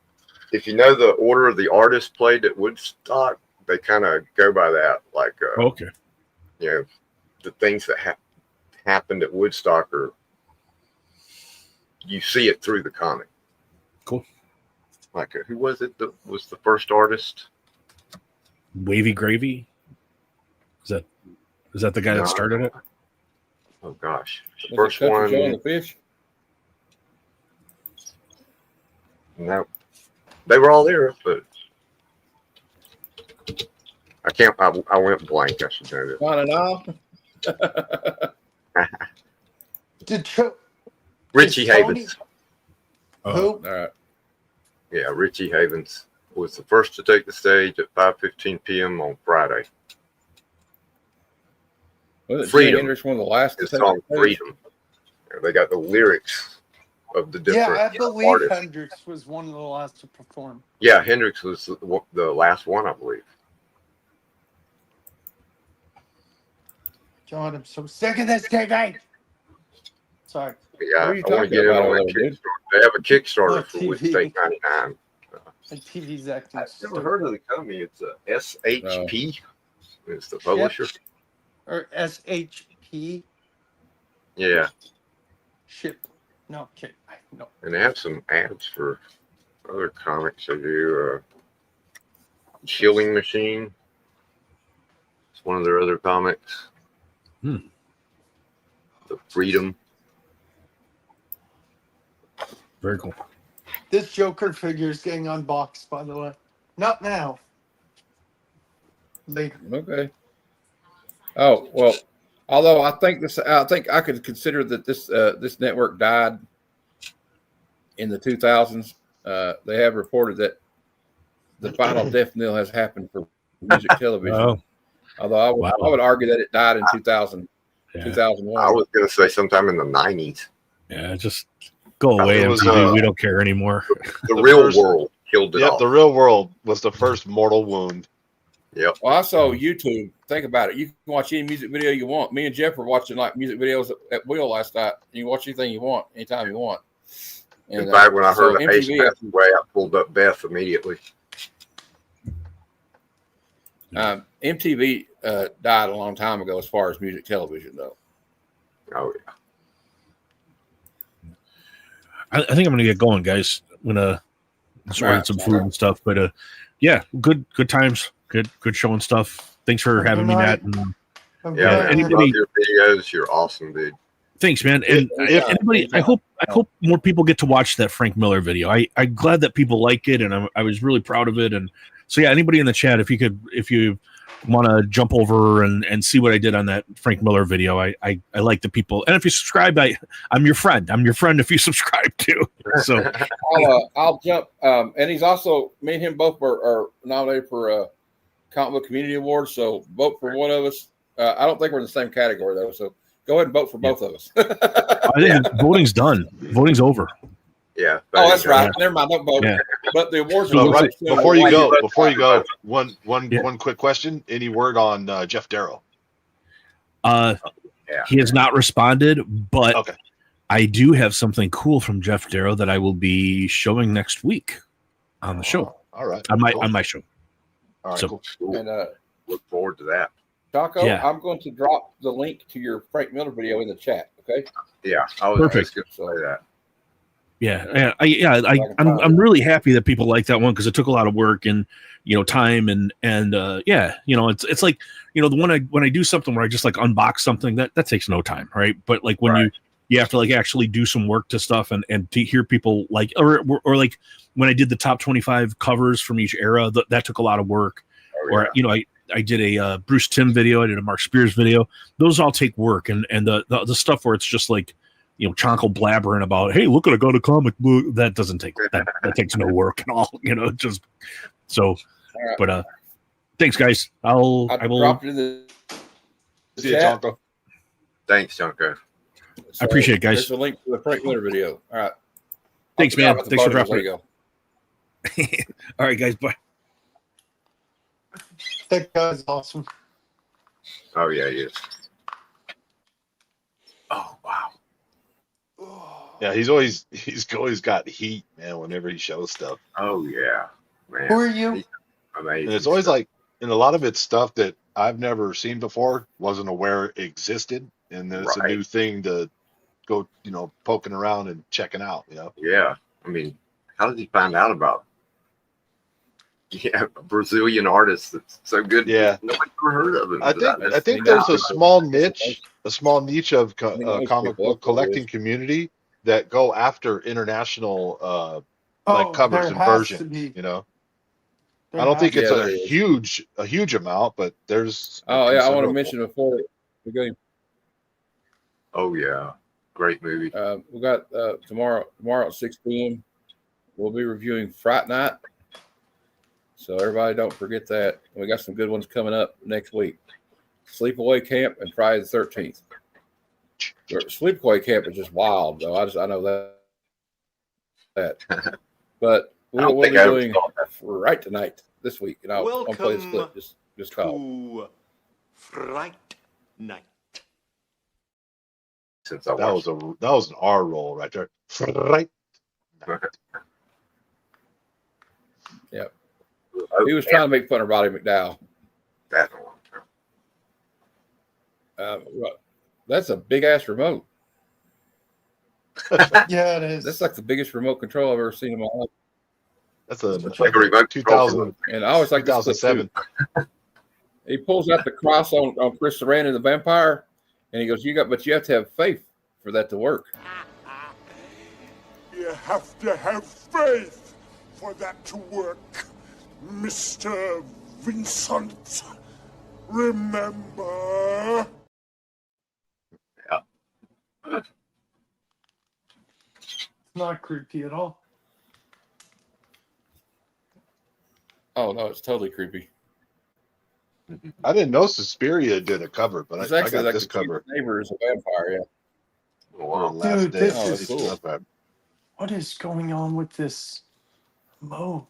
If you know the order of the artists played at Woodstock, they kind of go by that. Like, Okay. you know, the things that happened at Woodstock, or you see it through the comic. Cool. Like, who was it that was the first artist? Wavy Gravy. Is that the guy No. that started it? Oh gosh, Was first it Country one. Joe and the Fish? No, they were all there, but I can't. I went blank. I should know On and off. Did Richie Tony- Havens. Oh, Who? All right. Yeah, Richie Havens was the first to take the stage at 5:15 p.m. on Friday. Was it Freedom. Jimi Hendrix one of the last? It's to take song the stage? Freedom. They got the lyrics of the Yeah, different I believe artists. Hendrix was one of the last to perform. Yeah, Hendrix was the last one, I believe. John, I'm so sick of this ticket. Sorry. But yeah, What are you I want to talking get in about on over that there, dude? Kickstarter. They have a Kickstarter Oh, for TV. Woodstake 99. My TV's acting. I've never stupid. heard of the company. It's a SHP. It's the publisher. Or SHP Yeah, ship. No, kid. No. and they have some ads for other comics. They do Killing Machine. It's one of their other comics. Hmm. The Freedom. very cool. This Joker figure is getting unboxed, by the way. Not now. Later. Okay. Oh well, although I think I could consider that this network died in the 2000s. They have reported that the final death knell has happened for music television. Oh. Although I would argue that it died in 2000, 2001. I was going to say sometime in the 90s. Yeah, just go away, It was, MTV. We don't care anymore. The real world killed it Yep, off. the real world was the first mortal wound. Yep. Well, I saw YouTube. Think about it. You can watch any music video you want. Me and Jeff were watching like music videos at Will last night. You can watch anything you want, anytime you want. And, In fact, when I so heard that Ace MTV passed away, I pulled up Beth immediately. MTV died a long time ago as far as music television, though. Oh yeah. I think I'm gonna get going, guys. I'm gonna order some food and stuff. But yeah, good times, good show and stuff. Thanks for having me, Matt. And, Yeah, man, anybody, love your videos. You're awesome, dude. thanks, man. And anybody, I hope more people get to watch that Frank Miller video. I'm glad that people like it, and I was really proud of it. And so yeah, anybody in the chat, if you want to jump over and see what I did on that Frank Miller video, I like the people. And if you subscribe, I'm your friend. I'm your friend if you subscribe too. So I'll jump. And he's also, me and him both are nominated for Comic Book Community Award. So vote for one of us. I don't think we're in the same category though. So go ahead and vote for both of us. I think voting's done. Voting's over. Yeah. Oh, that's right. Never mind. Don't vote. Yeah. But the awards So are right, before you go, one quick question. Any word on Jeff Darrow? He has not responded, but I do have something cool from Jeff Darrow that I will be showing next week on the show. All right. On my show. All right, So, cool. And look forward to that. Taco, Yeah. I'm going to drop the link to your Frank Miller video in the chat. Okay. Yeah. I was Perfect. just going to say that. I'm really happy that people like that one because it took a lot of work and time and it's like when I do something where I just like unbox something that takes no time, right? But like when you have to like actually do some work to stuff and to hear people like or like when I did the top 25 covers from each era, that took a lot of work. Or I did a Bruce Timm video, I did a Mark Spears video. Those all take work, and the stuff where it's just like Chonko blabbering about, hey, look at I got a comic book. That doesn't take that takes no work at all. Just so. But thanks, guys. I will. Drop it in the See you, chat. Chonko. Thanks, Chonko. I appreciate it, guys. There's a link to the Frank Miller video. All right. Thanks, man. Thanks for dropping it. All right, guys. Bye. That guy's awesome. Oh yeah, he is. Oh wow. Yeah, he's always got heat, man. Whenever he shows stuff, Oh yeah, man. Who are you? Amazing. and it's always like, and a lot of it's stuff that I've never seen before, wasn't aware existed, and then it's a Right. new thing to go, poking around and checking out. Yeah. I mean, how did he find out about? Yeah, a Brazilian artist that's so good. Yeah. Nobody ever heard of him. I think there's a small niche of comic book collecting community that go after international like covers there and has versions. to be. I don't think it's Yeah, a there is. huge amount, but there's. Oh yeah, I want to considerable. mention before we go. Oh yeah, great movie. We got tomorrow at 6 p.m. We'll be reviewing Fright Night. So everybody don't forget that. We got some good ones coming up next week. Sleepaway Camp and Friday the 13th. Sleepaway Camp is just wild, though. I know that. But we'll be doing Right Tonight this week, and I'll play this clip. Just call. Fright Night. Since I That was an R roll right there. Right. Yep. He was trying to make fun of Roddy McDowell. That one. That's a big ass remote. Yeah, it is. That's like the biggest remote control I've ever seen in my life. That's a like a remote 2000. And I always like 2007. He pulls out the cross on Chris Sarandon, the vampire, and he goes, "You have to have faith for that to work." You have to have faith for that to work, Mr. Vincent. Remember? Not creepy at all. Oh no, it's totally creepy. I didn't know Suspiria did a cover, but It's I actually got like this the cute cover. neighbor is a vampire. Yeah. Oh, For wow. Last Dude, Day this of is the cool. Vampire. What is going on with this mode?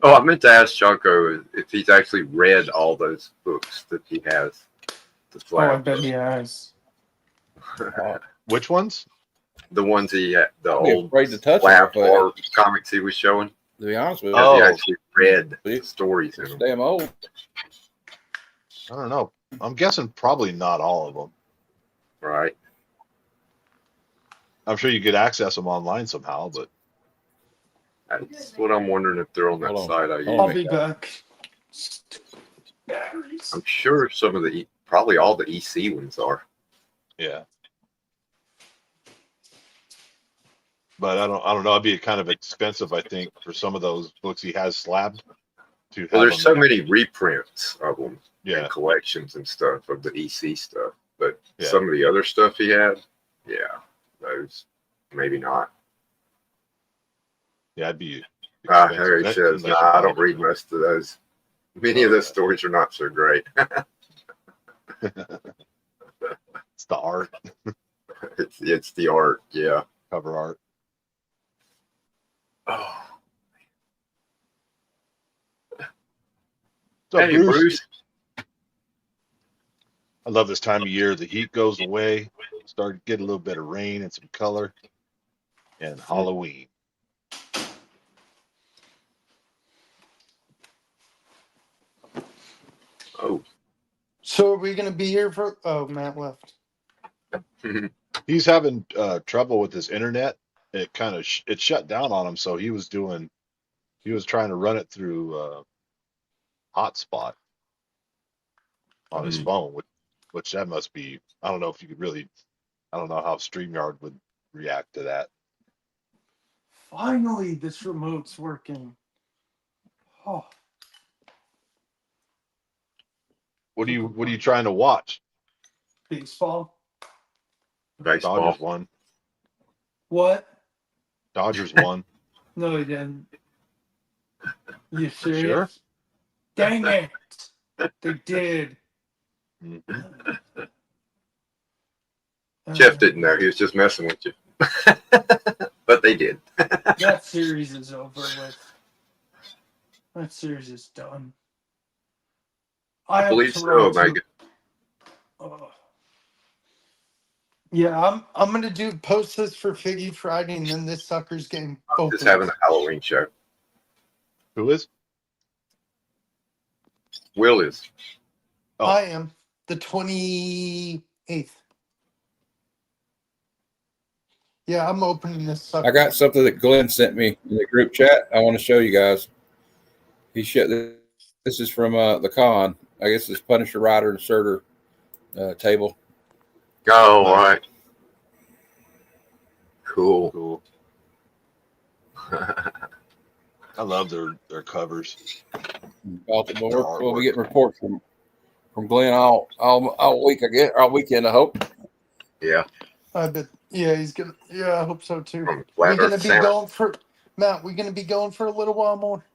Oh, I meant to ask Jocko if he's actually read all those books that he has. The Oh, I Slab bet he has. Which ones? the ones he had, the I'd be old afraid to touch Slab it, but horror comics he was showing. to be honest with you, Has Oh. he actually read the stories in it's them? damn old. I don't know. I'm guessing probably not all of them. Right. I'm sure you could access them online somehow, but That's what I'm wondering if they're on that Hold on. site I use. I'll be back. Batteries. I'm sure some of the, probably all the EC ones are. yeah. But I don't know. It'd be kind of expensive, I think, for some of those books he has slabbed to have Well, there's so them. many reprints of them Yeah. and collections and stuff of the EC stuff. But Yeah. some of the other stuff he had, yeah, those maybe not. Yeah, it'd be Harry That- says, that- nah, I don't read most of those. Many of those stories are not so great. It's the art, it's the art, yeah. cover art. Oh, So, hey, Bruce. I love this time of year. The heat goes away. Start to get a little bit of rain and some color. And Halloween. Oh, So are we gonna be here for? Oh, Matt left. He's having trouble with his internet. It kind of it shut down on him, so he was trying to run it through hotspot on his phone, which that must be. I don't know if you could really. I don't know how StreamYard would react to that. Finally, this remote's working. Oh, What are you trying to watch? baseball. baseball. Dodgers won. What? Dodgers won. No, he didn't. You serious? Sure. Dang it! They did. Mhm. Jeff didn't know. He was just messing with you. But they did. That series is over with. That series is done. I believe so, Toronto. Megan. Oh. Yeah, I'm gonna post this for Figgy Friday, and then this sucker's game opens. Just having a Halloween show. Who is? Will is. Oh. I am the 28th. Yeah, I'm opening this sucker. I got something that Glenn sent me in the group chat. I want to show you guys. This is from the con. I guess it's Punisher Rider inserter table. Oh, all right. Cool. Cool. I love their covers. Baltimore. We'll be getting reports from Glenn all week. I guess all weekend. I hope. Yeah. I bet. Yeah, he's gonna. Yeah, I hope so too. From We're Flat gonna Earth be Santa. going for Matt. We're gonna be going for a little while more.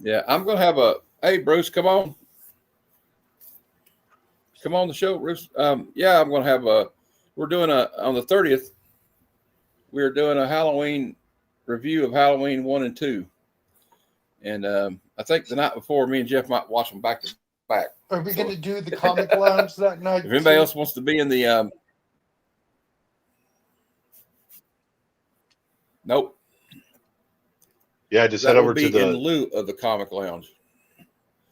Yeah, I'm gonna have hey Bruce, come on the show, Bruce. Yeah, I'm gonna have we're doing on the 30th. We're doing a Halloween review of Halloween 1 and 2, and I think the night before, me and Jeff might watch them back to back. Are we gonna do the comic lounge that night? If anybody too? else wants to be in the nope. Yeah, just That head will over be to in the lieu of the comic lounge,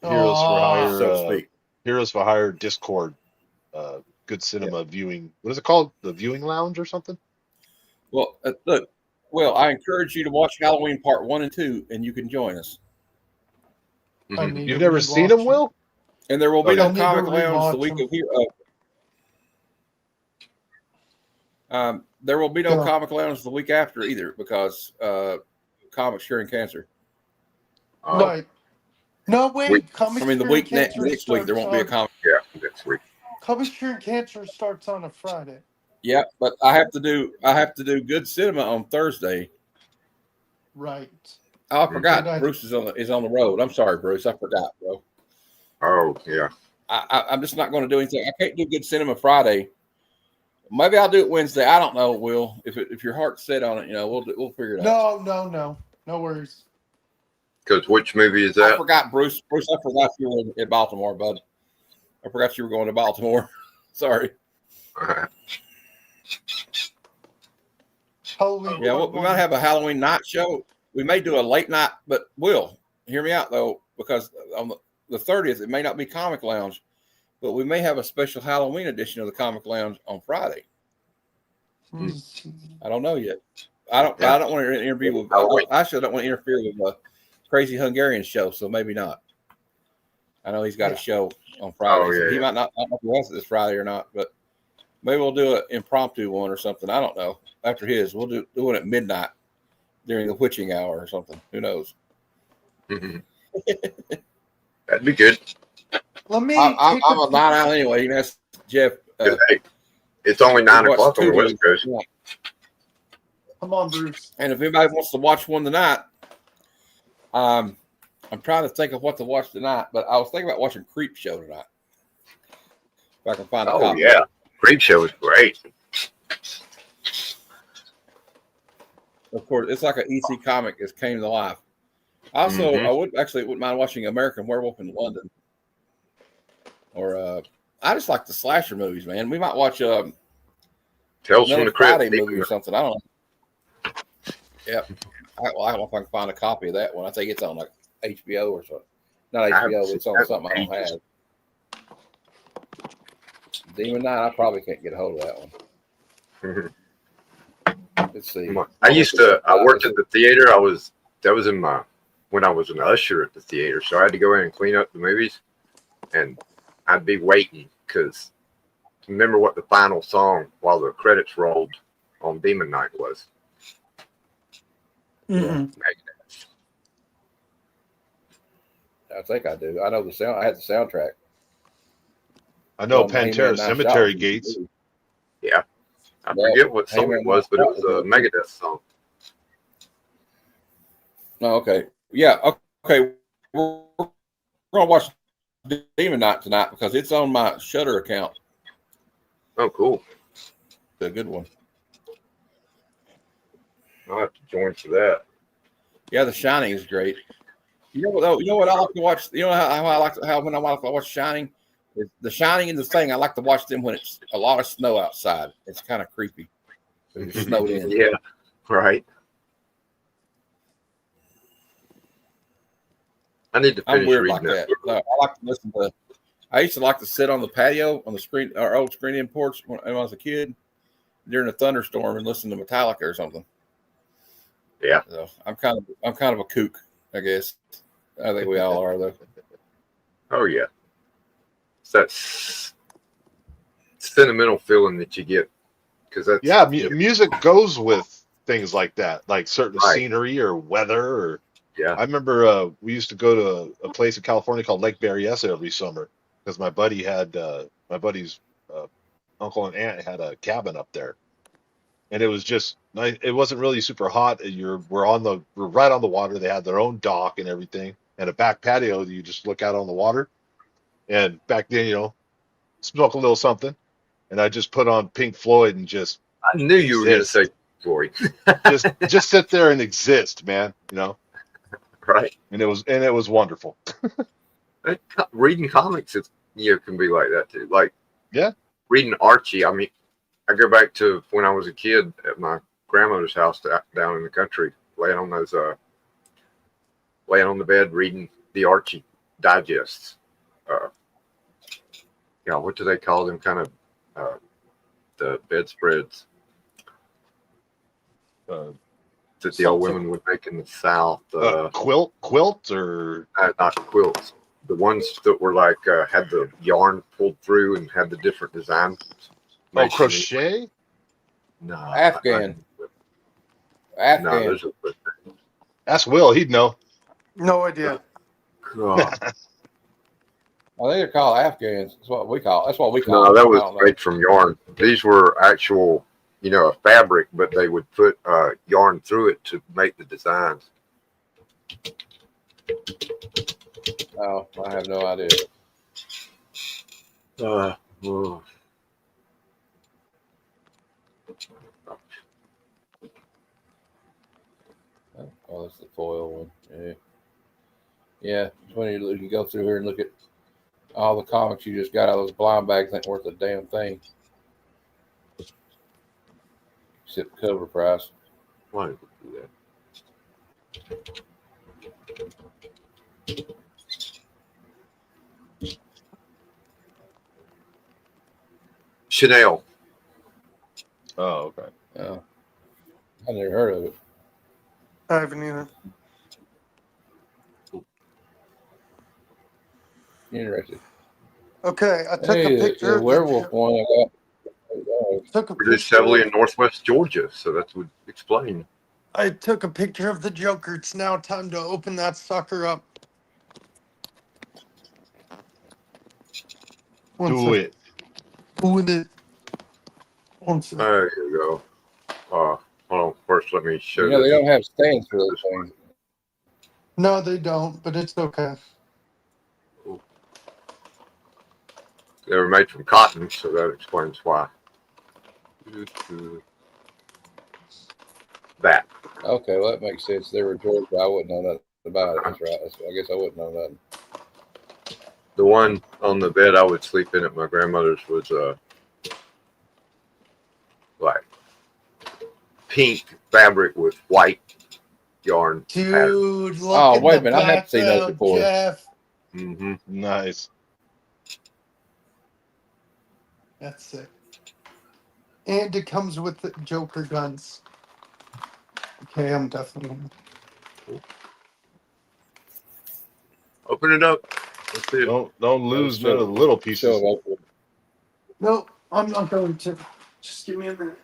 Heroes for Hire, so to speak. Heroes for Hire Discord, good cinema viewing. What is it called? The viewing lounge or something? Well, look. Well, I encourage you to watch Halloween Part 1 and 2, and you can join us. I need You've to never seen them, rewatch Will? And there will be I no need to comic lounge the rewatch week them. of here. There will be no Yeah. comic lounge the week after either because comics curing cancer. Oh, Right. No, wait. Wait, Comics I mean, the Curing week Cancer next week there won't be a starts comic. yeah, next week. Coventry Cancer starts on a Friday. Yeah, but I have to do good cinema on Thursday. Right. Oh, I forgot. Good Bruce is on the road. I'm sorry, Bruce. I forgot, bro. Oh yeah. I'm just not going to do anything. I can't do good cinema Friday. Maybe I'll do it Wednesday. I don't know, Will. If your heart's set on it, we'll figure it out. No worries. Because which movie is I that? forgot, Bruce. Bruce, I forgot you were in Baltimore, bud. I forgot you were going to Baltimore. Sorry. Halloween. Yeah, we might have a Halloween night show. We may do a late night, but Will, hear me out though, because on the 30th it may not be Comic Lounge, but we may have a special Halloween edition of the Comic Lounge on Friday. I don't know yet. I don't want to interview with. I actually don't want to interfere with a Crazy Hungarian show, so maybe not. I know he's got a show on Friday. So he might not. I don't know if he has it this Friday or not, but maybe we'll do an impromptu one or something. I don't know. After his, we'll do one at midnight during the witching hour or something. Who knows? Mm-hmm. That'd be good. I'm a night owl anyway. You can ask Jeff. Hey, it's only 9 o'clock on the West Coast. Come on, Bruce. And if anybody wants to watch one tonight, I'm trying to think of what to watch tonight, but I was thinking about watching Creep Show tonight. If I can find a copy. Yeah. Creep Show is great. Of course, it's like an EC comic that came to life. Also, I wouldn't mind watching American Werewolf in London. Or I just like the slasher movies, man. We might watch Tales from the Friday Crypt movie or something. I don't know. Yep. I don't know if I can find a copy of that one. I think it's on like HBO or something. Not HBO, but it's on something I don't have. Demon Knight, I probably can't get a hold of that one. Let's see. I worked at the theater. That was when I was an usher at the theater. So I had to go in and clean up the movies. And I'd be waiting because remember what the final song while the credits rolled on Demon Knight was. I think I do. I know the sound. I had the soundtrack. I know Pantera Cemetery Gates. Yeah. I forget what song it was, but it was a Megadeth song. Oh, okay. Yeah. Okay. We're going to watch Demon Knight tonight because it's on my Shudder account. Oh, cool. It's a good one. I'll have to join for that. Yeah, The Shining is great. You know what? Though, you know what I like to watch. You know how I like when I like to watch Shining. The Shining and The Thing. I like to watch them when it's a lot of snow outside. It's kind of creepy. It's snowed in. Yeah, right. I need to finish I'm weird reading like that. No, I like to listen to. I used to like to sit on the patio on the screen, our old screen-in porch when I was a kid during a thunderstorm and listen to Metallica or something. Yeah. So I'm kind of a kook, I guess. I think we all are though. Oh yeah. It's that sentimental feeling that you get because that's music goes with things like that, like certain scenery or weather. Or I remember we used to go to a place in California called Lake Berryessa every summer because my buddy's uncle and aunt had a cabin up there, and it was just nice. It wasn't really super hot. We're right on the water. They had their own dock and everything, and a back patio. You just look out on the water. And back then, smoke a little something, and I just put on Pink Floyd and just. I knew you were going to say Floyd. just sit there and exist, man. Right. And it was wonderful. Reading comics, can be like that too. Like reading Archie. I mean, I go back to when I was a kid at my grandmother's house down in the country, laying on the bed reading the Archie digests. What do they call them? Kind of the bedspreads that the old women would make in the South. Quilts or not quilts. The ones that were like had the yarn pulled through and had the different designs. Oh, crochet? No, Afghan. No, ask Will. He'd know. No idea. God. I think they're called Afghans. That's what we call. That's what we call. No, them. that I was don't know. made from yarn. These were actual, a fabric, but they would put yarn through it to make the designs. Oh, I have no idea. Oh. Oh, that's the foil one. Yeah. Yeah. It's when you go through here and look at all the comics you just got out of those blind bags ain't worth a damn thing. Except cover price. Why did we do that? Chanel. Oh, okay. Oh. I never heard of it. I haven't either. Interesting. Okay, I took Hey, a picture the of werewolf one I got. took a Produced picture. heavily in Northwest Georgia, so that would explain. I took a picture of the Joker. It's now time to open that sucker up. Do it. With it. One sec. There you go. Hold on. First, let me show You know, they this. don't have stands for those things. No, they don't, but it's okay. They were made from cotton, so that explains why. That. Okay, well, that makes sense. They were Georgia. I wouldn't know nothing about it. That's right. I guess I wouldn't know nothing. The one on the bed I would sleep in at my grandmother's was like pink fabric with white yarn. Dude, look Oh, at wait a the minute. I have seen those background, before. Jeff. Mm-hmm. Nice. That's it. And it comes with the Joker guns. Okay, I'm definitely. Open it up. Let's see it. Don't lose none of the little pieces. No, I'm not going to. Just give me a minute.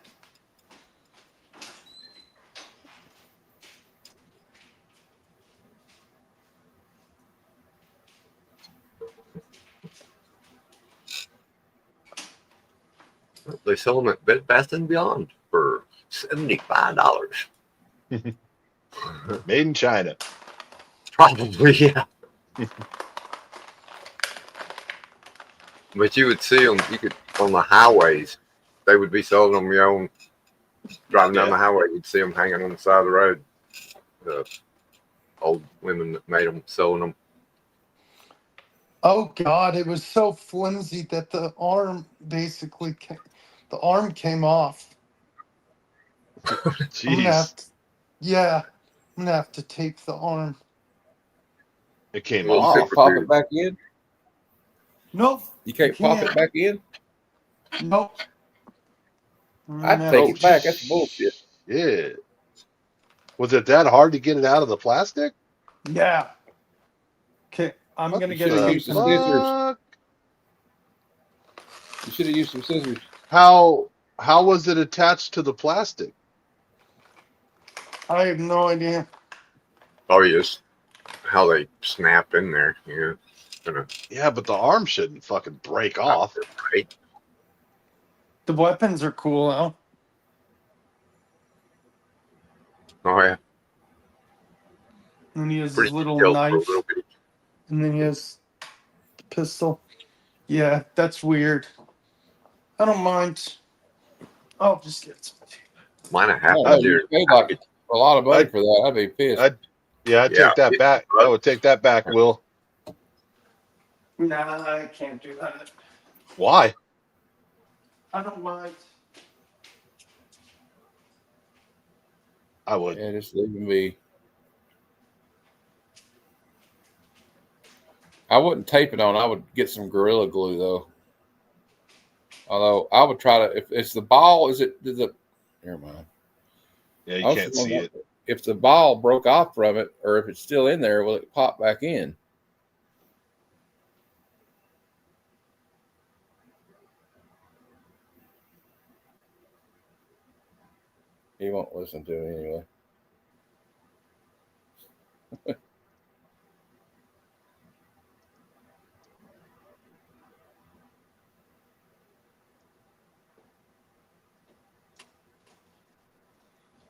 They sell them at Bed Bath & Beyond for $75. Made in China. Probably, yeah. But you would see them. You could on the highways. They would be selling them. Your own driving down the highway. You'd see them hanging on the side of the road. The old women that made them selling them. Oh God, it was so flimsy that the arm basically the arm came off. Jeez. I'm gonna have to, yeah, I'm gonna have to tape the arm. It came You off. can't pop it back in? Nope. You can't pop it back in? Nope. I'd take it back. That's bullshit. Yeah. Was it that hard to get it out of the plastic? Yeah. Okay, I'm gonna get should've tape used the and- scissors. You should have used some scissors. How was it attached to the plastic? I have no idea. Oh, yes. How they snap in there. Yeah. Yeah, but the arm shouldn't fucking break off. Right. The weapons are cool though. Oh, yeah. And then he has Pretty his little detailed for a knife. little bit. And then he has the pistol. Yeah, that's weird. I don't mind. I'll just get some tape. Mine a half Oh, idea. you paid like a lot of money for that. I'd be pissed. I'd take that back. I would take that back, Will. Nah, I can't do that. Why? I don't mind. I would. Yeah, just leave them be. I wouldn't tape it on. I would get some Gorilla Glue though. Although I would try to. If it's the ball, is it? Never mind. Yeah, you I was can't see wondering it. If the ball broke off from it, or if it's still in there, will it pop back in? He won't listen to me anyway.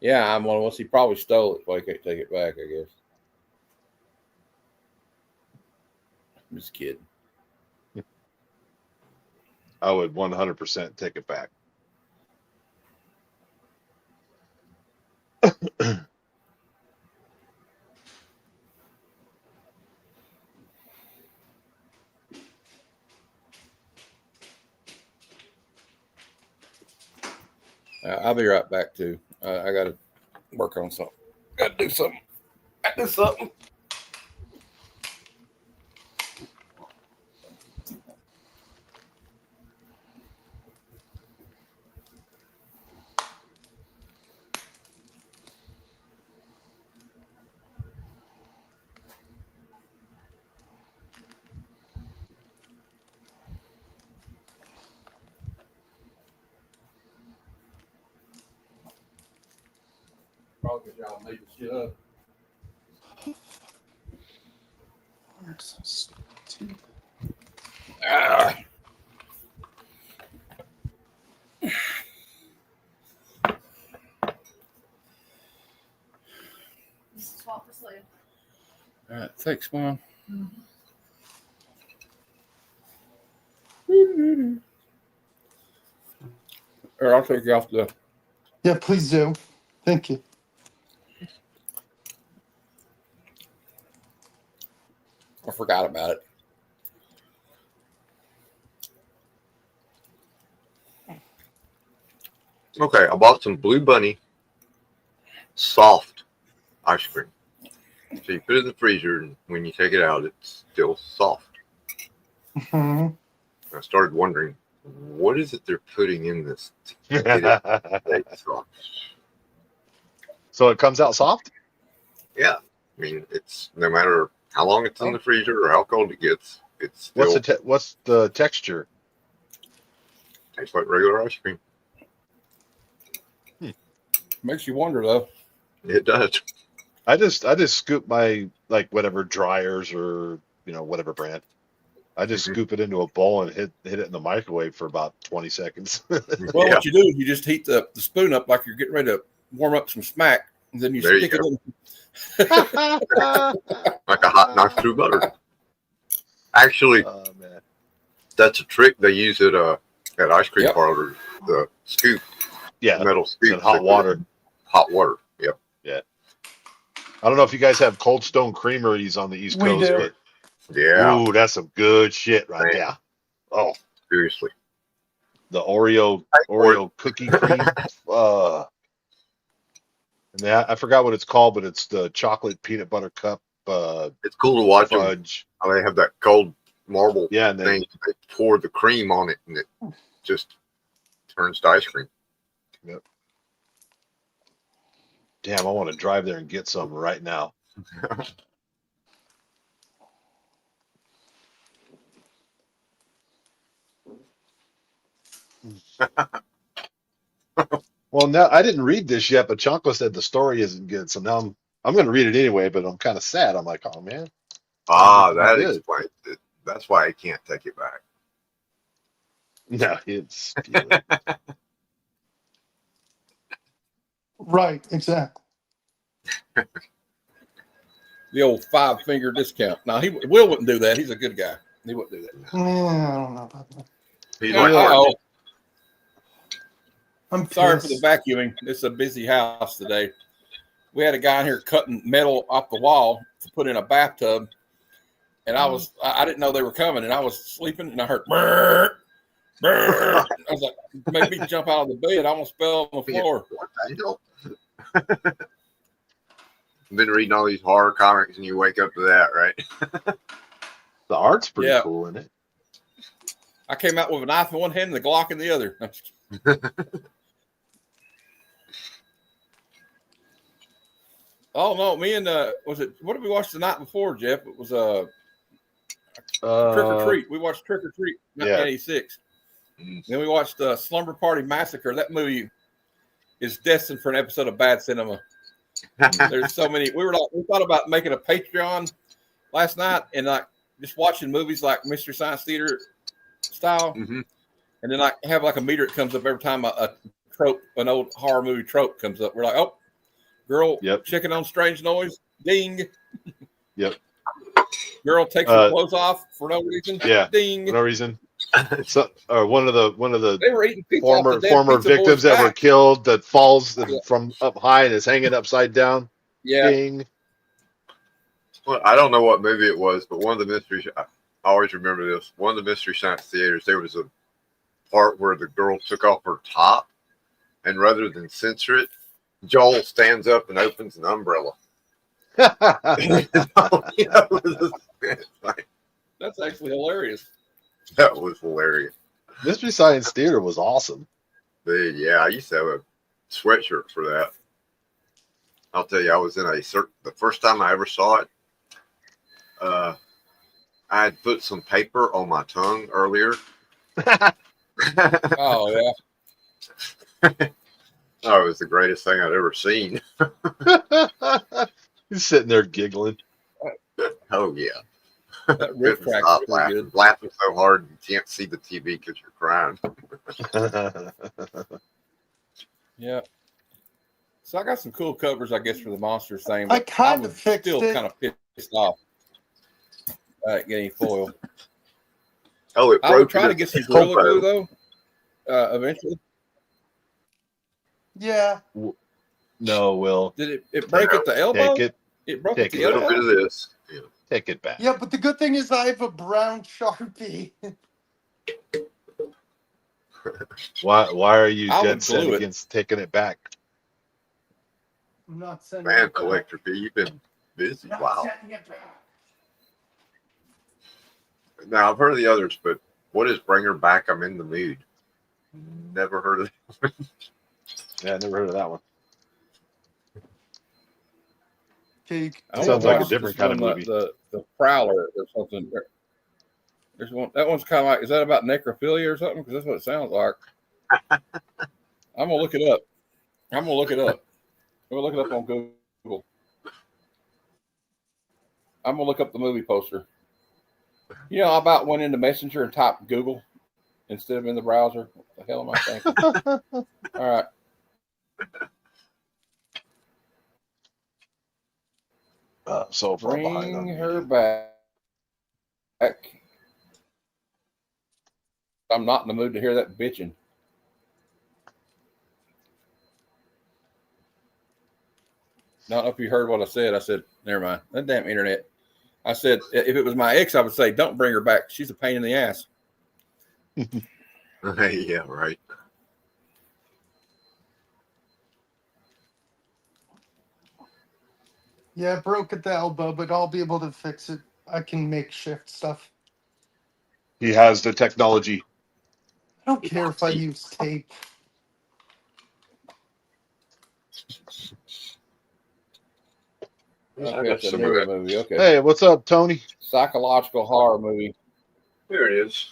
Yeah, I'm one. Once he probably stole it, so he can't take it back. I guess. I'm just kidding. I would 100% take it back. I'll be right back too. I got to work on something. Got to do something. Got to do something. Probably because y'all made the shit up. Ah. Swap the slave. All right, thanks, Mom. Or I'll take you off the. Yeah, please do. Thank you. I forgot about it. Okay, I bought some Blue Bunny soft ice cream. So you put it in the freezer, and when you take it out, it's still soft. Mhm. I started wondering, what is it they're putting in this to get it soft? So it comes out soft? Yeah, I mean, it's no matter how long it's in the freezer or how cold it gets, it's still What's the texture? tastes like regular ice cream. Makes you wonder though. It does. I just scoop my like whatever dryers or whatever brand. I just scoop it into a bowl and hit it in the microwave for about 20 seconds. Well, what you do is you just heat the spoon up like you're getting ready to warm up some smack, and then you There you stick it go. in. Like a hot knife through butter. Actually, that's a trick they use at ice cream parlors. The scoop, metal scoop, and hot water. Hot water. Yep. Yeah. I don't know if you guys have Cold Stone Creameries on the East We Coast, do. but yeah, ooh, that's some good shit right Man. there. Oh, seriously. the Oreo cookie cream. And I forgot what it's called, but it's the chocolate peanut butter cup. It's cool to watch them. fudge. How they have that cold marble Yeah, and then thing. They pour the cream on it, and it just turns to ice cream. Yep. Damn, I want to drive there and get some right now. Well, now I didn't read this yet, but Chonko said the story isn't good, so now I'm going to read it anyway. But I'm kind of sad. I'm like, oh man. That Good. explains it. That's why I can't take it back. No, it's Right, exactly. The old 5-finger discount. Now Will wouldn't do that. He's a good guy. He wouldn't do that. Yeah, I don't know about that. He's Yeah, like, uh-oh. I'm Sorry for the pissed. vacuuming. It's a busy house today. We had a guy in here cutting metal off the wall to put in a bathtub, and I didn't know they were coming, and I was sleeping, and I heard brrr, brrr. I was like, made me jump out of the bed. I almost fell on the floor. what the hell? I've been reading all these horror comics, and you wake up to that, right? the art's pretty Yeah. cool in it. I came out with a knife in one hand and the Glock in the other. Oh no, me and what did we watch the night before, Jeff? It was Trick or Treat. We watched Trick or Treat, 1986. Then we watched Slumber Party Massacre. That movie is destined for an episode of Bad Cinema. There's so many. We thought about making a Patreon last night and like just watching movies like Mystery Science Theater style, and then like have like a meter that comes up every time a trope, an old horror movie trope comes up. We're like, oh, Girl Yep. checking on strange noise. Ding. Yep. Girl takes her clothes off for no reason. Yeah. Ding. For no reason. So, one of the They were eating pizza off the dead former pizza boy's victims that were back. killed that falls Yeah. from up high and is hanging upside down. Yeah. Ding. Well, I don't know what movie it was, but one of the mysteries, I always remember this. One of the Mystery Science Theaters, there was a part where the girl took off her top, and rather than censor it, Joel stands up and opens an umbrella. That's actually hilarious. That was hilarious. Mystery Science Theater was awesome. Dude, yeah, I used to have a sweatshirt for that. I'll tell you, I was in the first time I ever saw it, I had put some paper on my tongue earlier. Oh, yeah. Oh, it was the greatest thing I'd ever seen. He's sitting there giggling. Oh, yeah. That riff Couldn't track stop is pretty good. laughing so hard you can't see the TV because you're crying. Yeah. So I got some cool covers, I guess, for the Monsters thing. I But kind of was fixed still it. kind of pissed off at getting foil. Oh, it I would broke try to it. get some Gorilla Glue, though, eventually. Yeah. No, Will. Did it break at the elbow? Take it. It broke at Take the A little elbow? bit of this. Yeah. Take it back. Yeah, but the good thing is I have a brown Sharpie. Why are you I dead would set glue it. against taking it back? I'm not sending Man, it back. Collector B, you've been busy. Not Wow. sending it back. Now, I've heard of the others, but what is Bring Her Back? I'm in the mood. Never heard of it. Yeah, I never heard of that one. Cake. I Sounds wanna like a watch different this kind of one, movie. The Prowler or something. There's one. That one's kind of like. Is that about necrophilia or something? Because that's what it sounds like. I'm gonna look it up. I'm gonna look it up on Google. I'm gonna look up the movie poster. You know, I about went into Messenger and typed Google instead of in the browser. What the hell am I thinking? All right. So far behind on Bring me. her back. I'm not in the mood to hear that bitching. I don't know if you heard what I said. I said, never mind. That damn internet. I said, if it was my ex, I would say, don't bring her back. She's a pain in the ass. Yeah, right. Yeah, it broke at the elbow, but I'll be able to fix it. I can makeshift stuff. He has the technology. I don't care if I use tape. I Okay, got it's a some of newer that. movie. Okay. Hey, what's up, Tony? Psychological horror movie. There it is.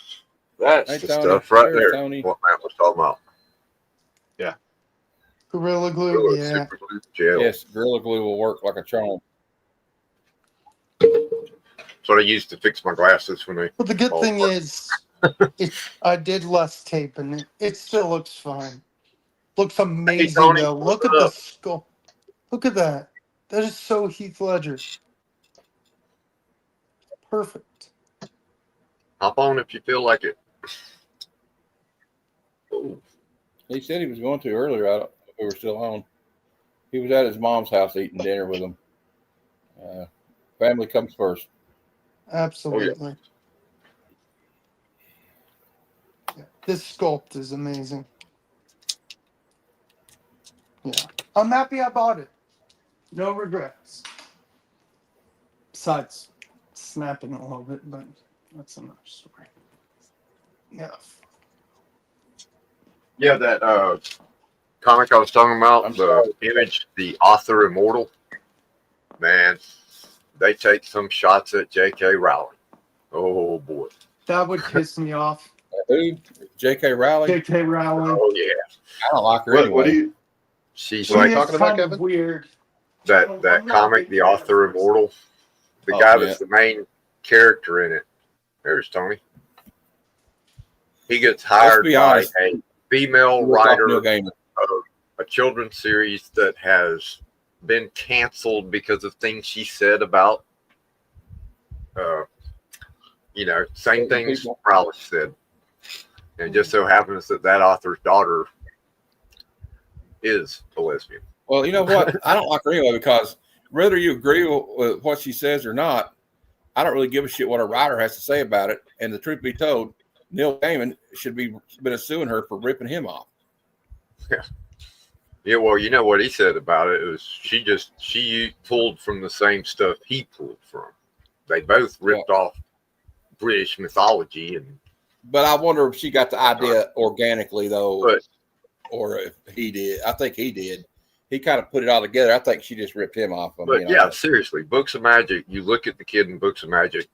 That's Hey, the Tony. stuff right There's there. Tony. What Matt was talking about. Gorilla Glue, Really yeah. super glue gel. Yes, Gorilla Glue will work like a charm. That's what I used to fix my glasses when they. But the good Oh, thing fuck. is, I did less tape, and it still looks fine. Looks amazing, Tony, though. Look at what's the up? skull. Look at that. That is so Heath Ledger. Perfect. Hop on if you feel like it. Ooh. He said he was going to earlier. I don't know if we were still on. He was at his mom's house eating dinner with him. Family comes first. Absolutely. Yeah, this sculpt is amazing. Yeah. I'm happy I bought it. No regrets. Besides snapping a little bit, but that's another story. Yeah. Yeah, that comic I was talking about, I'm the sorry. Image, the Author Immortal. Man, they take some shots at J.K. Rowling. Oh boy. That would piss me off. Who? J.K. Rowling? J.K. Rowling. Oh yeah. I don't like her What anyway. do you? She's What are like you talking about, kind of Kevin? weird. that I'm that not comic, a The big fan of Author hers. Immortal. The Oh, guy yeah. that's the main character in it. There's Tony. He gets hired be by honest. a female We'll talk writer Neil Gaiman. of a children's series that has been canceled because of things she said about, same things Prowlish said. And it just so happens that author's daughter is a lesbian. Well, you know what? I don't like her anyway because whether you agree with what she says or not, I don't really give a shit what a writer has to say about it. And the truth be told, Neil Gaiman should be been suing her for ripping him off. Yeah. Yeah, well, you know what he said about it was she pulled from the same stuff he pulled from. They both ripped off British mythology, but I wonder if she got the idea organically though, or if he did. I think he did. He kind of put it all together. I think she just ripped him off. But yeah, seriously, Books of Magic. You look at the kid in Books of Magic.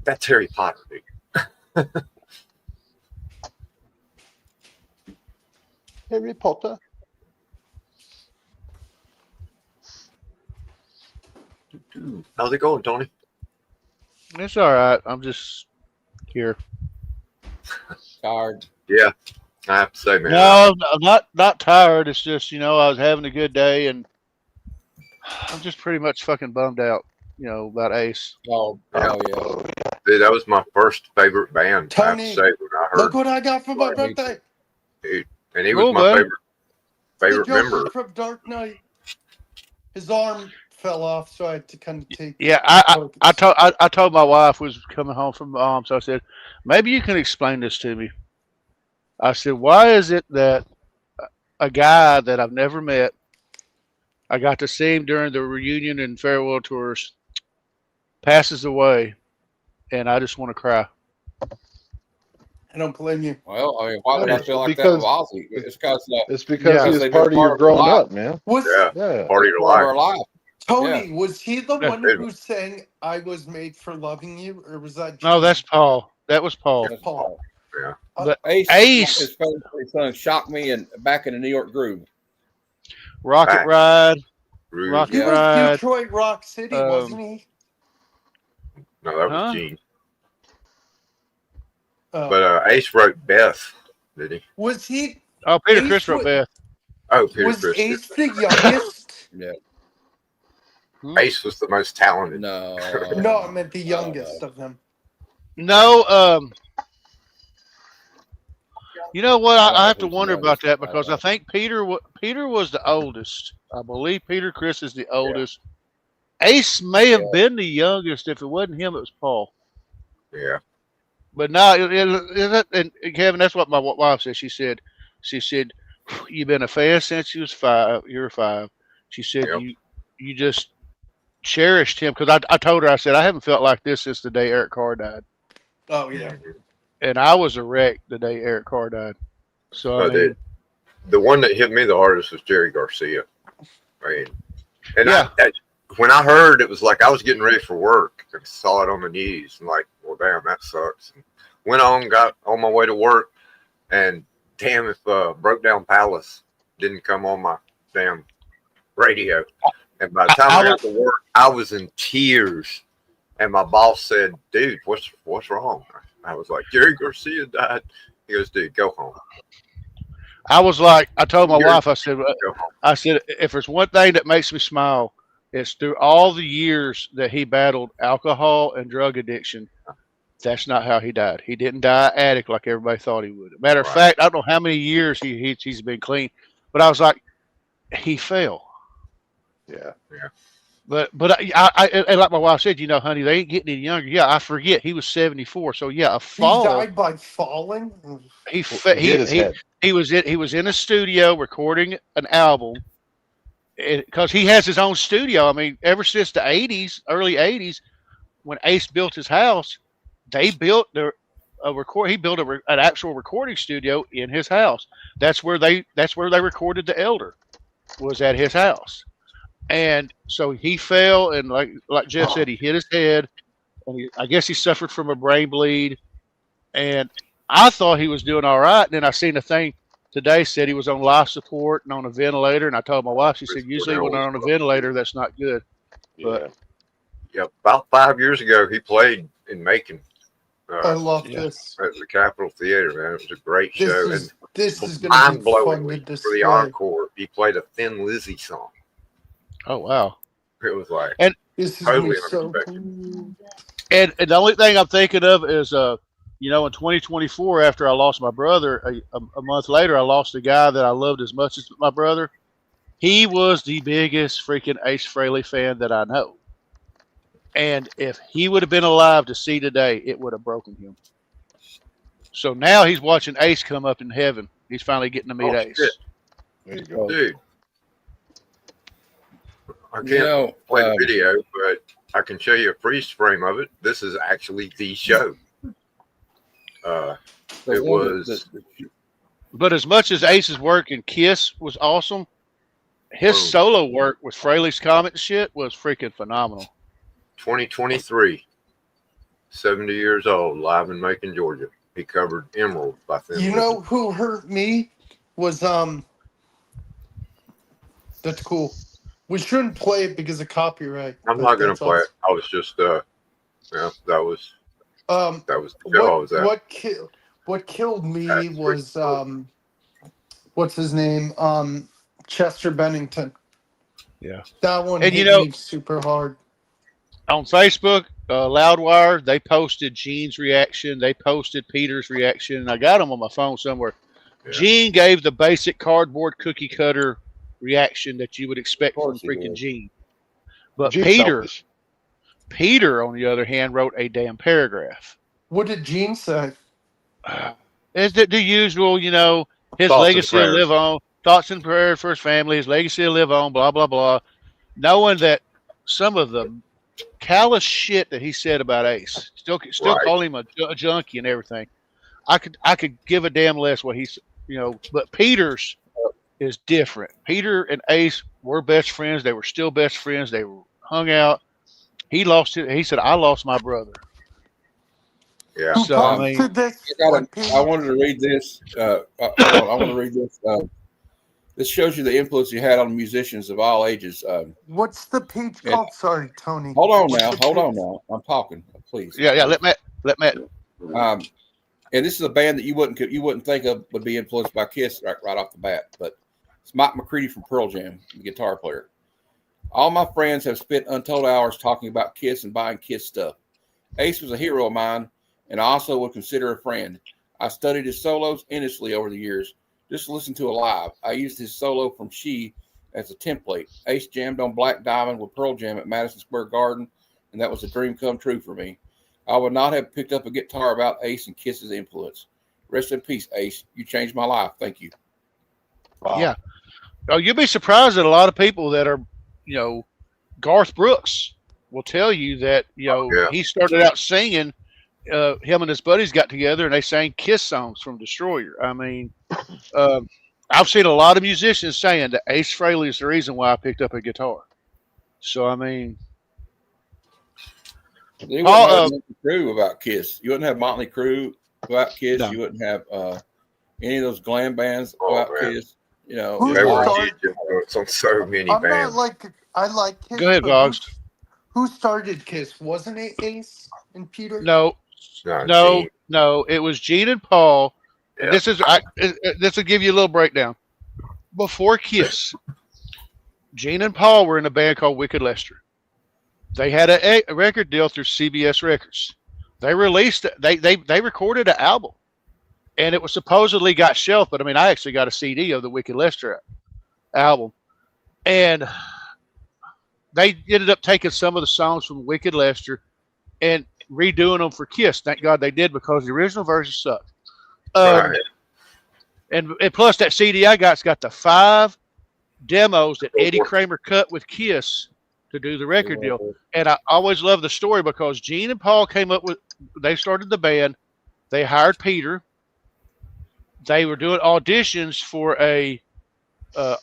That's Harry Potter, dude. Harry Potter. How's it going, Tony? It's all right. I'm just here. Tired. Yeah, I have to say, man. No, I'm not tired. It's just I was having a good day, and I'm just pretty much fucking bummed out. About Ace. Oh yeah. Dude, that was my first favorite band. Tony, I have to say, when I heard, look what I got for my birthday. Dude, and he was my favorite member. From Dark Knight. His arm fell off, so I had to kind of take. Yeah, I told my wife was coming home from mom, so I said, maybe you can explain this to me. I said, why is it that a guy that I've never met, I got to see him during the reunion and farewell tours, passes away, and I just want to cry. I don't blame you. Well, I mean, why would I feel like that with Ozzy? It's because he's part of your growing up, man. Was part of your life. Tony, was he the one who sang "I Was Made for Loving You," or was that? No, that's Paul. That was Paul. That's Paul. Yeah. But Ace, his son, shocked me and back in the New York groove. Rocket Ride. He was Detroit Rock City, wasn't he? No, that was Gene. But Ace wrote Beth, did he? Was he? Oh, Peter Criss wrote Beth. Oh, Peter Was Criss. Ace the youngest? Yeah. Ace was the most talented. No, I meant the youngest of them. No, you know what? I have to wonder about that because I think Peter was the oldest. I believe Peter Criss is the oldest. Ace may have been the youngest. If it wasn't him, it was Paul. Yeah. But no, and Kevin, that's what my wife said. She said, you've been a fan since you was 5. You were 5. She said you just cherished him because I told her, I said, I haven't felt like this since the day Eric Carr died. Oh yeah. And I was a wreck the day Eric Carr died. So the one that hit me the hardest was Jerry Garcia. When I heard, it was like I was getting ready for work and saw it on the news and like, well, damn, that sucks. And went on, got on my way to work, and damn if Broke Down Palace didn't come on my damn radio. And by the time I got to work, I was in tears. And my boss said, dude, what's wrong? I was like, Jerry Garcia died. He goes, dude, go home. I was like, I told my wife, I said, if there's one thing that makes me smile, it's through all the years that he battled alcohol and drug addiction. That's not how he died. He didn't die addict like everybody thought he would. Matter of fact, I don't know how many years he's been clean, but I was like, he fell. Yeah. But I and like my wife said, honey, they ain't getting any younger. Yeah, I forget he was 74. So yeah, a fall. He died by falling. He was in a studio recording an album because he has his own studio. I mean, ever since the '80s, early '80s, when Ace built his house, they built He built an actual recording studio in his house. That's where they recorded The Elder, was at his house. And so he fell, and like Jeff said, he hit his head, and I guess he suffered from a brain bleed. And I thought he was doing all right. And then I seen a thing today said he was on life support and on a ventilator. And I told my wife, she said, usually when they're on a ventilator, that's not good. But about 5 years ago, he played in Macon. I love this at the Capitol Theater, man. It was a great show. This is going to mind be fun blowingly to for the display. encore. He played a Thin Lizzy song. Oh wow! It was like And This is totally gonna be so unexpected. cool. and the only thing I'm thinking of is you know, in 2024, after I lost my brother, a month later, I lost a guy that I loved as much as my brother. He was the biggest freaking Ace Frehley fan that I know. And if he would have been alive to see today, it would have broken him. So now he's watching Ace come up in heaven. He's finally getting to meet Ace. Shit. There you go. Dude. I can't play the video, but I can show you a freeze frame of it. This is actually the show. It was. But as much as Ace's work in Kiss was awesome, his solo work with Frehley's Comet shit was freaking phenomenal. 2023, 70 years old, live in Macon, Georgia. He covered Emerald by Thin You Lizzy. know who hurt me was that's cool. We shouldn't play it because of copyright. I'm not gonna play it. I was just yeah, that was the show I was at. What killed me was what's his name? Chester Bennington. Yeah. That one And hit you know, me super hard. on Facebook, Loudwire, they posted Gene's reaction. They posted Peter's reaction. And I got them on my phone somewhere. Yeah. Gene gave the basic cardboard cookie cutter reaction that you would expect from freaking Gene. But Gene's Peter, on the other hand, wrote a damn paragraph. What did Gene say? Is that the usual, you know, his Thoughts and legacy will prayers. live on, thoughts and prayers for his family, his legacy will live on, blah, blah, blah. Knowing that some of the callous shit that he said about Ace, still Right. calling him a junkie and everything, I could give a damn less what he's, you know, but Peter's is different. Peter and Ace were best friends. They were still best friends. They were hung out. He lost it. He said, I lost my brother. Yeah. So, I mean, I wanted to read this. Hold on, I want to read this. This shows you the influence he had on musicians of all ages. What's the page called? Sorry, Tony. Hold on What's now. the Hold page? on now. I'm talking. Please. yeah. Let Matt. And this is a band that you wouldn't think of would be influenced by Kiss right off the bat, but it's Mike McCready from Pearl Jam, the guitar player. All my friends have spent untold hours talking about Kiss and buying Kiss stuff. Ace was a hero of mine, and I also would consider a friend. I studied his solos endlessly over the years. Just listen to a live. I used his solo from She as a template. Ace jammed on Black Diamond with Pearl Jam at Madison Square Garden, and that was a dream come true for me. I would not have picked up a guitar about Ace and Kiss's influence. Rest in peace, Ace. You changed my life. Thank you. Wow. Yeah. Oh, you'll be surprised that a lot of people that are, you know, Garth Brooks will tell you that, you know, he started out singing, him and his buddies got together and they sang Kiss songs from Destroyer. I mean, I've seen a lot of musicians saying that Ace Frehley is the reason why I picked up a guitar. So, I mean, You wouldn't have Motley Crue about Kiss. You wouldn't have Motley Crue about Kiss. No. You wouldn't have any of those glam bands about Kiss. You know, Who They were a started- huge influence on so many I'm bands. not like I like Kiss. Go ahead, but Boggs. Who started Kiss? Wasn't it Ace and Peter? no, it was Gene and Paul. Yeah. This will give you a little breakdown. Before Kiss, Gene and Paul were in a band called Wicked Lester. They had a record deal through CBS Records. They released they recorded an album, and it was supposedly got shelved. But I mean, I actually got a CD of the Wicked Lester album, and they ended up taking some of the songs from Wicked Lester and redoing them for Kiss. Thank God they did, because the original version sucked. Right. And plus, that CD I got's got the 5 demos that Eddie Kramer cut with Kiss to do the record deal. And I always love the story because Gene and Paul came up with, they started the band. They hired Peter. They were doing auditions for a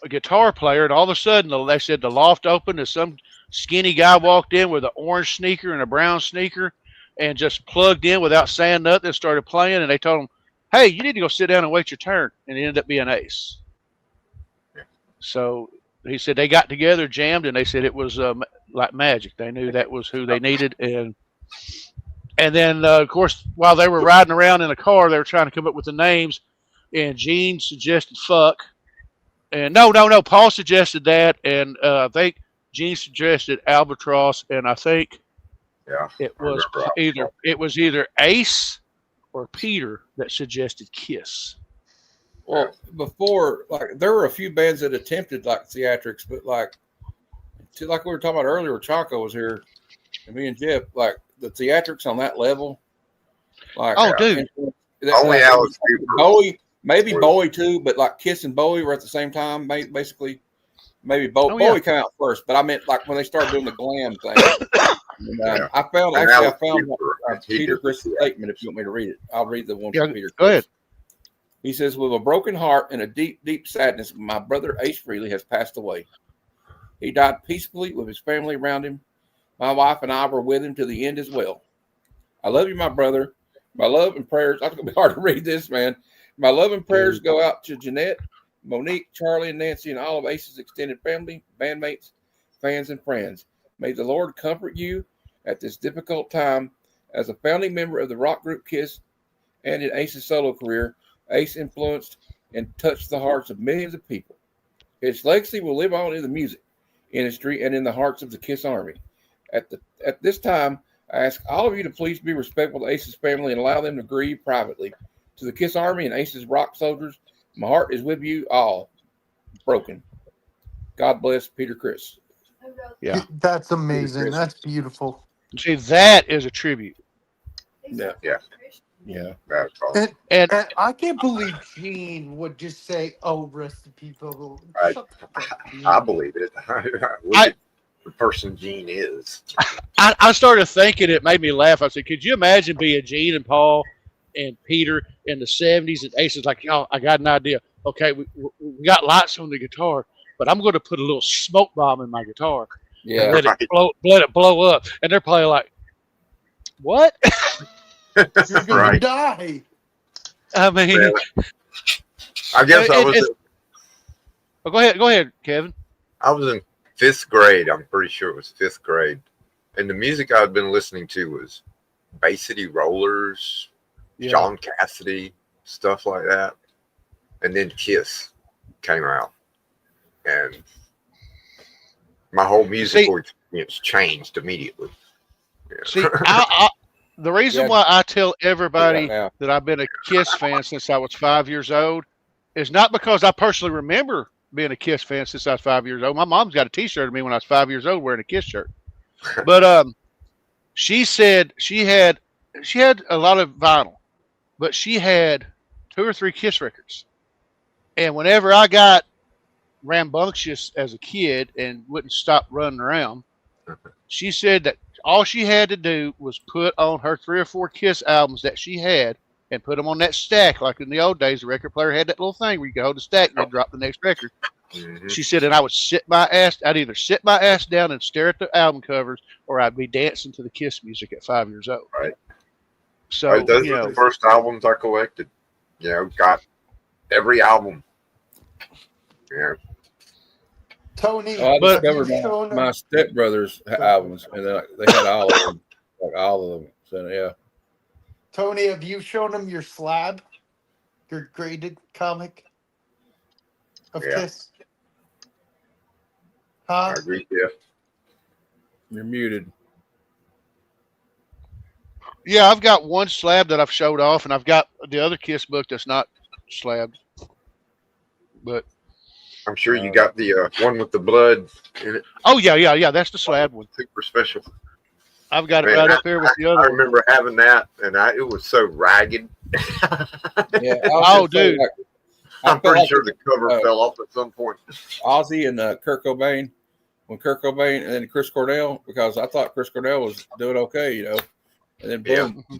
guitar player, and all of a sudden they said the loft opened and some skinny guy walked in with an orange sneaker and a brown sneaker and just plugged in without saying nothing and started playing. And they told him, hey, you need to go sit down and wait your turn. And it ended up being Ace. So he said they got together, jammed, and they said it was like magic. They knew that was who they needed. And then, of course, while they were riding around in a car, they were trying to come up with the names. and Gene suggested fuck. And no, Paul suggested that, and I think Gene suggested albatross, and I think it was either Ace or Peter that suggested Kiss. Well, before, like, there were a few bands that attempted like theatrics, but like we were talking about earlier, Chaco was here, and me and Jeff, like the theatrics on that level, like dude, only Alice Cooper. Bowie, maybe Bowie too, but like Kiss and Bowie were at the same time, basically. Maybe Bowie came out first, but I meant like when they started doing the glam thing. And, I found Peter Criss' statement. If you want me to read it, I'll read the one from Peter. Go ahead. He says, "With a broken heart and a deep, deep sadness, my brother Ace Frehley has passed away. He died peacefully with his family around him. My wife and I were with him to the end as well. I love you, my brother. My love and prayers." It's going to be hard to read this, man. My love and prayers go out to Jeanette, Monique, Charlie, and Nancy, and all of Ace's extended family, bandmates, fans, and friends. May the Lord comfort you at this difficult time. As a founding member of the rock group Kiss and in Ace's solo career, Ace influenced and touched the hearts of millions of people. His legacy will live on in the music industry and in the hearts of the Kiss Army. At this time, I ask all of you to please be respectful to Ace's family and allow them to grieve privately. To the Kiss Army and Ace's rock soldiers, my heart is with you all. Broken. God bless, Peter Criss. Yeah, that's amazing. That's beautiful. See, that is a tribute. Yeah. That's awesome. And I can't believe Gene would just say, "Oh, rest in peace." I believe it. Look at the person Gene is. I started thinking, it made me laugh. I said, could you imagine being Gene and Paul and Peter in the 70s, and Ace is like, "Y'all, I got an idea. Okay, we got lights on the guitar, but I'm going to put a little smoke bomb in my guitar. Yeah, let it blow up." And they're probably like, "What?" You're gonna die. I mean, I guess go ahead, Kevin. I was in 5th grade. I'm pretty sure it was 5th grade, and the music I'd been listening to was Bay City Rollers, John Cassidy, stuff like that, and then Kiss came out, and my whole musical experience changed immediately. Yeah. See, the reason why I tell everybody that I've been a Kiss fan since I was 5 years old is not because I personally remember being a Kiss fan since I was 5 years old. My mom's got a T-shirt of me when I was 5 years old wearing a Kiss shirt. But she said she had a lot of vinyl, but she had 2 or 3 Kiss records. And whenever I got rambunctious as a kid and wouldn't stop running around, she said that all she had to do was put on her 3 or 4 Kiss albums that she had and put them on that stack. Like in the old days, the record player had that little thing where you could hold the stack and then drop the next record. Mm-hmm. She said, and I would I'd either sit my ass down and stare at the album covers, or I'd be dancing to the Kiss music at 5 years old. Right. So those were the first albums I collected. Got every album. Yeah. Tony, I discovered my stepbrother's albums, and they had all of them, like all of them. So yeah. Tony, have you shown him your slab, your graded comic of Kiss? I agree. Yeah. You're muted. Yeah, I've got one slab that I've showed off, and I've got the other Kiss book that's not slabbed. But I'm sure you got the one with the blood in it. Oh yeah. That's the slab one. Super special. I've got it right up there with the other. I remember having that, and it was so ragged. Yeah. Oh, dude. I'm pretty sure the cover fell off at some point. Ozzy and Kurt Cobain, when Kurt Cobain and then Chris Cornell, because I thought Chris Cornell was doing okay, and then boom. Yeah.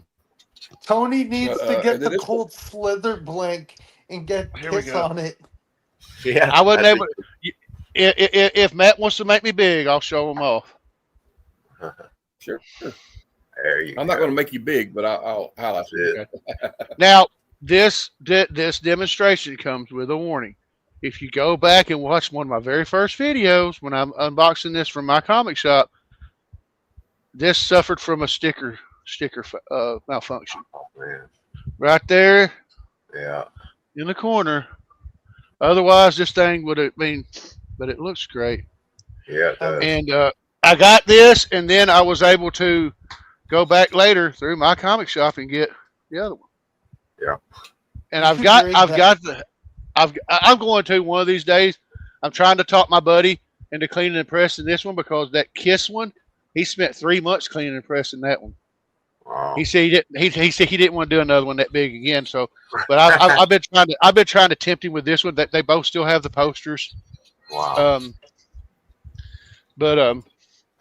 Tony needs to get the Cold Slither blank and get Kiss on it. Yeah, I wasn't able. If Matt wants to make me big, I'll show him off. Sure. I'm not going to make you big, but I'll highlight it. Now, this demonstration comes with a warning. If you go back and watch one of my very first videos when I'm unboxing this from my comic shop, this suffered from a sticker malfunction. Oh, man. Right there. Yeah. in the corner. Otherwise, this thing would have been, but it looks great. Yeah, it does. And I got this, and then I was able to go back later through my comic shop and get the other one. Yeah. And I'm going to one of these days. I'm trying to talk my buddy into cleaning and pressing this one because that Kiss one, he spent 3 months cleaning and pressing that one. Wow. He said he said he didn't want to do another one that big again. So, but I've been trying to tempt him with this one. That they both still have the posters. Wow. But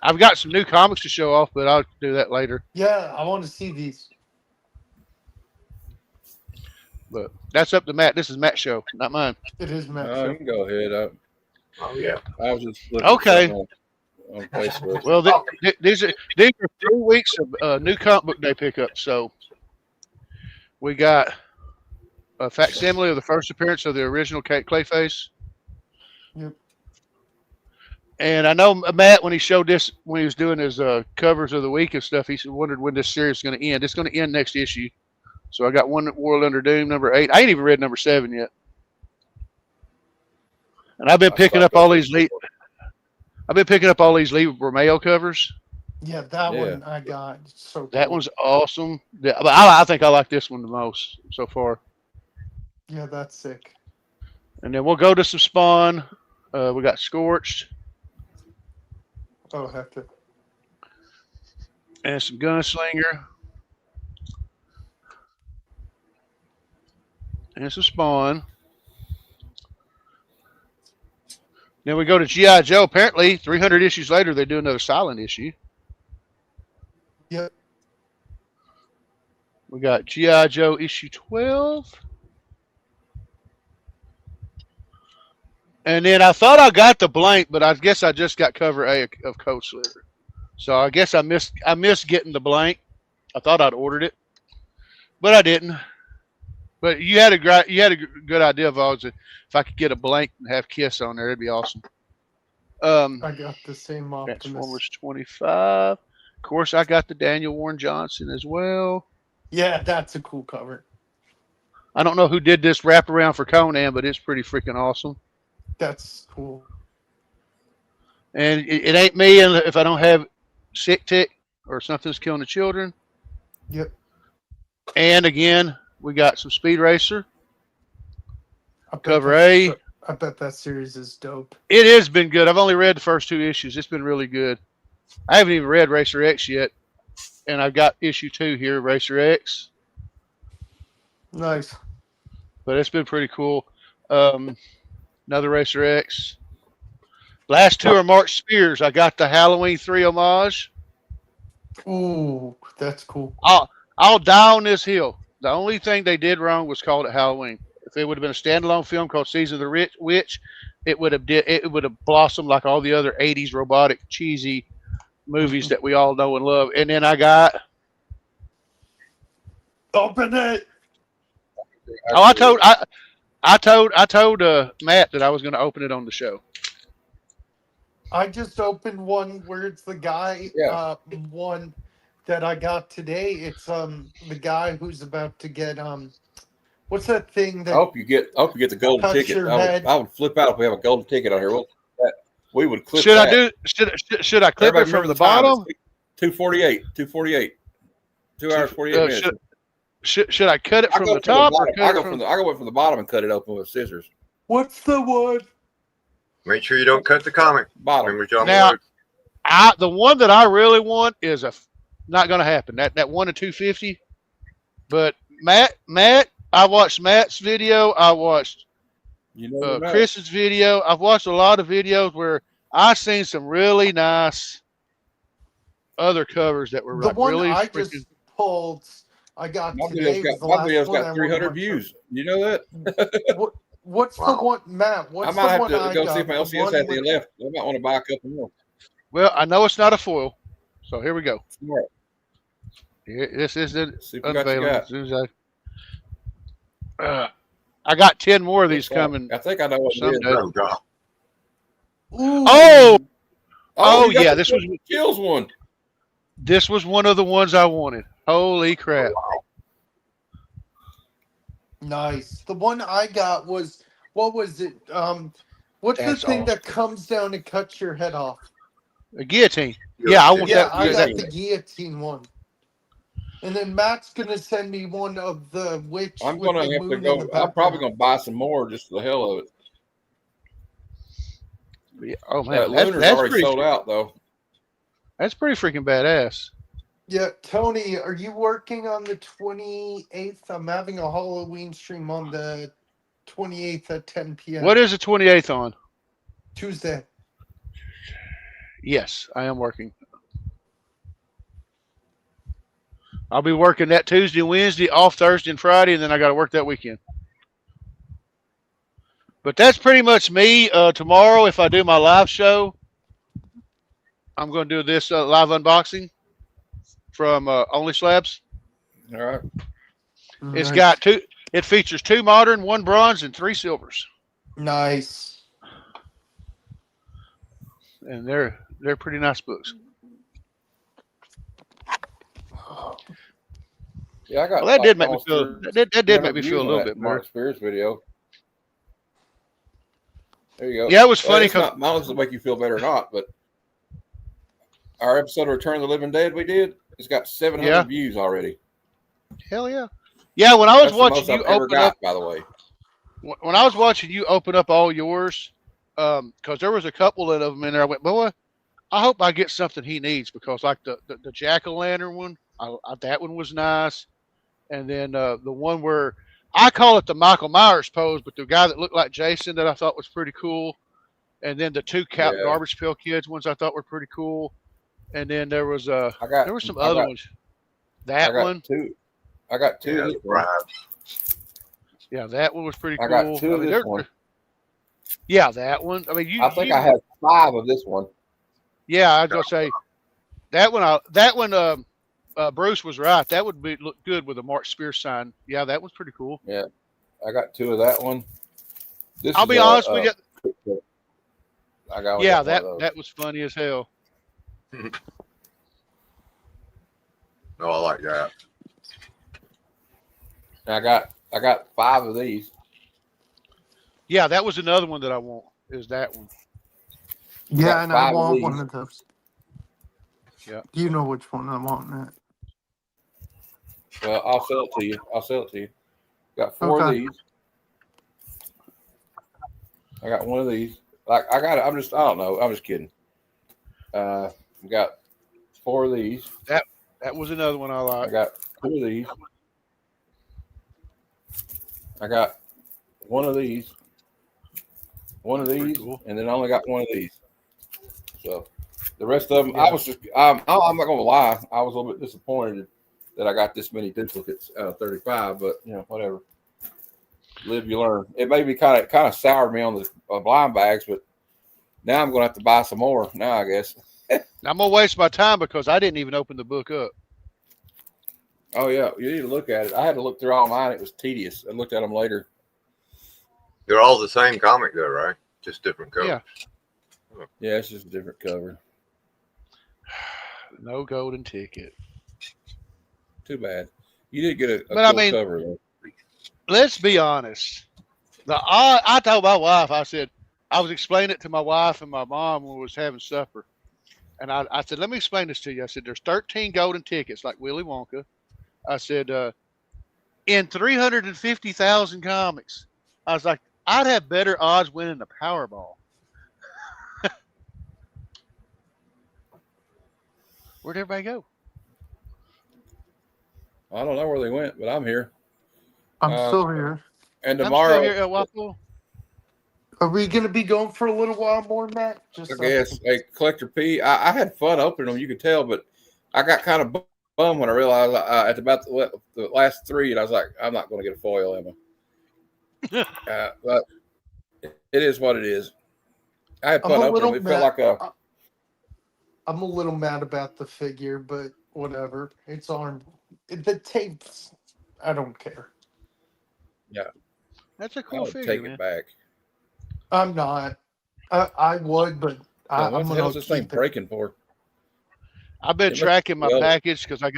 I've got some new comics to show off, but I'll do that later. Yeah, I want to see these. But that's up to Matt. This is Matt's show, not mine. It is Matt. You can go ahead. Oh yeah. I was just looking Okay. on Facebook. Well, these are 3 weeks of new comic book day pickups. So we got a facsimile of the first appearance of the original Clayface. Yep. And I know Matt, when he showed this, when he was doing his covers of the week and stuff, he wondered when this series is going to end. It's going to end next issue. So I got one World Under Doom, number 8. I ain't even read number 7 yet. And I've been picking up all these Lee Romeo covers. Yeah, that one I got. It's so That cool. one's awesome. Yeah, but I think I like this one the most so far. Yeah, that's sick. And then we'll go to some Spawn. We got Scorched Oh, have to. and some Gunslinger. And some Spawn. Then we go to G.I. Joe. Apparently, 300 issues later, they do another silent issue. Yep. We got G.I. Joe issue 12. And then I thought I got the blank, but I guess I just got cover A of Code Sliver. So I guess I missed getting the blank. I thought I'd ordered it, but I didn't. But you had a good idea, Vogs. If I could get a blank and have Kiss on there, it'd be awesome. I got the same Optimus. Transformers 25. Of course, I got the Daniel Warren Johnson as well. Yeah, that's a cool cover. I don't know who did this wraparound for Conan, but it's pretty freaking awesome. That's cool. And it ain't me if I don't have sick tick or something's killing the children. Yep. And again, we got some Speed Racer. I bet Cover A. I bet that series is dope. It has been good. I've only read the first 2 issues. It's been really good. I haven't even read Racer X yet. And I've got issue 2 here, Racer X. Nice. But it's been pretty cool. Another Racer X. Last 2 are Mark Spears. I got the Halloween 3 homage. Ooh, that's cool. I'll die on this hill. The only thing they did wrong was called it Halloween. If it would have been a standalone film called Season of the Witch, it would have blossomed like all the other 80s robotic cheesy movies that we all know and love. And then I got Open it. Oh, I told Matt that I was going to open it on the show. I just opened one where it's the guy. One that I got today. It's the guy who's about to get what's that thing that I hope you get the golden cuts ticket. your head? I would flip out if we have a golden ticket on here. We would clip. Should that. Should I clip Everybody it from remember the time. bottom? 2:48. 2 hours 48 minutes. Should I cut it I from go the from top? bottom. I go from the bottom and cut it open with scissors. What's the one? Make sure you don't cut the comic. Bottom. Now, the one that I really want is not going to happen. That 1 to 250. But Matt, I watched Matt's video. I watched Chris's video. I've watched a lot of videos where I've seen some really nice other covers that were The one really I freaking. just pulled. I got My today. video's Was the got, my last video's one I got wanted 300 to views. You know that? What's the one, Matt? What's I might the have one to I go got? see if my The LCS one had any with- left. I might want to buy a couple more. Well, I know it's not a foil, so here we go. Smart. This isn't See what you unveiling. got. As soon as I got 10 more of these coming. I think I know what it is. someday. Ooh. Oh you got yeah, the this was Kills one. This was one of the ones I wanted. Holy crap! Nice. The one I got was, what was it? What's That's the thing awesome. that comes down and cuts your head off? A guillotine. Yeah, I want Yeah, that. I that. got the guillotine one. And then Matt's gonna send me one of the witch. I'm with gonna the have to moon in go. the I'm probably background. gonna buy some more just for the hell of it. Yeah. Oh man, Lunar's that's already pretty. sold out though. That's pretty freaking badass. Yeah, Tony, are you working on the 28th? I'm having a Halloween stream on the 28th at 10 p.m. What is the 28th on? Tuesday. Yes, I am working. I'll be working that Tuesday, Wednesday, off Thursday and Friday, and then I got to work that weekend. But that's pretty much me. Tomorrow, if I do my live show, I'm going to do this live unboxing from Only Slabs. All right. It's got two. It features 2 modern, 1 bronze, and 3 silvers. Nice. And they're pretty nice books. Yeah, I got. Well, that did make me almost feel. 300 That did make me feel a views on little that bit better. Mark Spears video. There you go. Yeah, it was funny It's not, mine doesn't make you feel better or not, but our episode of Return of the Living Dead we did, it's got 700 views already. Hell yeah. Yeah, when I was That's watching the most you I've ever open got, up, by the way. when I was watching you open up all yours, because there was a couple of them in there, I went, boy, I hope I get something he needs, because like the jack-o'-lantern one, that one was nice. And then the one where I call it the Michael Myers pose, but the guy that looked like Jason that I thought was pretty cool. And then the 2 Garbage Pail Kids ones I thought were pretty cool. And then there was there were some other ones. That one. I got 2. Yeah, of this right. Yeah, that one was pretty cool. I got 2 of this one. Yeah, that one. I mean, I think I have 5 of this one. Yeah, I was gonna say that one. Bruce was right. That would look good with a Mark Spears sign. Yeah, that was pretty cool. Yeah, I got 2 of that one. I'll be honest with you. I got that was funny as hell. No, I like that. I got 5 of these. Yeah, that was another one that I want. Is that one? Yeah, and I want these. one of those. Yeah. You know which one I want, Matt. Well, I'll sell it to you. Got 4 of these. I got 1 of these. Like I don't know. I'm just kidding. Got 4 of these. That was another one I like. I got 2 of these. I got 1 of these. 1 of these, cool. And then I only got 1 of these. So the rest of them, I was just, I'm not gonna lie, I was a little bit disappointed that I got this many duplicates out of 35, but whatever. Live, you learn. It may be kind of soured me on the blind bags, but now I'm gonna have to buy some more. Now I guess I'm gonna waste my time because I didn't even open the book up. Oh yeah, you need to look at it. I had to look through all mine. It was tedious. I looked at them later. They're all the same comic though, right? Just different colors. Yeah, it's just a different cover. No golden ticket. Too bad. You did get a but cool cover though. Let's be honest. I told my wife, I said, I was explaining it to my wife and my mom when we was having supper. And I said, let me explain this to you. I said, there's 13 golden tickets like Willy Wonka. I said, in 350,000 comics, I was like, I'd have better odds winning the Powerball. Where'd everybody go? I don't know where they went, but I'm here. I'm still here. And tomorrow, I'm still here, Waffle. Are we going to be going for a little while more, Matt? I guess. Hey, Collector P, I had fun opening them, you could tell, but I got kind of bummed when I realized at about the last 3, and I was like, I'm not going to get a foil, Emma. But it is what it is. I had fun opening them. It felt like a... I'm a little mad about the figure, but whatever. It's on. The tapes, I don't care. Yeah. That's a cool figure, take man. it back. I'm not. I would, but I'm what the hell is this thing breaking for? I've been tracking my package because I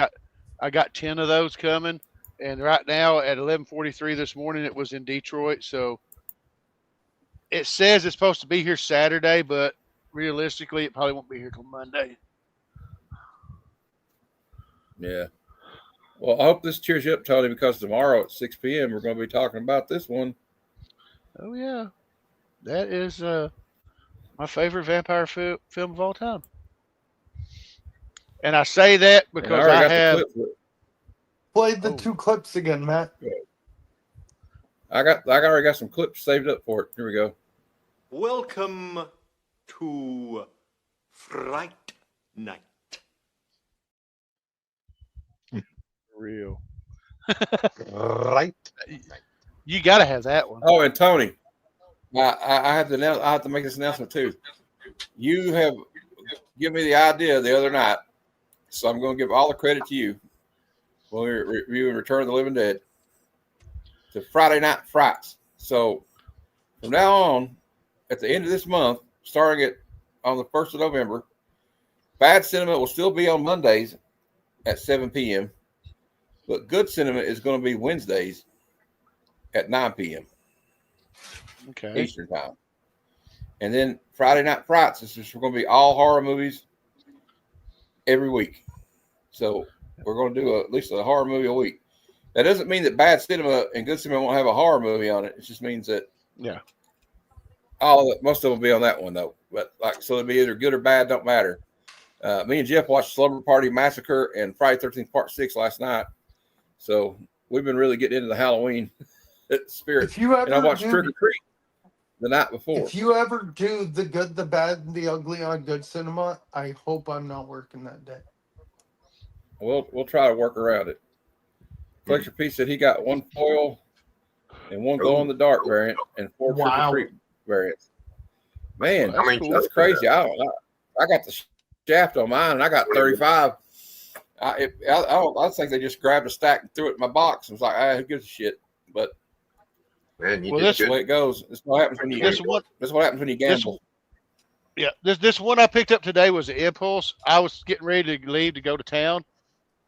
got 10 of those coming, And right now at 11:43 this morning, it was in Detroit. So it says it's supposed to be here Saturday, but realistically, it probably won't be here till Monday. Yeah. Well, I hope this cheers you up, Tony, because tomorrow at 6 p.m. we're going to be talking about this one. Oh yeah, that is my favorite vampire film of all time. And I say that because I have played the 2 clips again, Matt. I already got some clips saved up for it. Here we go. Welcome to Fright Night. Real. Right. You got to have that one. Oh, and Tony, I have to make this announcement too. You have given me the idea the other night, so I'm going to give all the credit to you when we reviewing Return of the Living Dead to Friday Night Frights. So from now on, at the end of this month, starting on the 1st of November, Bad Cinema will still be on Mondays at 7 p.m., but Good Cinema is going to be Wednesdays at 9 p.m. Okay. Eastern time. And then Friday Night Frights is just going to be all horror movies every week. So we're going to do at least a horror movie a week. That doesn't mean that Bad Cinema and Good Cinema won't have a horror movie on it. It just means that most of them will be on that one though. But so it'll be either good or bad, don't matter. Me and Jeff watched Slumber Party Massacre and Friday 13th Part 6 last night. So we've been really getting into the Halloween spirit. And I watched Trick or Treat the night before. If you ever do the good, the bad, and the ugly on Good Cinema, I hope I'm not working that day. We'll try to work around it. Collector P said he got 1 foil and 1 glow in the dark variant and 4 Trick or Treat variants. Man, that's crazy. I got the shaft on mine and I got 35. I think they just grabbed a stack and threw it in my box and was like, who gives a shit? But man, that's the way it goes. That's what happens when you gamble. Yeah, this one I picked up today was an impulse. I was getting ready to leave to go to town,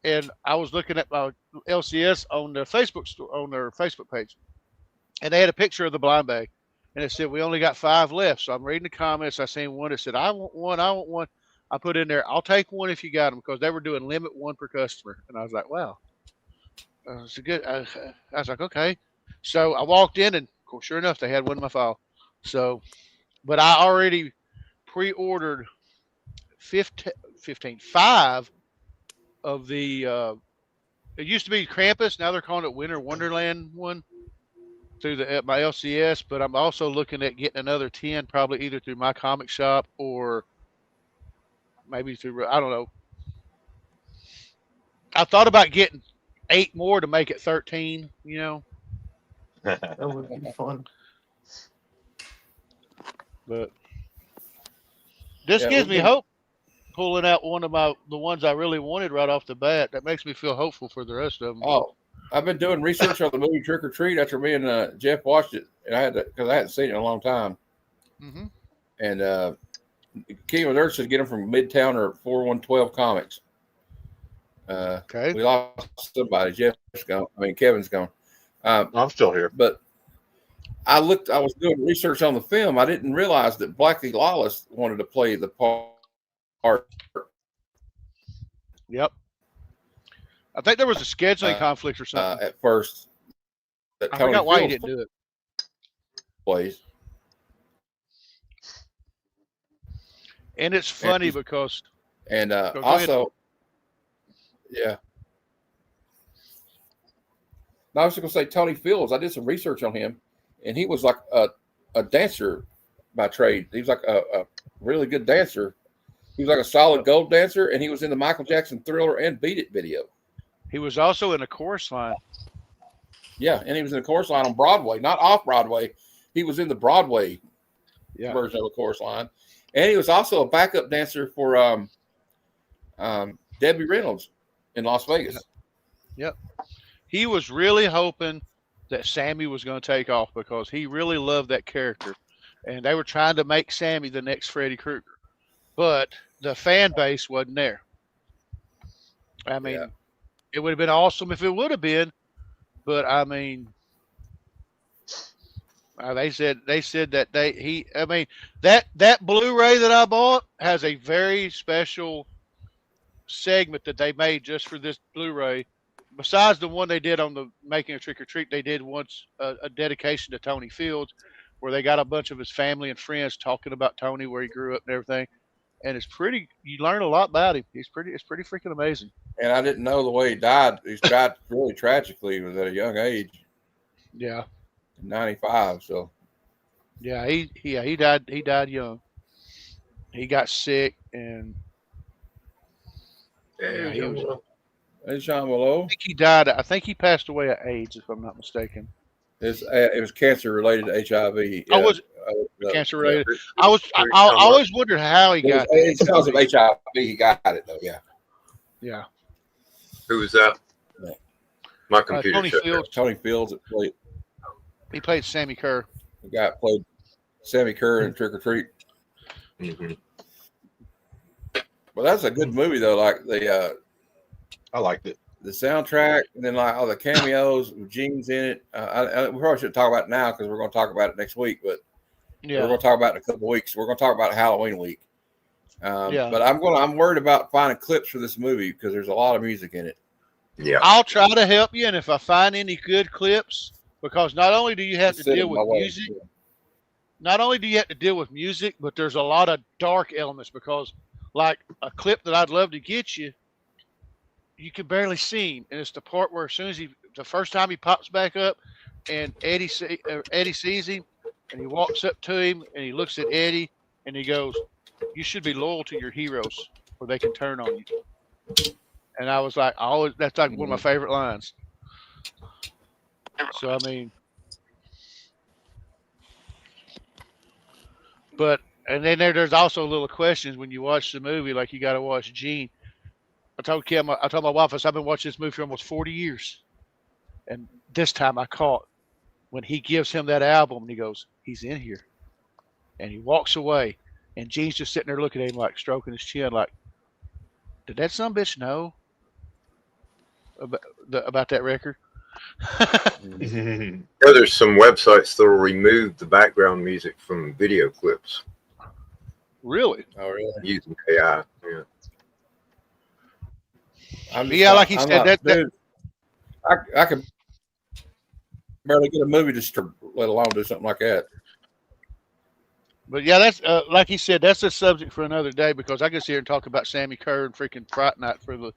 and I was looking at my LCS on their Facebook on their Facebook page, and they had a picture of the blind bag, and it said we only got 5 left. So I'm reading the comments. I seen one that said I want one. I want one. I put in there, I'll take one if you got them, because they were doing limit 1 per customer, and I was like, wow, it's a good. I was like, okay. So I walked in, and of course, sure enough, they had one in my file. So, but I already pre-ordered 5 of the. It used to be Krampus, now they're calling it Winter Wonderland one through my LCS. But I'm also looking at getting another 10, probably either through my comic shop or maybe through, I don't know. I thought about getting 8 more to make it 13. You know. That would be fun. But this gives me hope, pulling out one of the ones I really wanted right off the bat. That makes me feel hopeful for the rest of them. Oh, I've been doing research on the movie Trick or Treat after me and Jeff watched it, and because I hadn't seen it in a long time. Mm-hmm. And King of Earth should get them from Midtown or 4112 Comics. Okay. We lost somebody. Jeff's gone. Kevin's gone. I'm still here. But I was doing research on the film. I didn't realize that Blackie Lawless wanted to play the part. Yep. I think there was a scheduling conflict or something. At first. I forgot why he didn't do it. Plays. And it's funny because. And also. Yeah. No, I was just going to say Tony Fields. I did some research on him, and he was like a dancer by trade. He was like a really good dancer. He was like a solid gold dancer, and he was in the Michael Jackson Thriller and Beat It video. He was also in a chorus line. Yeah, and he was in a chorus line on Broadway, not off Broadway. He was in the Broadway version of the chorus line. And he was also a backup dancer for Debbie Reynolds in Las Vegas. Yep. He was really hoping that Sammy was going to take off because he really loved that character. And they were trying to make Sammy the next Freddy Krueger. But the fan base wasn't there. I mean, it would have been awesome if it would have been, But I mean, they said that that Blu-ray that I bought has a very special segment that they made just for this Blu-ray. Besides the one they did on the Making a Trick or Treat, they did once a dedication to Tony Fields, where they got a bunch of his family and friends talking about Tony, where he grew up and everything. And it's pretty. You learn a lot about him. It's pretty freaking amazing. And I didn't know the way he died. He died really tragically. He was at a young age. Yeah. 95. So. Yeah, he died. He died young. He got sick and. Yeah, he was. Hey, Sean Willow. I think he died. I think he passed away of AIDS, if I'm not mistaken. It was cancer related to HIV. Oh, was cancer related? I always wondered how he got it. It's because of HIV. He got it though. Yeah. Yeah. Who was that? My computer. Tony Fields. Tony Fields. He played Sammy Kerr. The guy played Sammy Kerr in Trick or Treat. Mm-hmm. Well, that's a good movie though. Like I liked it. The soundtrack, and then like all the cameos with Gene's in it. We probably shouldn't talk about it now because we're going to talk about it next week. But we're going to talk about it in a couple of weeks. We're going to talk about Halloween week. But I'm worried about finding clips for this movie because there's a lot of music in it. Yeah, I'll try to help you, and if I find any good clips, because not only do you have to deal with music, but there's a lot of dark elements. Because like a clip that I'd love to get you. You can barely see him, and it's the part where as soon as the first time he pops back up, and Eddie sees him, and he walks up to him, and he looks at Eddie, and he goes, "You should be loyal to your heroes, or they can turn on you." And I was like, that's like one of my favorite lines. So I mean, and then there's also little questions when you watch the movie, like you got to watch Gene. I told my wife, I've been watching this movie for almost 40 years. And this time I caught when he gives him that album and he goes, "He's in here." And he walks away. And Gene's just sitting there looking at him like stroking his chin like, did that sumbitch know about that record? There's some websites that will remove the background music from video clips. Really? Oh, really? Using AI. Yeah. Like he said, I could barely get a movie to let alone do something like that. But yeah, that's like he said, that's a subject for another day because I could sit here and talk about Sammy Kerr and freaking Fright Night for the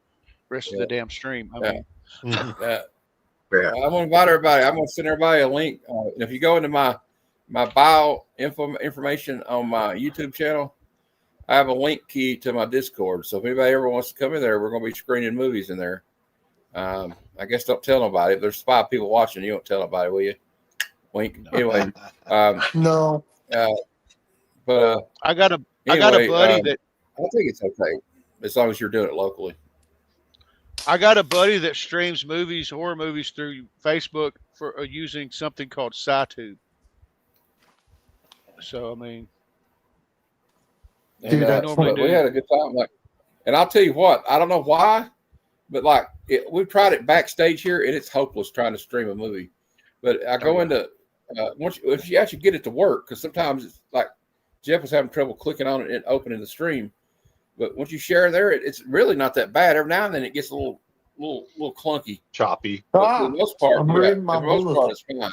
rest of the damn stream. I mean, I'm going to invite everybody. I'm going to send everybody a link. And if you go into my bio information on my YouTube channel, I have a link key to my Discord. So if anybody ever wants to come in there, we're going to be screening movies in there. I guess don't tell nobody. If there's 5 people watching, you don't tell nobody, will you? Wink. Anyway. No. But I got a buddy that I think it's okay as long as you're doing it locally. I got a buddy that streams horror movies through Facebook for using something called SciTube. So I mean, And, we had a good time. And I'll tell you what, I don't know why, but we've tried it backstage here, and it's hopeless trying to stream a movie. But I go into if you actually get it to work, because sometimes it's like Jeff was having trouble clicking on it and opening the stream. But once you share there, it's really not that bad. Every now and then it gets a little clunky, choppy. But for the most part, it's fine.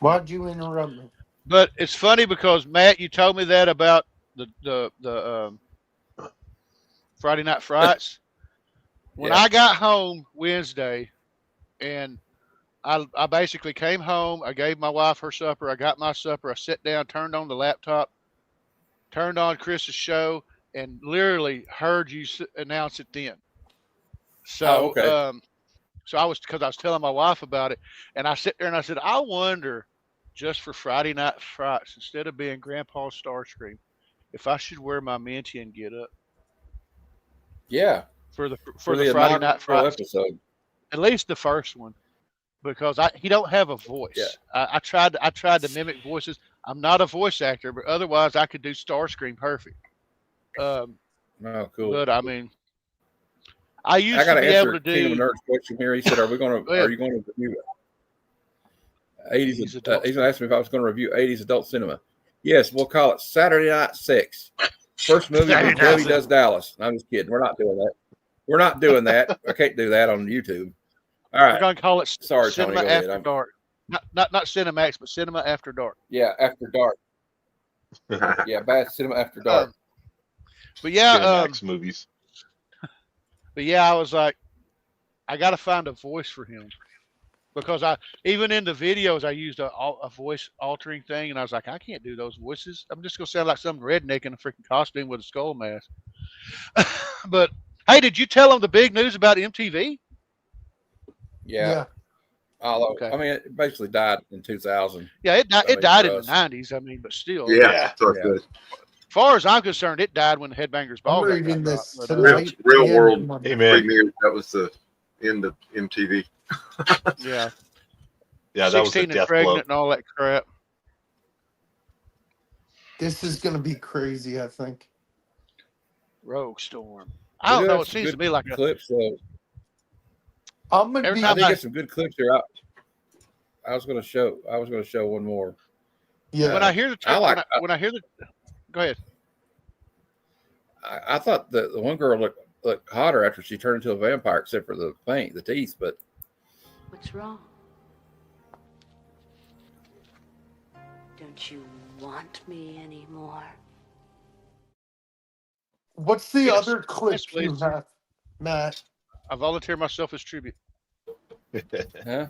Why'd you interrupt me? But it's funny because Matt, you told me that about the Friday Night Frights. When I got home Wednesday, and I basically came home, I gave my wife her supper, I got my supper, I sat down, turned on the laptop, turned on Chris's show, and literally heard you announce it then. So, so I was telling my wife about it, and I sit there and I said, I wonder, just for Friday Night Frights, instead of being Grandpa Starscream, if I should wear my Mentian get up. Yeah. For the Friday Night Frights episode, at least the first one, because he don't have a voice. Yeah. I tried to mimic voices. I'm not a voice actor, but otherwise I could do Starscream perfect. Oh, cool. But I mean, I used I got to to be able answer to Kingdom of do. Nerds question here. He said, "Are we going to? Are you going to review 80s?" He's going to ask me if I was going to review 80s adult cinema. Yes, we'll call it Saturday Night Six. First movie Saturday Debbie Night Does Dallas. I'm just kidding. We're not doing that. We're not doing that. I can't do that on YouTube. All right. We're going to call it Sorry, Cinema Tony. Go After ahead. Dark. Not Cinemax, but Cinema After Dark. Yeah, After Dark. Yeah, bad cinema after dark. But yeah, Cinemax movies. But yeah, I was like, I got to find a voice for him because even in the videos I used a voice altering thing, and I was like, I can't do those voices. I'm just gonna sound like some redneck in a freaking costume with a skull mask. But hey, did you tell him the big news about MTV? Yeah. Although, Okay. I mean, it basically died in 2000. Yeah, it died. I It mean, died for in us. the '90s. I mean, but still. Yeah. So Yeah. As far as I'm concerned, it died when Headbangers Ball I'm got reading dropped, this but, tonight. Real Yeah, World man. premiered. That was the end of MTV. Yeah. Yeah, that was the 16 and death pregnant blow. and all that crap. This is gonna be crazy. I think. Rogue Storm. I don't know. It seems to me like a clips. I'm gonna Every be. I time think it's some good clips here. I was going to show one more. Yeah. when I hear the I like- when I hear the go ahead. I thought the one girl looked hotter after she turned into a vampire, except for the paint, the teeth. But What's wrong? Don't you want me anymore? What's the Yes. other clip Yes, you please. have, Matt? I volunteer myself as tribute. huh?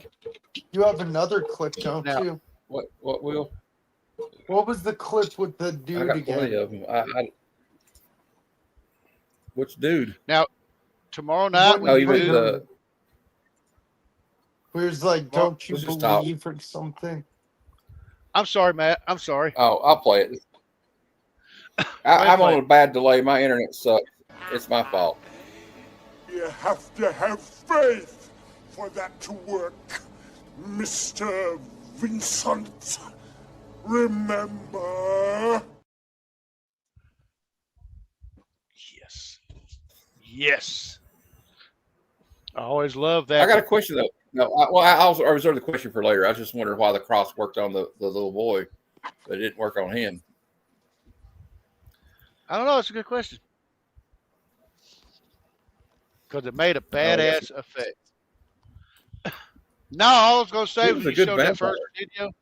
You have another clip, don't Now- you? What will? What was the clip with the I dude got plenty again? of them. Which dude? Now, tomorrow night When Oh, when you you meant do, the? Where it's like, Well, don't you let's just talk. believe or something? I'm sorry, Matt. I'm sorry. Oh, I'll play it. I'm on a bad delay. My internet sucks. It's my fault. You have to have faith for that to work, Mr. Vincent. Remember? Yes. Yes. I always love that. I got a question though. No, I reserve the question for later. I was just wondering why the cross worked on the little boy, but it didn't work on him. I don't know. It's a good question. Because it made a badass effect. No, all I was going to say He was was a when you good showed that vampire. first video,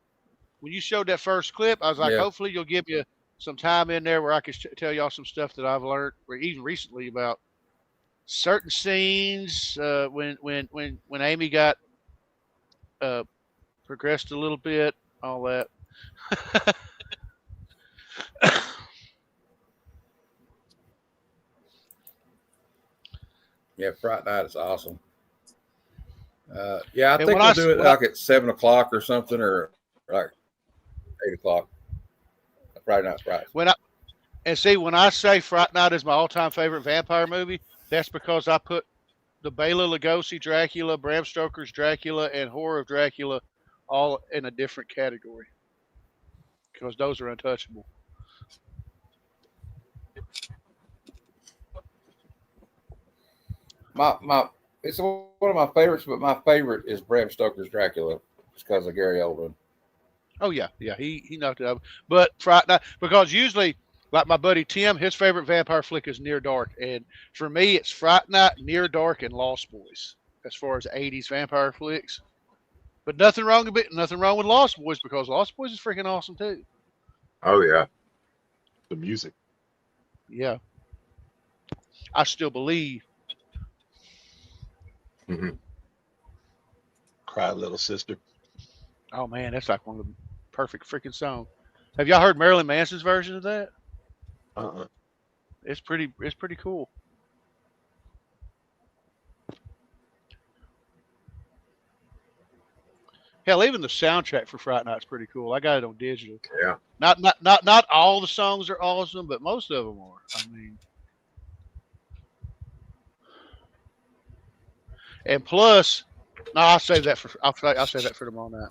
when you showed that first clip, I was like, Yeah. hopefully you'll give you some time in there where I can tell y'all some stuff that I've learned, or even recently about certain scenes when Amy got progressed a little bit, all that. Yeah, Friday night is awesome. Yeah, I And think when we'll I- do it when I- like at 7:00 or something, or like 8:00. Friday night, right? When I say Fright Night is my all-time favorite vampire movie, that's because I put the Bela Lugosi Dracula, Bram Stoker's Dracula, and Horror of Dracula all in a different category because those are untouchable. It's one of my favorites, but my favorite is Bram Stoker's Dracula, just because of Gary Oldman. Oh yeah, he knocked it out. But Fright Night, because usually, like my buddy Tim, his favorite vampire flick is Near Dark, and for me, it's Fright Night, Near Dark, and Lost Boys as far as '80s vampire flicks. But nothing wrong with Lost Boys because Lost Boys is freaking awesome too. Oh yeah. The music. Yeah, I still believe. Mm-hmm. Cry Little Sister. Oh man, that's like one of the perfect freaking songs. Have y'all heard Marilyn Manson's version of that? It's pretty cool. Hell, even the soundtrack for Fright Night's pretty cool. I got it on digital. Yeah. Not all the songs are awesome, but most of them are. I mean, and plus, no, I'll save that for tomorrow night.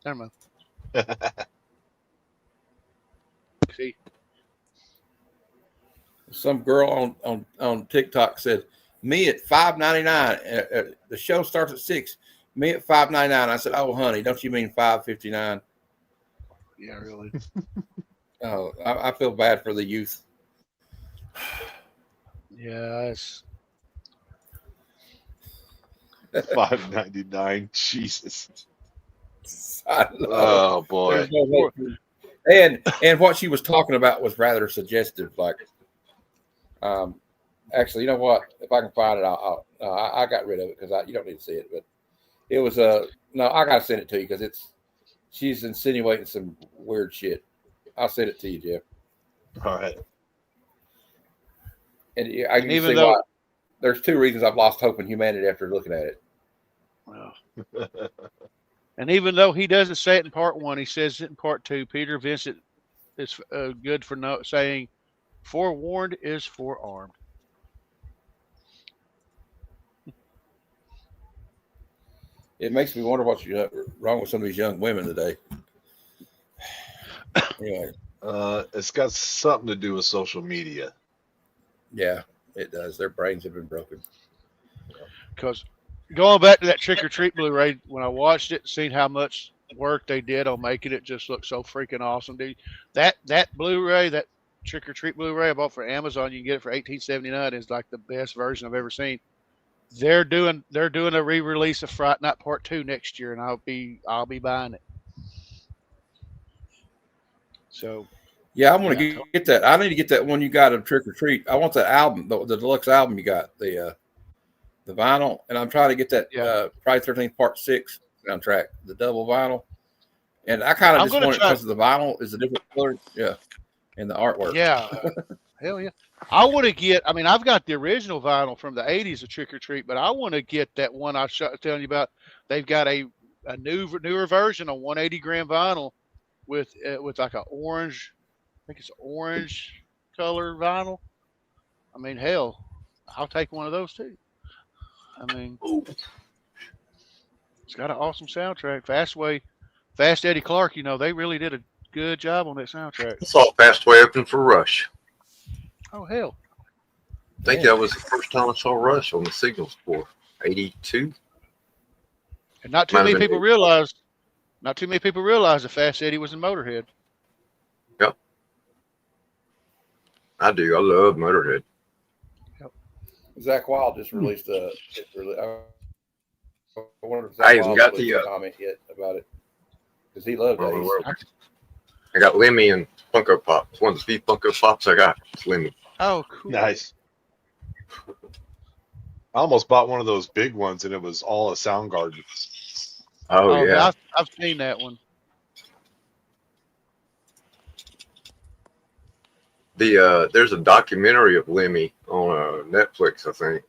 Never mind. See, Some girl on TikTok said, Me at $5.99. The show starts at 6. Me at $5.99. I said, "Oh, honey, don't you mean $5.59?" Yeah, really. Oh, I feel bad for the youth. Yeah, it's $5.99. Jesus. Oh boy. And what she was talking about was rather suggestive. Like, actually, you know what? If I can find it, I got rid of it because you don't need to see it. But it was no, I gotta send it to you because she's insinuating some weird shit. I'll send it to you, Jeff. All right. And I can see why. There's 2 reasons I've lost hope in humanity after looking at it. Well, and even though he doesn't say it in part 1, he says it in part 2. Peter Vincent is good for saying, "Forewarned is forearmed." It makes me wonder what's wrong with some of these young women today. Anyway, it's got something to do with social media. Yeah, it does. Their brains have been broken. Because going back to that Trick or Treat Blu-ray, when I watched it, seen how much work they did on making it just look so freaking awesome, dude. That Blu-ray, that Trick or Treat Blu-ray I bought for Amazon, you can get it for $18.79. Is like the best version I've ever seen. They're doing a re-release of Fright Night Part 2 next year, and I'll be buying it. So. Yeah, I want to get that. I need to get that one you got of Trick or Treat. I want that album, the deluxe album you got, the vinyl, and I'm trying to get that Friday 13th Part 6 soundtrack, the double vinyl. And I kind of just want it because of the vinyl is a different color, and the artwork. Yeah, hell yeah. I want to get. I mean, I've got the original vinyl from the '80s of Trick or Treat, but I want to get that one I was telling you about. They've got a newer version on 180 gram vinyl with like an orange. I think it's orange color vinyl. I mean, hell, I'll take one of those too. I mean, it's got an awesome soundtrack. Fast Eddie Clark, they really did a good job on that soundtrack. I saw Fastway open for Rush. Oh, hell. I think that was the first time I saw Rush on the Signals for 82. And not too many people realized that Fast Eddie was in Motorhead. Yep. I do. I love Motorhead. Yep. Zach Wild just released I wonder if I even got the comment yet about it because he loved it. I got Lemmy and Funko Pops. One of the few Funko Pops I got is Lemmy. Oh, cool. Nice. I almost bought one of those big ones, and it was all a Soundgarden. Oh yeah, I've seen that one. There's a documentary of Lemmy on Netflix. I think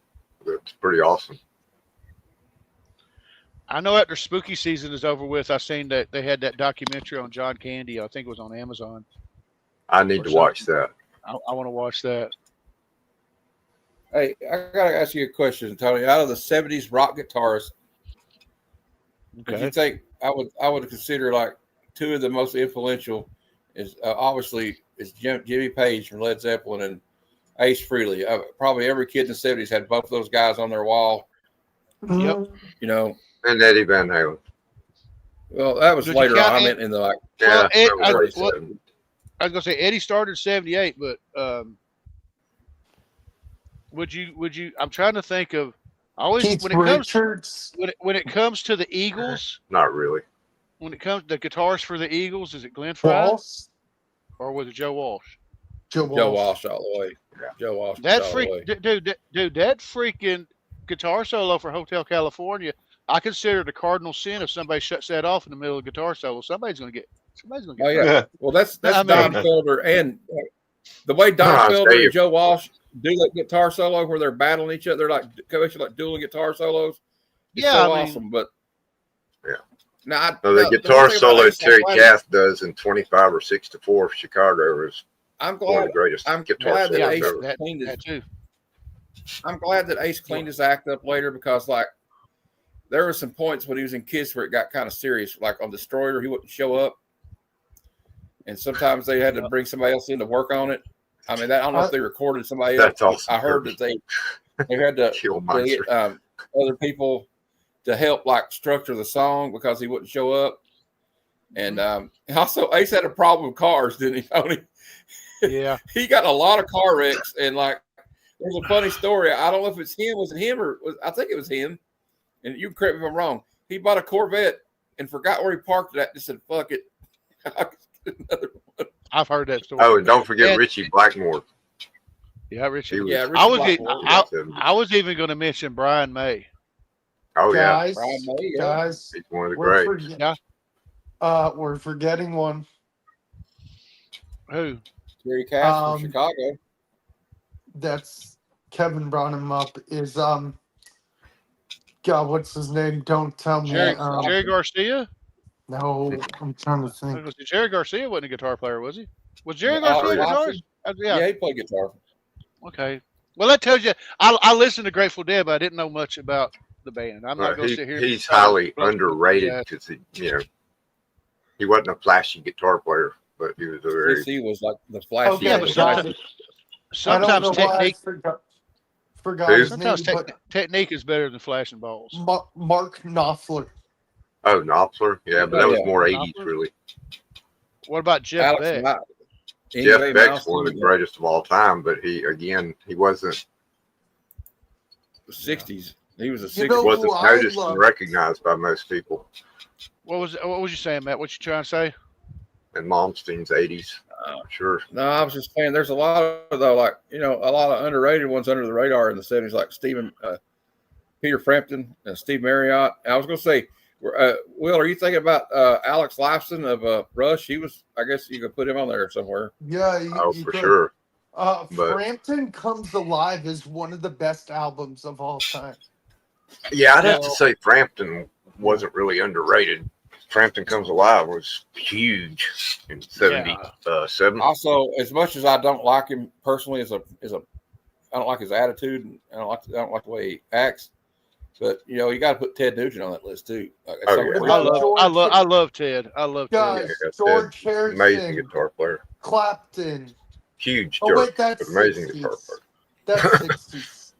it's pretty awesome. I know after spooky season is over with, I seen that they had that documentary on John Candy. I think it was on Amazon. I need to watch that. I want to watch that. Hey, I gotta ask you a question, Tony. Out of the '70s rock guitarists, do you think I would consider like 2 of the most influential is obviously is Jimmy Page from Led Zeppelin and Ace Frehley. Probably every kid in the '70s had both of those guys on their wall. Yep. And Eddie Van Halen. Well, that was later on. I meant in the like. Yeah. I was gonna say Eddie started in '78, but would you? I'm trying to think of. When it comes to the Eagles. Not really. When it comes to the guitars for the Eagles, is it Glenn Frey or was it Joe Walsh? Joe Walsh all the way. Yeah. Joe Walsh. That that freaking guitar solo for Hotel California. I consider it a cardinal sin if somebody shuts that off in the middle of a guitar solo. Somebody's gonna get. Oh yeah. Well, that's Don Felder, and the way Don Felder and Joe Walsh do that guitar solo where they're battling each other, like dueling guitar solos. It's so awesome. But now the guitar solo Terry Kath does in 25 or 6-4 Chicago is one of the greatest guitar solos ever. I'm glad that Ace cleaned his act up later because there were some points when he was in Kiss where it got kind of serious. Like on Destroyer, he wouldn't show up. And sometimes they had to bring somebody else in to work on it. I mean, I don't know if they recorded somebody else. Awesome. I heard that They had to Kill get monster. other people to help like structure the song because he wouldn't show up. And also Ace had a problem with cars, didn't he, Tony? Yeah. He got a lot of car wrecks, and like there's a funny story. I don't know if it's him. Was it him or I think it was him. And you can correct me if I'm wrong. He bought a Corvette and forgot where he parked it at. Just said, "Fuck it." I've heard that story. Oh, and don't forget Richie Blackmore. Yeah, Richie. Richie I was even going to mention Brian May. Oh Guys, Brian May, yeah. guys, He's one of the we're, greats. we're forgetting one. Who? Jerry Cass from Chicago. That's Kevin brought him up. Is God, what's his name? Don't tell me. Jerry Garcia? No, I'm trying to think. Jerry Garcia wasn't a guitar player, was he? Was Jerry Garcia a guitarist? Yeah, he played guitar. Okay. Well, that tells you. I listened to Grateful Dead, but I didn't know much about the band. I'm not going to sit here. He's highly underrated because he wasn't a flashy guitar player, but he was a very. He was like the flashy. Okay, yeah, but sometimes technique. Forgot his sometimes name, technique is better than flashing balls. Mark Knopfler. Oh, Knopfler, yeah, but that was more '80s, really. What about Jeff Beck? Jeff Beck's one of the greatest of all time, but he wasn't. The '60s. He was a He '60s. wasn't noticed and recognized by most people. What was you saying, Matt? What you trying to say? And Malmsteen's '80s, sure. No, I was just saying there's a lot of though, like a lot of underrated ones under the radar in the '70s, like Peter Frampton and Steve Marriott. I was going to say, Will, are you thinking about Alex Lifeson of Rush? He was, I guess you could put him on there somewhere. Yeah, for sure. Frampton Comes Alive is one of the best albums of all time. Yeah, I'd have to say Frampton wasn't really underrated. Frampton Comes Alive was huge in '77. Also, as much as I don't like him personally, I don't like his attitude. And I don't like the way he acts. But you got to put Ted Nugent on that list too. I love Ted. I love Ted. George Harrison, amazing guitar player. Clapton, huge. That's amazing 60s. guitar player. That's 60s.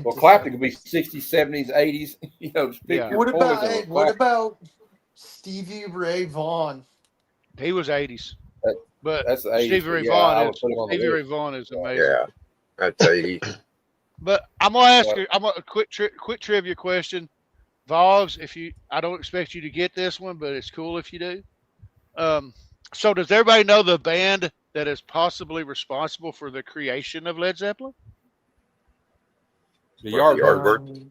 Well, Clapton could be 60s, 70s, 80s. What about Stevie Ray Vaughan? He was 80s. But that's 80s. Stevie Ray Vaughan is amazing. Yeah, that's 80s. But I'm gonna ask you. I'm a quick trivia question, Vogs. I don't expect you to get this one, but it's cool if you do. So does everybody know the band that is possibly responsible for the creation of Led Zeppelin? The Yardbirds.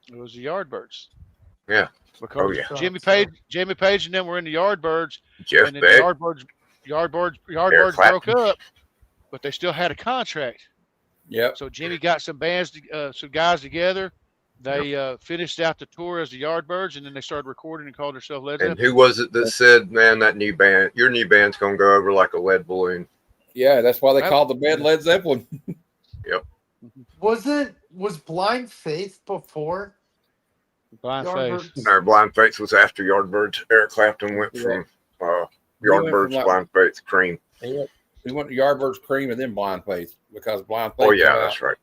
It was the Yardbirds. Yeah. Because Jimmy Page and them were in the Yardbirds. Jeff and then Beck. the Yardbirds broke up, but they still had a contract. Yeah. So Jimmy got some guys together. They finished out the tour as the Yardbirds, and then they started recording and called themselves Led Zeppelin. And who was it that said, "Man, your new band's gonna go over like a lead balloon"? Yeah, that's why they called the band Led Zeppelin. Yep. Was Blind Faith before? Blind Faith. No, Blind Faith was after Yardbirds. Eric Clapton went from Yardbirds, Blind Faith, Cream. We went to Yardbirds, Cream, and then Blind Faith because Blind Faith. Oh yeah, that's right.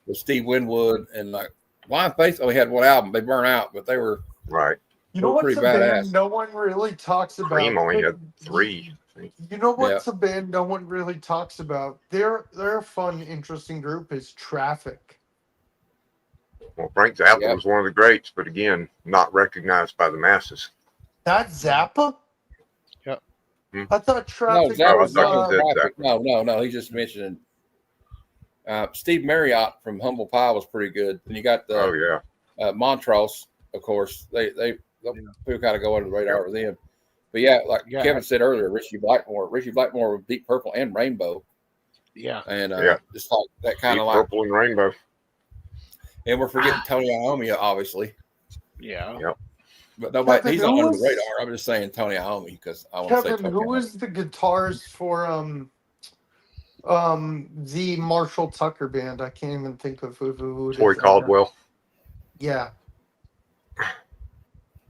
With Steve Winwood and Blind Faith only had one album. They burnt out, but they were right. You know what's pretty a badass. band no one really talks about? Cream only had 3. I think. You know what's a band no one really talks about? They're a fun, interesting group. Is Traffic. Well, Frank Zappa was one of the greats, but again, not recognized by the masses. That's Zappa? Yep. I thought Traffic was was... No. He's just mentioning Steve Marriott from Humble Pie was pretty good. And you got Montrose, of course. They people kind of go under the radar with them. But Kevin said earlier, Richie Blackmore with Deep Purple and Rainbow. Yeah. And just like that kind of Purple and Rainbow. And we're forgetting Tony Iommi, obviously. Yeah. Yep. But nobody, he's not under the radar. I'm just saying Tony Iommi because I want to say Kevin, Tony who was the guitarist for the Marshall Tucker band? I can't even think of who it is. Troy Caldwell. Yeah.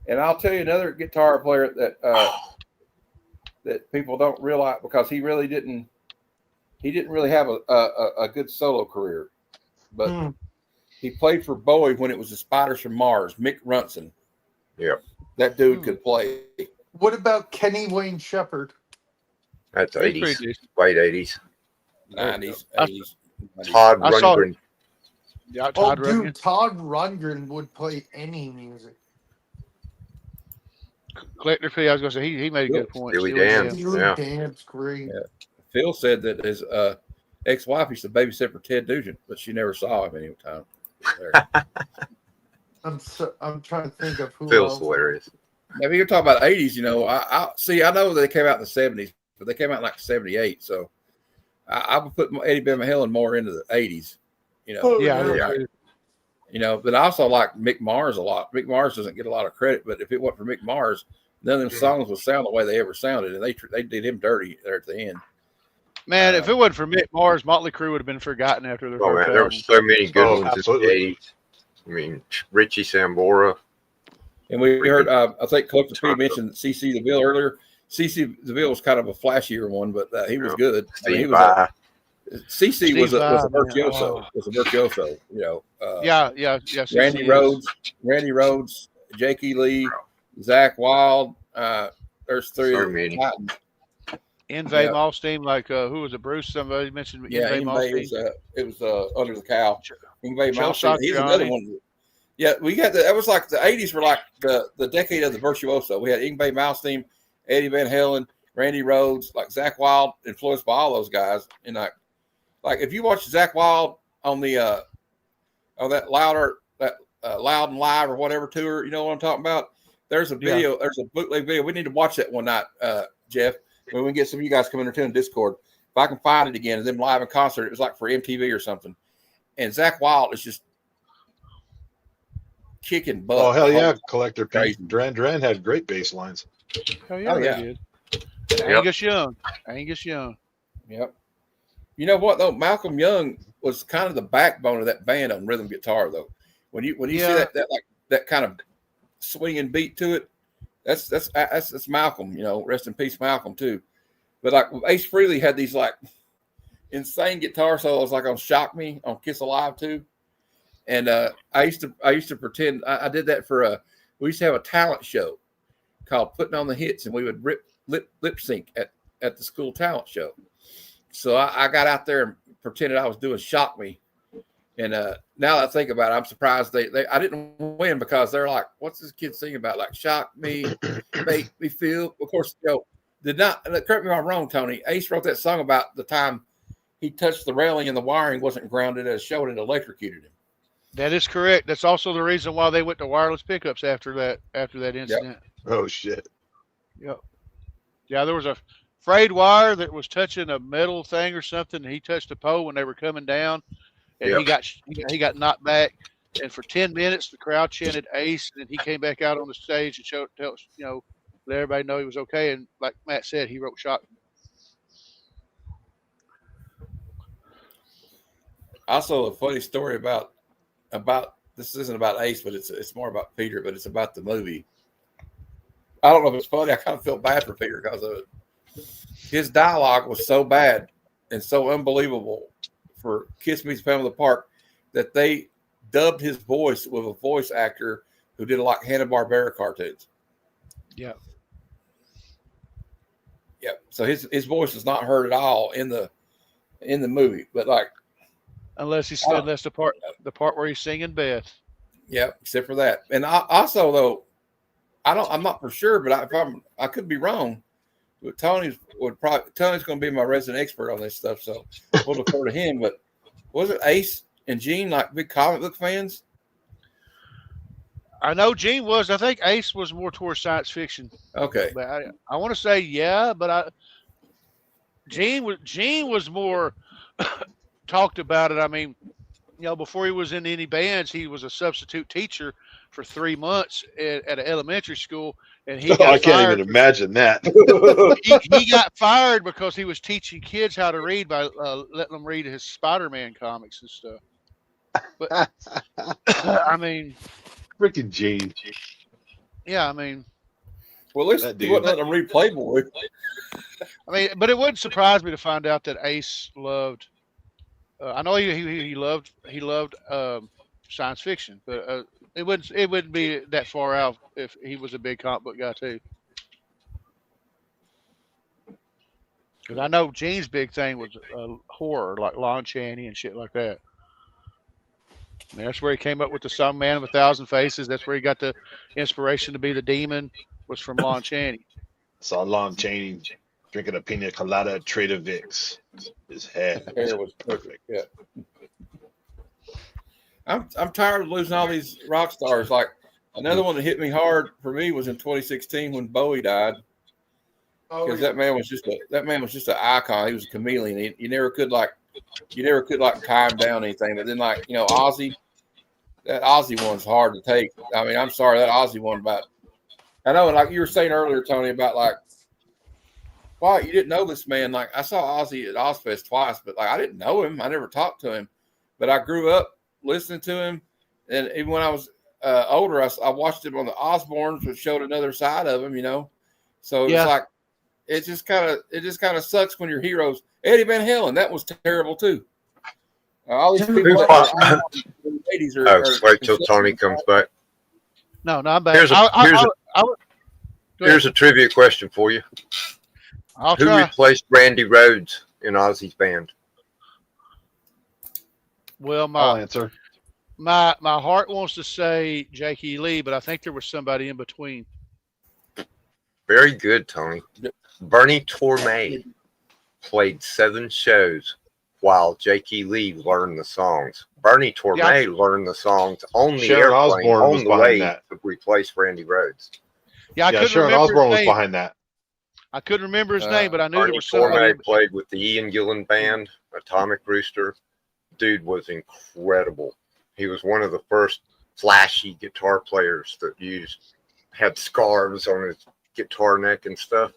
And I'll tell you another guitar player that people don't realize because he didn't really have a good solo career, but He played for Bowie when it was the Spiders from Mars. Mick Ronson. Yeah. That dude could play. What about Kenny Wayne Shepherd? That's He's 80s, pretty decent. late 80s. 90s, 80s. Todd I saw- Rundgren. Yeah, Oh, Todd Rundgren. dude, Todd Rundgren would play any music. Collector P, I was going to say, he made a good point. Steely Dan. Steely Yeah. Dan's great. Yeah. Phil said that his ex-wife used to babysit for Ted Nugent, but she never saw him any time. I'm trying to think of who Phil's else. hilarious. Now, if you're talking about 80s, you know, I know that they came out in the 70s, but they came out in like 78. So I would put Eddie Van Halen more into the 80s, you know. Oh, Yeah. You know, but I also like Mick Mars a lot. Mick Mars doesn't get a lot of credit, but if it wasn't for Mick Mars, none of them songs would sound the way they ever sounded, and they did him dirty there at the end. Man, if it wasn't for Mick Mars, Motley Crue would have been forgotten after their Oh, first man, there were album. so many good Oh, ones in the absolutely. 80s. I mean, Richie Sambora. And we heard, I think Collector P mentioned CC DeVille earlier. CC DeVille was kind of a flashier one, but he was good. I mean, he Steve was Vai. CC was a Vai, virtuoso. man. Was a virtuoso, you know. Yeah. Randy Rhodes, Jakey Lee, Zach Wild. There's three. So many. Titans. Ingve Yeah. Malmsteen, like who was it? Bruce? Somebody mentioned Yeah, Ingve Ingve Malmsteen. it was Under the Cow. Ingve Joe Malmsteen. He's another Satriani. one. Yeah, we got that was like the 80s were like the decade of the virtuoso. We had Ingve Malmsteen, Eddie Van Halen, Randy Rhodes, like Zach Wild, influenced by all those guys. And like if you watch Zach Wild on the that Loud and Live or whatever tour, you know what I'm talking about? There's a video, there's a bootleg video. We need to watch that one night, Jeff. When we get some of you guys come in there too in Discord. If I can find it again, and them live in concert, it was like for MTV or something. And Zach Wild is just kicking butt. Oh hell yeah, Collector Crazy. Pete. Duran had great bass lines. Hell yeah, they did. Angus Young. Yep. You know what though? Malcolm Young was kind of the backbone of that band on rhythm guitar though. When you see that kind of swinging beat to it, that's Malcolm. You know, rest in peace, Malcolm too. But like Ace Frehley had these like insane guitar solos, like on "Shock Me" on Kiss Alive too. And I used to pretend I did that for we used to have a talent show called Putting on the Hits, and we would lip sync at the school talent show. So I got out there and pretended I was doing "Shock Me." And now that I think about it, I'm surprised I didn't win because they're like, "What's this kid singing about?" Like "Shock Me, make me feel." Of course, you know, correct me if I'm wrong, Tony. Ace wrote that song about the time he touched the railing and the wiring wasn't grounded at a show and it electrocuted him. That is correct. That's also the reason why they went to wireless pickups after that incident. Oh shit. Yep. Yeah, there was a frayed wire that was touching a metal thing or something. He touched a pole when they were coming down, and he got knocked back. And for 10 minutes, the crowd chanted Ace, and then he came back out on the stage and let everybody know he was okay. And like Matt said, he wrote "Shock." Also, a funny story about this isn't about Ace, but it's more about Peter, but it's about the movie. I don't know if it's funny. I kind of feel bad for Peter because of it. His dialogue was so bad and so unbelievable for Kiss Meets Pamela Park that they dubbed his voice with a voice actor who did a lot of Hanna-Barbera cartoons. Yeah. Yeah. So his voice is not heard at all in the movie, but like Unless the part where he's singing Beth. Yeah, except for that. And also though, I'm not for sure, but I could be wrong. But Tony's going to be my resident expert on this stuff, so we'll defer to him. But was it Ace and Gene like big comic book fans? I know Gene was. I think Ace was more towards science fiction. Okay, but I want to say yeah, but Gene was more talked about it. I mean, you know, before he was in any bands, he was a substitute teacher for 3 months at an elementary school, and he got I can't even imagine that. he got fired because he was teaching kids how to read by letting them read his Spider-Man comics and stuff. But I mean, freaking Gene. Yeah, I mean, well, at least he wasn't letting them read Playboy. I mean, but it wouldn't surprise me to find out that Ace loved. I know he loved science fiction, but it wouldn't be that far out if he was a big comic book guy too. Because I know Gene's big thing was horror, like Lon Chaney and shit like that. And that's where he came up with the Song Man of 1,000 Faces. That's where he got the inspiration to be the demon, was from Lon Chaney. Saw Lon Chaney drinking a pina colada at Trader Vic's. His hair was perfect. Yeah. I'm tired of losing all these rock stars. Like another one that hit me hard for me was in 2016 when Bowie died. Because that man was just an icon. He was a chameleon. You never could tie him down or anything. But then Ozzy, that Ozzy one's hard to take. I mean, I'm sorry, that Ozzy one about. I know, and like you were saying earlier, Tony, about why you didn't know this man. Like I saw Ozzy at Ozfest twice, but I didn't know him. I never talked to him, but I grew up listening to him, and even when I was older, I watched him on the Osbournes, which showed another side of him. So it's like. It just kind of sucks when your heroes. Eddie Van Halen, that was terrible too. All these people. Wait till Tony comes back. No, I'm back. Here's a trivia question for you. Who replaced Randy Rhoads in Ozzy's band? Well, I'll answer. My heart wants to say Jake E. Lee, but I think there was somebody in between. Very good, Tony. Bernie Tormé played 7 shows while Jake E. Lee learned the songs. Bernie Tormé learned the songs on the Sharon airplane Osbourne was on the behind way that. to replace Randy Rhoads. Sharon Osbourne was behind that. I couldn't remember his name, but I knew Bernie there was somebody. Tormé played with the Ian Gillan Band, Atomic Rooster. Dude was incredible. He was one of the first flashy guitar players that had scarves on his guitar neck and stuff.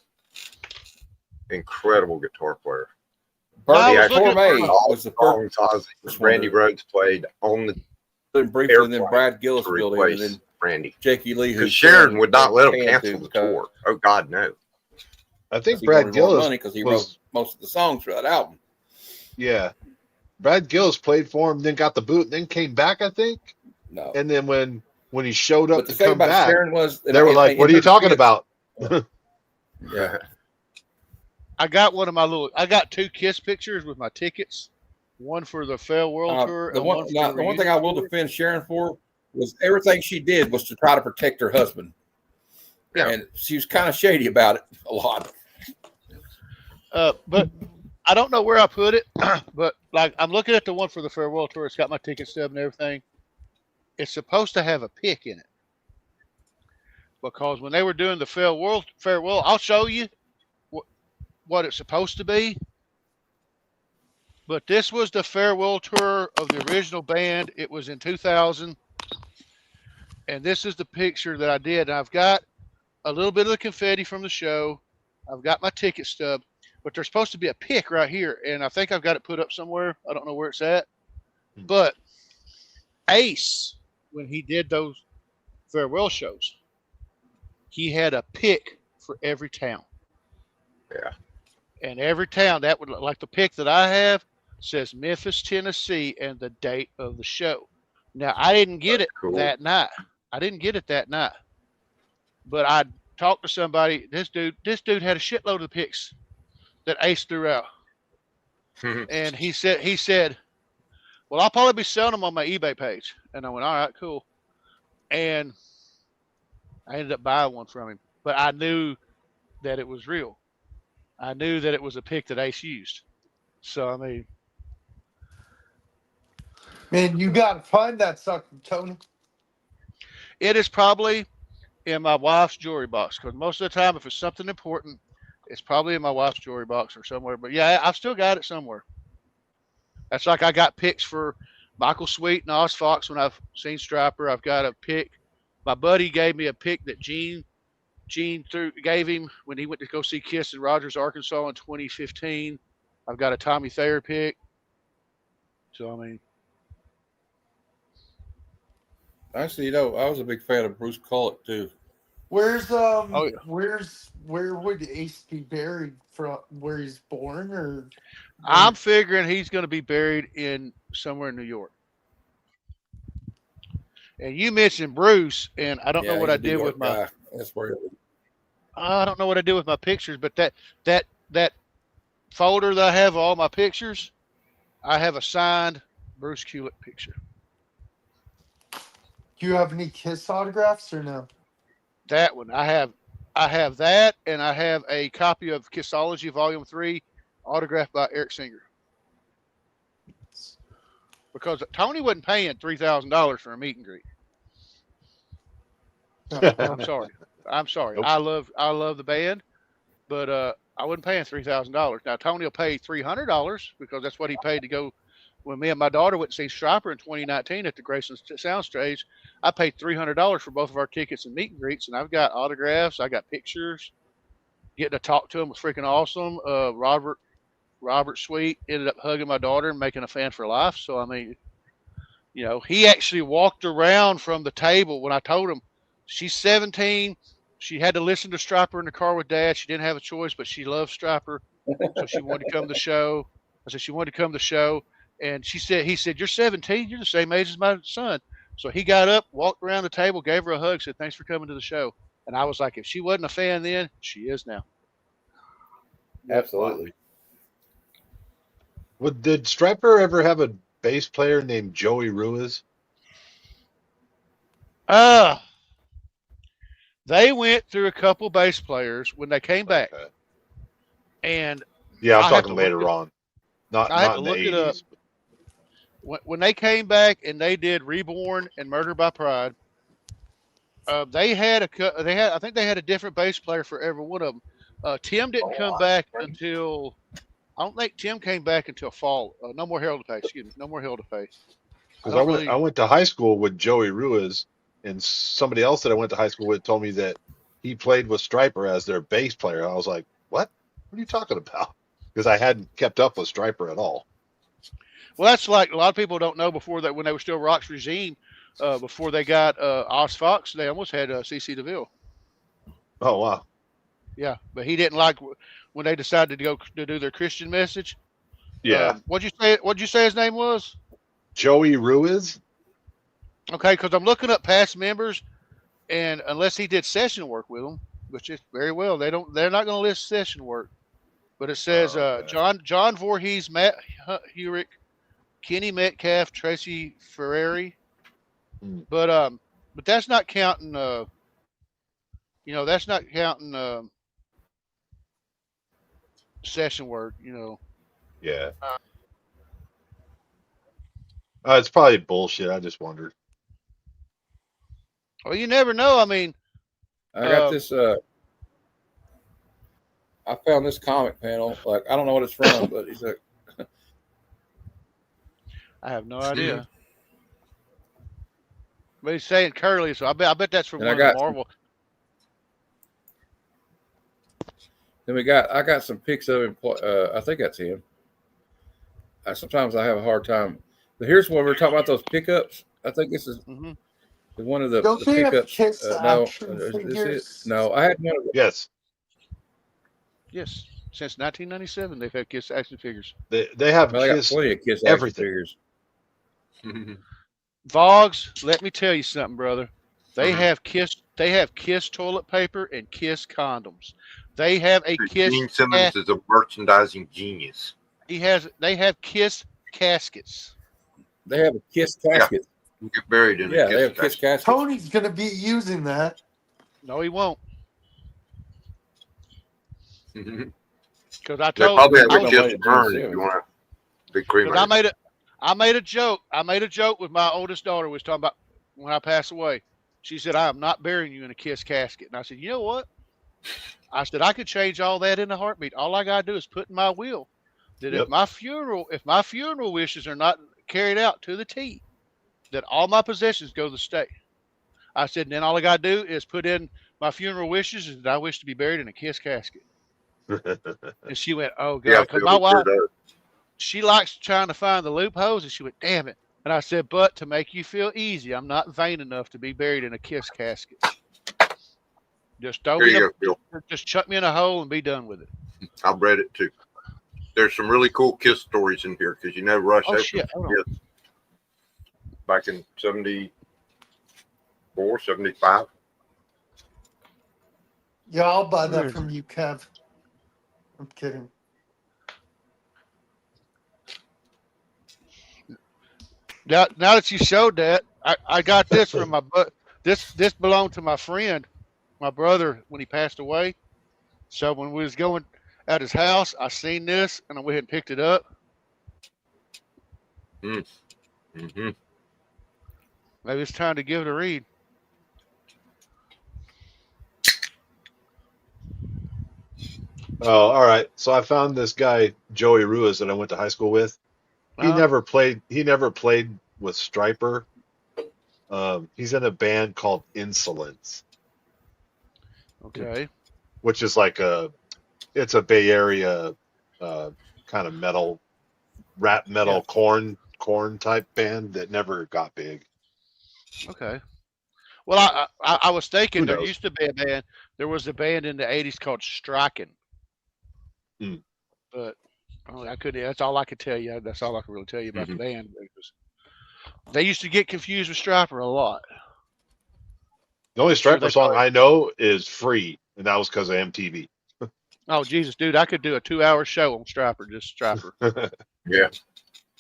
Incredible guitar player. Bernie Tormé was the first Randy Rhoads played on the briefly, and then Brad Gillis filled in, and then Randy. Jake E. Lee, because Sharon would not let him cancel the tour. Oh God, no. I think Brad Gillis because he wrote most of the songs for that album. Yeah, Brad Gillis played for him, then got the boot, and then came back. I think. No. And then when he showed up the to thing come about back, Sharon was they were like, "What are you talking about?" Yeah. I got I got 2 Kiss pictures with my tickets. One for the Farewell Tour. The one thing I will defend Sharon for was everything she did was to try to protect her husband. Yeah. And she was kind of shady about it a lot. But I don't know where I put it, but I'm looking at the one for the Farewell Tour. It's got my ticket stub and everything. It's supposed to have a pick in it. Because when they were doing the farewell, I'll show you what it's supposed to be. But this was the farewell tour of the original band. It was in 2000. And this is the picture that I did. And I've got a little bit of the confetti from the show. I've got my ticket stub. But there's supposed to be a pic right here. And I think I've got it put up somewhere. I don't know where it's at. But Ace, when he did those farewell shows, he had a pic for every town. Yeah. And every town, that would look like the pic that I have says Memphis, Tennessee, and the date of the show. Now, I didn't get it that night. But I talked to somebody. This dude had a shitload of pics that Ace threw out. And he said, well, I'll probably be selling them on my eBay page. And I went, all right, cool. And I ended up buying one from him. But I knew that it was real. I knew that it was a pic that Ace used. So, I mean. Man, you got to find that sucker, Tony. It is probably in my wife's jewelry box. Because most of the time, if it's something important, it's probably in my wife's jewelry box or somewhere. But, yeah, I've still got it somewhere. That's like I got pics for Michael Sweet and Oz Fox when I've seen Stryper. I've got a pic. My buddy gave me a pic that Gene gave him when he went to go see Kiss in Rogers, Arkansas in 2015. I've got a Tommy Thayer pic. So, I mean. Actually, I was a big fan of Bruce Kulick, too. Where would Ace be buried from? Where he's born, or? I'm figuring he's going to be buried in somewhere in New York. And you mentioned Bruce, and I don't know what I did with my. Guy. That's where. I don't know what I did with my pictures, but that folder that I have of all my pictures, I have a signed Bruce Kulick picture. Do you have any Kiss autographs or no? That one I have that, and I have a copy of Kissology Volume 3, autographed by Eric Singer. Because Tony wasn't paying $3,000 for a meet and greet. I'm sorry. Nope. I love the band, but I wasn't paying $3,000. Now Tony will pay $300 because that's what he paid to go. When me and my daughter went to see Stryper in 2019 at the Grayson Soundstage, I paid $300 for both of our tickets and meet and greets, and I've got autographs, I got pictures. Getting to talk to him was freaking awesome. Robert Sweet ended up hugging my daughter and making a fan for life. So I mean, you know, he actually walked around from the table when I told him she's 17. She had to listen to Stryper in the car with Dad. She didn't have a choice, but she loves Stryper, so she wanted to come to the show. I said she wanted to come to the show. And he said, you're 17. You're the same age as my son. So he got up, walked around the table, gave her a hug, said, thanks for coming to the show. And I was like, if she wasn't a fan then, she is now. Absolutely. Did Stryper ever have a bass player named Joey Ruiz? They went through a couple bass players when they came back. Okay. And yeah, I'm talking later on. Not in the 80s. When they came back and they did Reborn and Murder by Pride, I think they had a different bass player for every one of them. Tim didn't come back until, I don't think Tim came back until fall. No More Hell to Pay. Excuse me. No More Hell to Pay. Because I went to high school with Joey Ruiz, and somebody else that I went to high school with told me that he played with Stryper as their bass player. I was like, what? What are you talking about? Because I hadn't kept up with Stryper at all. Well, that's like a lot of people don't know before that when they were still Rock's Regime, before they got Oz Fox, they almost had CC DeVille. Oh, wow. Yeah, but he didn't like when they decided to go to do their Christian message. Yeah. What'd you say his name was? Joey Ruiz. Okay, because I'm looking up past members, and unless he did session work with them, which is very well, they're not going to list session work. But it says John Voorhees, Matt Hurick, Kenny Metcalf, Tracy Ferrari. But that's not counting. That's not counting session work. Yeah. It's probably bullshit. I just wondered. Well, you never know. I mean, I got this. I found this comic panel. Like, I don't know what it's from, but he's like, I have no idea. But he's saying Curly, so I bet that's from one of the Marvel. Then I got some pics of him. I think that's him. Sometimes I have a hard time. But here's when we're talking about those pickups. I think this is one of the pickups. No, I had one of Yes. Yes. Since 1997, they've had Kiss action figures. They have Kiss, plenty of Kiss everything. Action figures. Vogs, let me tell you something, brother. They have Kiss toilet paper and Kiss condoms. They have a Kiss. Gene Simmons is a merchandising genius. They have Kiss caskets. They have a Kiss casket. Yeah. You get buried in a they have Kiss casket. Tony's gonna be using that. No, he won't. Because I They told probably him have a Kiss burn if you want a big creamer. I made a joke. I made a joke with my oldest daughter. We was talking about when I pass away. She said, "I am not burying you in a Kiss casket." And I said, "You know what?" I said, "I could change all that in a heartbeat. All I gotta do is put in my will that if my funeral wishes are not carried out to the T, that all my possessions go to the state." I said, and then all I gotta do is put in my funeral wishes and that I wish to be buried in a Kiss casket. And she went, "Oh God," because my wife, she likes trying to find the loopholes, and she went, "Damn it." And I said, "But to make you feel easy, I'm not vain enough to be buried in a Kiss casket. Just just chuck me in a hole and be done with it." I've read it too. There's some really cool Kiss stories in here because Rush opened Kiss back in 70. 74, 75. Yeah, I'll buy that from you, Kev. I'm kidding. Now that you showed that, I got this from my this belonged to my friend, my brother, when he passed away. So when we was going at his house, I seen this and I went ahead and picked it up. Mm-hmm. Maybe it's time to give it a read. Oh, all right. So I found this guy Joey Ruiz that I went to high school with. He never played. He never played with Striper. He's in a band called Insolence. Okay. Which is like it's a Bay Area kind of metal, rap metal, corn type band that never got big. Okay. Well, I was thinking Who there knows? used to be a band. There was a band in the '80s called Striking. But I couldn't. That's all I could tell you. That's all I can really tell you about the band. Because they used to get confused with Striper a lot. The only Striper song I know is "Free," and that was because of MTV. Oh Jesus, dude! I could do a 2-hour show on Striper, just Striper. Yeah.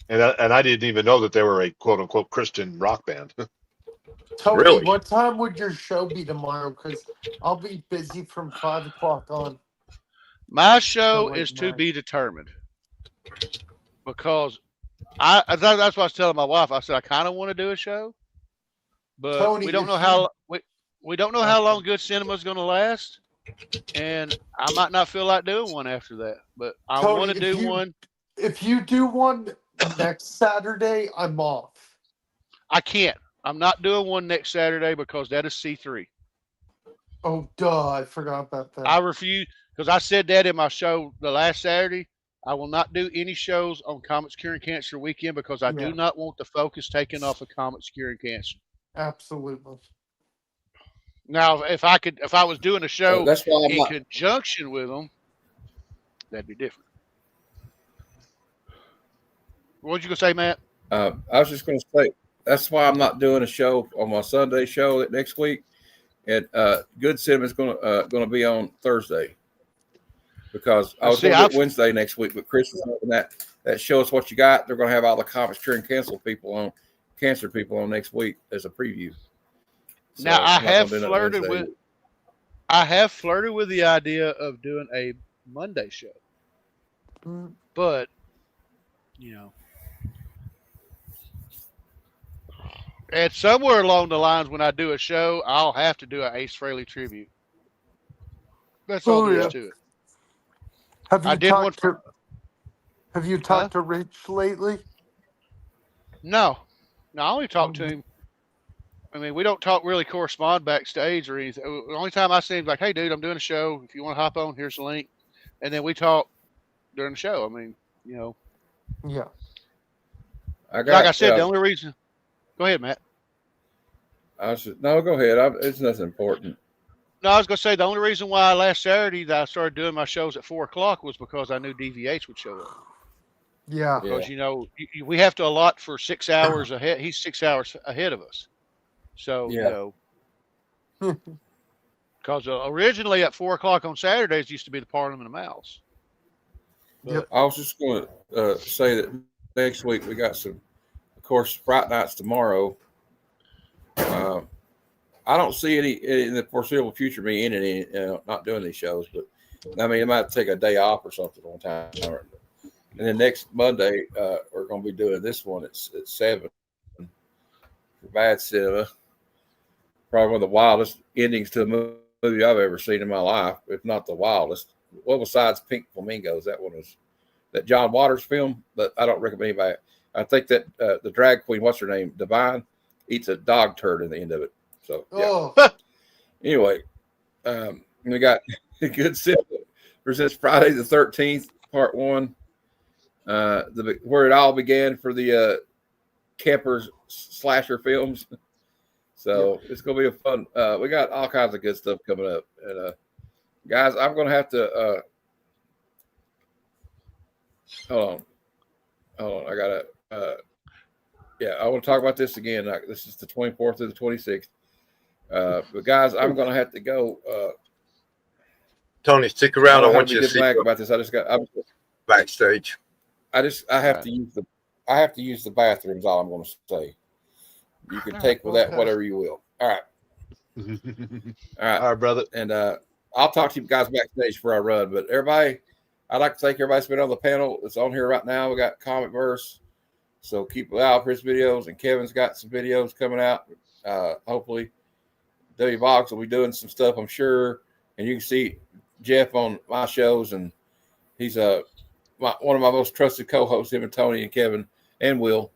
And I didn't even know that they were a quote unquote Christian rock band. Tony, Really? what time would your show be tomorrow? Because I'll be busy from 5 o'clock on. My show is to be determined because that's what I was telling my wife. I said I kind of want to do a show, but Tony, we don't if know you- how we don't know how long good cinema is going to last, and I might not feel like doing one after that. But I Tony, want to if do you- one. If you do one next Saturday, I'm off. I can't. I'm not doing one next Saturday because that is C3. Oh, duh! I forgot about that. I refuse because I said that in my show the last Saturday. I will not do any shows on Comets Curing Cancer weekend because I do not want the focus taken off of Comets Curing Cancer. Absolutely. Now, if I was doing a show that's why I'm in not- conjunction with them, that'd be different. What you gonna say, Matt? I was just going to say that's why I'm not doing a show on my Sunday show next week. And Good Cinema is going to be on Thursday because I was going to do it Wednesday next week, but Chris is hoping that Show Us What You Got. They're going to have all the Comets Curing cancer people on next week as a preview. So Now I I'm not have gonna do that flirted with the idea of doing a Monday show, but you know. And somewhere along the lines, when I do a show, I'll have to do an Ace Frehley tribute. That's all there is to it. Have you I did one Have you talked to Rich lately? No, I only talk to him. I mean, we don't really correspond backstage or anything. The only time I see him, like, hey, dude, I'm doing a show. If you want to hop on, here's the link. And then we talk during the show. I mean, you know. Yeah. Like I said, the only reason. Go ahead, Matt. No, go ahead. It's nothing important. No, I was going to say the only reason why last Saturday that I started doing my shows at 4 o'clock was because I knew DVH would show up. Yeah. Because, you know, we have to allot for 6 hours ahead. He's 6 hours ahead of us. So, you know. Because originally at 4 o'clock on Saturdays used to be the Parliament of Mouths. But I was just going to say that next week we got some, of course, Fright Nights tomorrow. I don't see any in the foreseeable future me in any not doing these shows, but I mean, I might take a day off or something on time. And then next Monday, we're going to be doing this one at 7 for Bad Cinema. Probably one of the wildest endings to a movie I've ever seen in my life, if not the wildest. Well, besides Pink Flamingos, that one was that John Waters film, but I don't recommend anybody. I think that the drag queen, what's her name, Divine, eats a dog turd in the end of it. So yeah. Anyway, we got Good Cinema presents Friday the 13th, Part 1. Where it all began for the campers slasher films. So it's gonna be a fun. We got all kinds of good stuff coming up, and guys, I'm gonna have to hold on. I gotta. I want to talk about this again. This is the 24th to the 26th. But guys, I'm going to have to go. Tony, stick around. I want you to see about this. I'm backstage. I have to use the bathrooms. All I'm going to say. You can take with that whatever you will. All right. All right, brother. And I'll talk to you guys backstage before I run. But everybody, I'd like to thank everybody that's been on the panel. It's on here right now. We got Comic Verse. So keep an eye out for his videos. And Kevin's got some videos coming out. Hopefully, W Box will be doing some stuff, I'm sure. And you can see Jeff on my shows. And he's one of my most trusted co-hosts, him and Tony and Kevin and Will.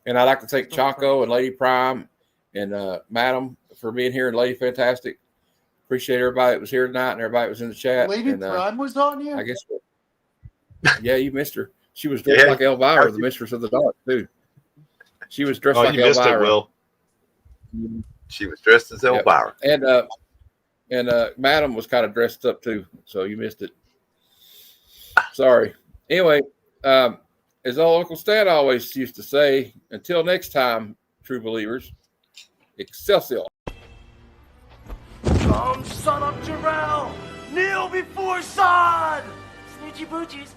And I'd like to thank Chaco and Lady Prime and Madam for being here and Lady Fantastic. Appreciate everybody that was here tonight and everybody that was in the chat. Lady and, Prime was on here? I guess. Yeah, you missed her. She was dressed like Elvira, the Mistress of the Dark, too. She was dressed like Elvira. It, Will. She was dressed as Elvira. Yep. And Madam was kind of dressed up, too, so you missed it. Sorry. Anyway, as old Uncle Stan always used to say, until next time, true believers, Excelsior. Come, son of Jarrell! Kneel before Zod! Snitchy boochies.